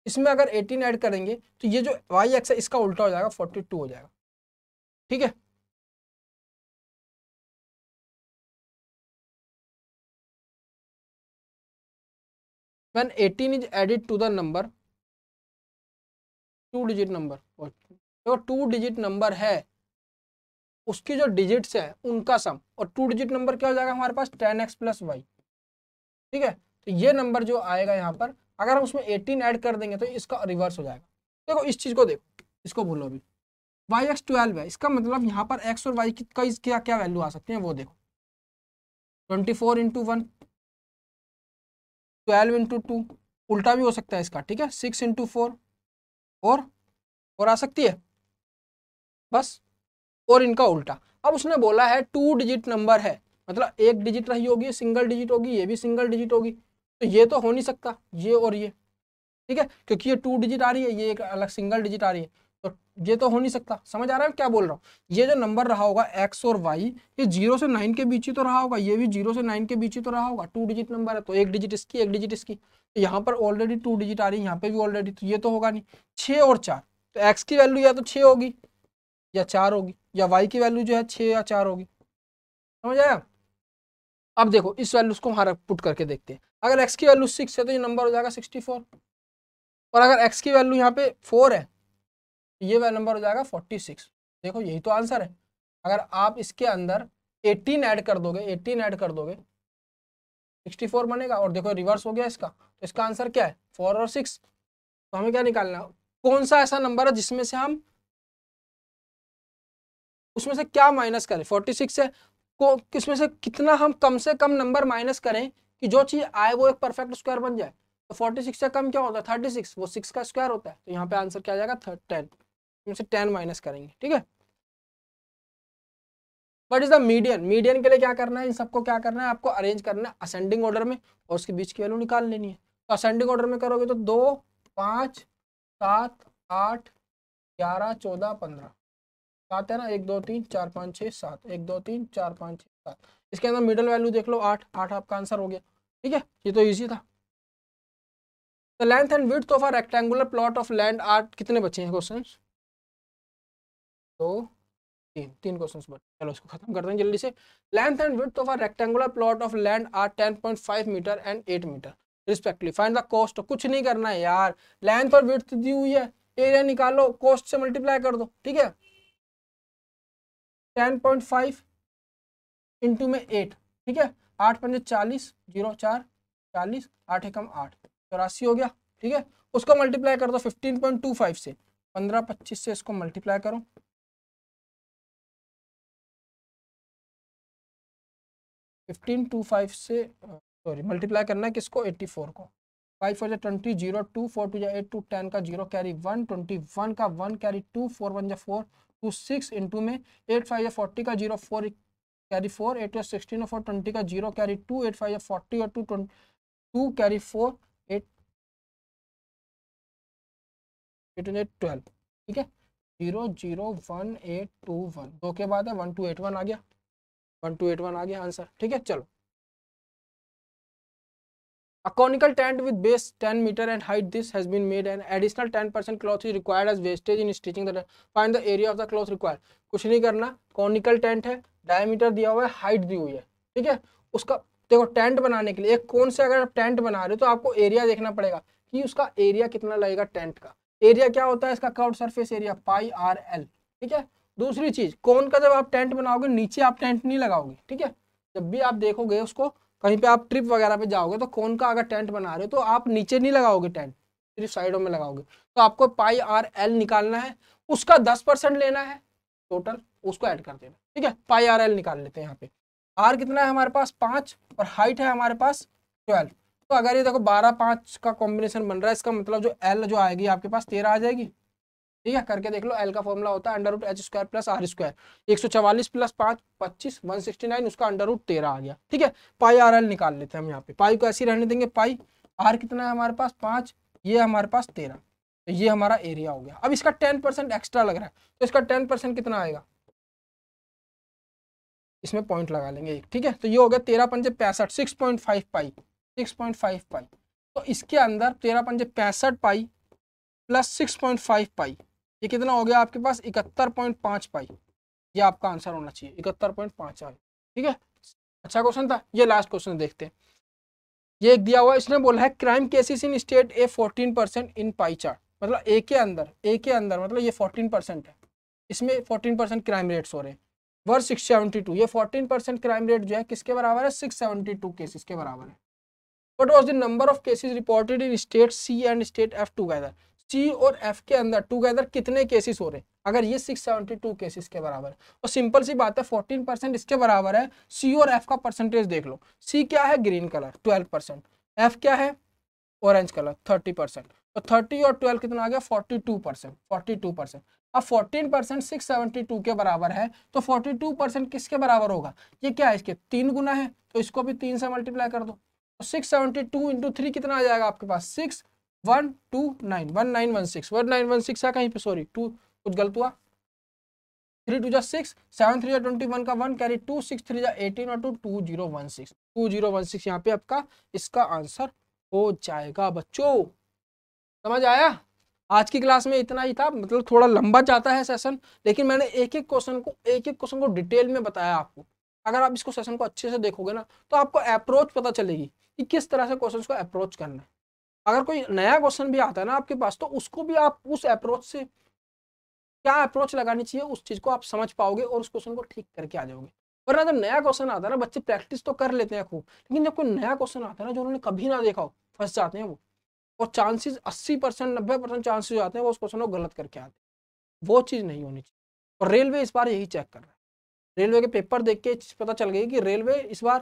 इसमें अगर 18 ऐड करेंगे तो ये जो वाई एक्स है इसका उल्टा हो जाएगा, 42 हो जाएगा, ठीक है। when 18 is added to the number, 2 digit number, देखो 2 डिजिट नंबर है, उसकी जो डिजिट्स है उनका सम, और 2 डिजिट नंबर क्या हो जाएगा हमारे पास 10x प्लस वाई, ठीक है। तो ये नंबर जो आएगा यहाँ पर अगर हम उसमें 18 ऐड कर देंगे तो इसका रिवर्स हो जाएगा। देखो इस चीज को देखो, इसको भूलो अभी, वाई एक्स 12 है, इसका मतलब यहाँ पर एक्स और वाई की क्या क्या वैल्यू आ सकती है वो देखो, 24 इंटू 1, 12 इंटू 2, उल्टा भी हो सकता है इसका, ठीक है, 6 इंटू 4 और आ सकती है बस, और इनका उल्टा। अब उसने बोला है 2 डिजिट नंबर है, मतलब एक डिजिट रही होगी, सिंगल डिजिट होगी, ये भी सिंगल डिजिट होगी, तो ये तो हो नहीं सकता ये और ये, ठीक है, क्योंकि ये 2 डिजिट आ रही है, ये एक अलग सिंगल डिजिट आ रही है, तो ये तो हो नहीं सकता। समझ आ रहा है क्या बोल रहा हूँ? ये जो नंबर रहा होगा एक्स और वाई, ये 0 से 9 के बीच ही तो रहा होगा, ये भी 0 से 9 के बीच ही तो रहा होगा, 2 डिजिट नंबर है तो एक डिजिट इसकी एक डिजिट इसकी, तो यहाँ पर ऑलरेडी 2 डिजिट आ रही है, यहाँ पे भी ऑलरेडी, तो ये तो होगा नहीं। 6 और 4, तो एक्स की वैल्यू या तो 6 होगी या 4 होगी, या वाई की वैल्यू जो है 6 या 4 होगी। समझ आया? अब देखो इस वैल्यूज को हमारा पुट करके देखते हैं, अगर एक्स की वैल्यू 6 है तो ये नंबर हो जाएगा 64, और अगर एक्स की वैल्यू यहाँ पे 4 है तो ये नंबर हो जाएगा 46। देखो यही तो आंसर है। अगर आप इसके अंदर 18 ऐड कर दोगे, 18 ऐड कर दोगे 64 बनेगा, और देखो रिवर्स हो गया इसका, तो इसका आंसर क्या है 4 और 6। तो हमें क्या निकालना है, कौन सा ऐसा नंबर है जिसमें से हम उसमें से क्या माइनस करें, 46 से को किसमें से कितना हम कम से कम नंबर माइनस करें कि जो चीज आए वो एक परफेक्ट स्क्वायर बन जाए। तो 46 से कम क्या होता है 36, वो 6 का स्क्वायर होता है, तो यहाँ पे आंसर क्या आ जाएगा 10, इसमें से 10 माइनस करेंगे, ठीक है। What is the median, median के लिए क्या करना है, इन सबको क्या करना है आपको अरेंज करना है असेंडिंग ऑर्डर में, और उसके बीच की वैल्यू निकाल लेनी है। तो असेंडिंग ऑर्डर में करोगे तो 2, 5, 7, 8, 11, 14, 15, 7 है ना, 1 2 3 4 5 6 7, 1 2 3 4 5 6 7, इसके अंदर मिडिल वैल्यू देख लो 8, 8 आपका आंसर हो गया, ठीक है, ये तो इजी था। The length and width of a rectangular plot of land are, कितने बचे हैं क्वेश्चन, तो तीन क्वेश्चंस बचे, चलो इसको खत्म करते हैं जल्दी से। Length and width of a rectangular plot of land are 10.5 metre and 8 metre respectively, find the cost. कुछ नहीं करना है यार, लेंथ और विड्थ दी हुई है, एरिया निकालो, कॉस्ट से मल्टीप्लाई कर दो, ठीक है। 10.5 इंटू में 8, ठीक है, 8 पंजे 40, 0 4 40, 8 एकम 8, 84 हो गया, ठीक है। उसको मल्टीप्लाई कर दो 15.25 से, 15 25 से इसको मल्टीप्लाई करो, 15.25 से सॉरी मल्टीप्लाई करना है किसको 84 को, 5 4 20, 0 2 4 2 8 2 10 का 0 कैरी 1, 21 का 1 कैरी 2, 4 1 4 2 6 इंटू में 8 5 40 का 0 4 कैरी 4, 8 16 और 4 20 का 0 कैरी 2, 8 5 40 और 2 2 कैरी 4, 8 8 12, ठीक है, 0 0 1 8 2 1, 2 के बाद है 1 2 8 1 आ गया, 1 2 8 1 आ गया आंसर, ठीक है। चलो, a conical tent with base 10 meter and height this has been made, and additional 10% cloth is required as wastage in stitching the find the area of the cloth required। कुछ नहीं करना, कॉनिकल टेंट है, diameter दिया हुआ है, height दी हुई है, ठीक है। उसका देखो टेंट बनाने के लिए एक कौन से अगर आप टेंट बना रहे हो तो आपको एरिया देखना पड़ेगा कि उसका एरिया कितना लगेगा। टेंट का एरिया क्या होता है, इसका curved surface area pi R L, ठीक है। दूसरी चीज कौन का जब आप टेंट बनाओगे नीचे आप टेंट नहीं लगाओगे, ठीक है। जब भी आप देखोगे उसको कहीं पे आप ट्रिप वगैरह पे जाओगे तो कौन का अगर टेंट बना रहे हो तो आप नीचे नहीं लगाओगे टेंट, सिर्फ साइडों में लगाओगे। तो आपको पाई आर एल निकालना है, उसका 10% लेना है टोटल, उसको ऐड कर देना। ठीक है, पाई आर एल निकाल लेते हैं। यहाँ पे आर कितना है हमारे पास 5 और हाइट है हमारे पास 12। तो अगर ये देखो 12-5 का कॉम्बिनेशन बन रहा है, इसका मतलब जो एल जो आएगी आपके पास 13 आ जाएगी। ठीक है, करके देख लो। एल का फॉर्मूला होता है under root h square plus r square. 144 plus 5 25 169, उसका अंडर रूट 13 आ गया। ठीक है, पाई आर एल निकाल लेते हैं हम। यहाँ पे पाई को ऐसे ही रहने देंगे। पाई आर कितना है हमारे पास 5, ये हमारे पास 13, तो ये हमारा एरिया हो गया। अब इसका 10% एक्स्ट्रा लग रहा है, तो इसका 10% कितना आएगा, इसमें पॉइंट लगा लेंगे एक। ठीक है, तो ये हो गया 13 पंजे 65, 6.5 पाई, 6.5 पाई। तो इसके अंदर 13 पंजे 65 पाई प्लस 6.5 पाई, ये कितना हो गया आपके पास 71.5 पाई। ये आपका आंसर होना चाहिए 71.5 पाई। ठीक है, अच्छा क्वेश्चन था। ये लास्ट क्वेश्चन देखते हैं। ये एक दिया हुआ, इसने बोला है crime cases in state A 14% in pie chart. मतलब ए के अंदर मतलब ये 14% है, इसमें 14% क्राइम रेट्स हो रहे हैं। वर्ष 672, ये 14% क्राइम रेट जो है किसके बराबर है, 672 केसेस के बराबर है। What was the number of cases reported in state C and state F together? C और F के अंदर टूगेदर कितने केसेस हो रहे हैं, अगर ये 672 केसेस के बराबर है। तो सिंपल सी बात है 14% इसके बराबर है। C और F का परसेंटेज देख लो। C क्या है, ग्रीन कलर 12%, F क्या है, ऑरेंज कलर 30%। तो 30 और 12 कितना आ गया 42%, 42%। अब 14% 672 के बराबर है, तो 42% किसके बराबर होगा, ये क्या है, इसके 3 गुना है, तो इसको भी 3 से मल्टीप्लाई कर दो। तो 672 इंटू 3 कितना आ जाएगा आपके पास 6129, 1916 है कहीं पे, सॉरी 2 कुछ गलत हुआ। 3 2 जा 6, 7 3 जा 21 का 1 कैरी 2, 6 3 जा 18 और 2 2016, 2016 यहाँ पे आपका इसका आंसर हो जाएगा। बच्चों समझ आया। आज की क्लास में इतना ही था, मतलब थोड़ा लंबा जाता है सेशन, लेकिन मैंने एक एक क्वेश्चन को डिटेल में बताया आपको। अगर आप इसको सेशन को अच्छे से देखोगे ना, तो आपको अप्रोच पता चलेगी कि किस तरह से क्वेश्चन को अप्रोच करना है। अगर कोई नया क्वेश्चन भी आता है ना आपके पास, तो उसको भी आप उस अप्रोच से क्या अप्रोच लगानी चाहिए, उस चीज को आप समझ पाओगे और उस क्वेश्चन को ठीक करके आ जाओगे। वरना जब नया क्वेश्चन आता है ना, बच्चे प्रैक्टिस तो कर लेते हैं खूब, लेकिन जब कोई नया क्वेश्चन आता है ना जो उन्होंने कभी ना देखा हो, फंस जाते हैं वो। और चांसेस 80% 90% चांसेस आते हैं वो उस क्वेश्चन को गलत करके आते हैं। वो चीज़ नहीं होनी चाहिए। और रेलवे इस बार यही चेक कर रहा है। रेलवे के पेपर देख के पता चल गई कि रेलवे इस बार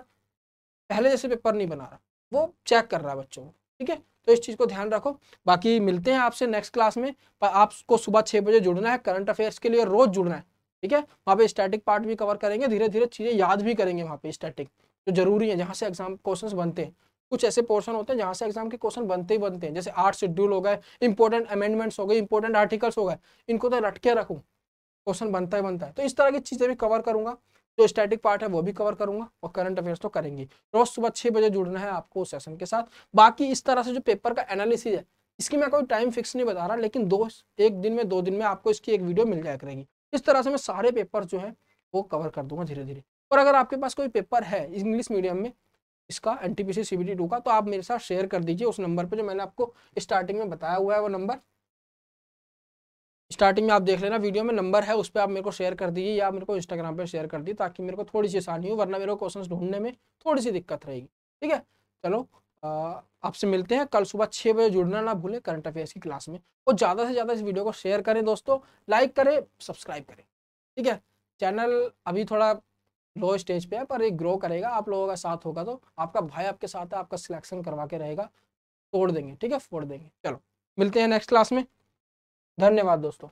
पहले जैसे पेपर नहीं बना रहा, वो चेक कर रहा है बच्चों को। ठीक है, तो इस चीज़ को ध्यान रखो। बाकी मिलते हैं आपसे नेक्स्ट क्लास में। पर आपको सुबह 6 बजे जुड़ना है, करंट अफेयर्स के लिए रोज जुड़ना है। ठीक है, वहाँ पे स्टैटिक पार्ट भी कवर करेंगे, धीरे धीरे चीज़ें याद भी करेंगे वहाँ पे स्टैटिक, तो जरूरी है जहाँ से एग्जाम क्वेश्चन बनते हैं। कुछ ऐसे पोर्शन होते हैं जहाँ से एग्जाम के क्वेश्चन बनते ही बनते हैं, जैसे 8 शेड्यूल हो गए, इंपॉर्टेंट अमेंडमेंट्स हो गए, इंपॉर्टेंट आर्टिकल्स हो गए, इनको तो रट के रखूँ, क्वेश्चन बनता ही बनता है। तो इस तरह की चीज़ें भी कवर करूंगा, जो स्टैटिक पार्ट है वो भी कवर करूंगा, और करंट अफेयर्स तो करेंगे। रोज सुबह 6 बजे जुड़ना है आपको सेशन के साथ। बाकी इस तरह से जो पेपर का एनालिसिस है, इसकी मैं कोई टाइम फिक्स नहीं बता रहा, लेकिन एक दिन में 2 दिन में आपको इसकी एक वीडियो मिल जाया करेगी। इस तरह से मैं सारे पेपर जो है वो कवर कर दूंगा धीरे धीरे। और अगर आपके पास कोई पेपर है इंग्लिश मीडियम में इसका एनटीपीसी सीबीटी 2 का, तो आप मेरे साथ शेयर कर दीजिए उस नंबर पर जो मैंने आपको स्टार्टिंग में बताया हुआ है। वो नंबर स्टार्टिंग में आप देख लेना, वीडियो में नंबर है, उस पर आप मेरे को शेयर कर दीजिए, या मेरे को इंस्टाग्राम पे शेयर कर दीजिए, ताकि मेरे को थोड़ी सी आसानी हो, वरना मेरे को क्वेश्चंस ढूंढने में थोड़ी सी दिक्कत रहेगी। ठीक है, चलो आपसे मिलते हैं कल सुबह 6 बजे। जुड़ना ना भूलें करंट अफेयर्स की क्लास में, और ज़्यादा से ज़्यादा इस वीडियो को शेयर करें दोस्तों, लाइक करें, सब्सक्राइब करें। ठीक है, चैनल अभी थोड़ा लो स्टेज पे है, पर एक ग्रो करेगा, आप लोगों का साथ होगा तो। आपका भाई आपके साथ है, आपका सिलेक्शन करवा के रहेगा, तोड़ देंगे। ठीक है, फोड़ देंगे। चलो मिलते हैं नेक्स्ट क्लास में। धन्यवाद दोस्तों।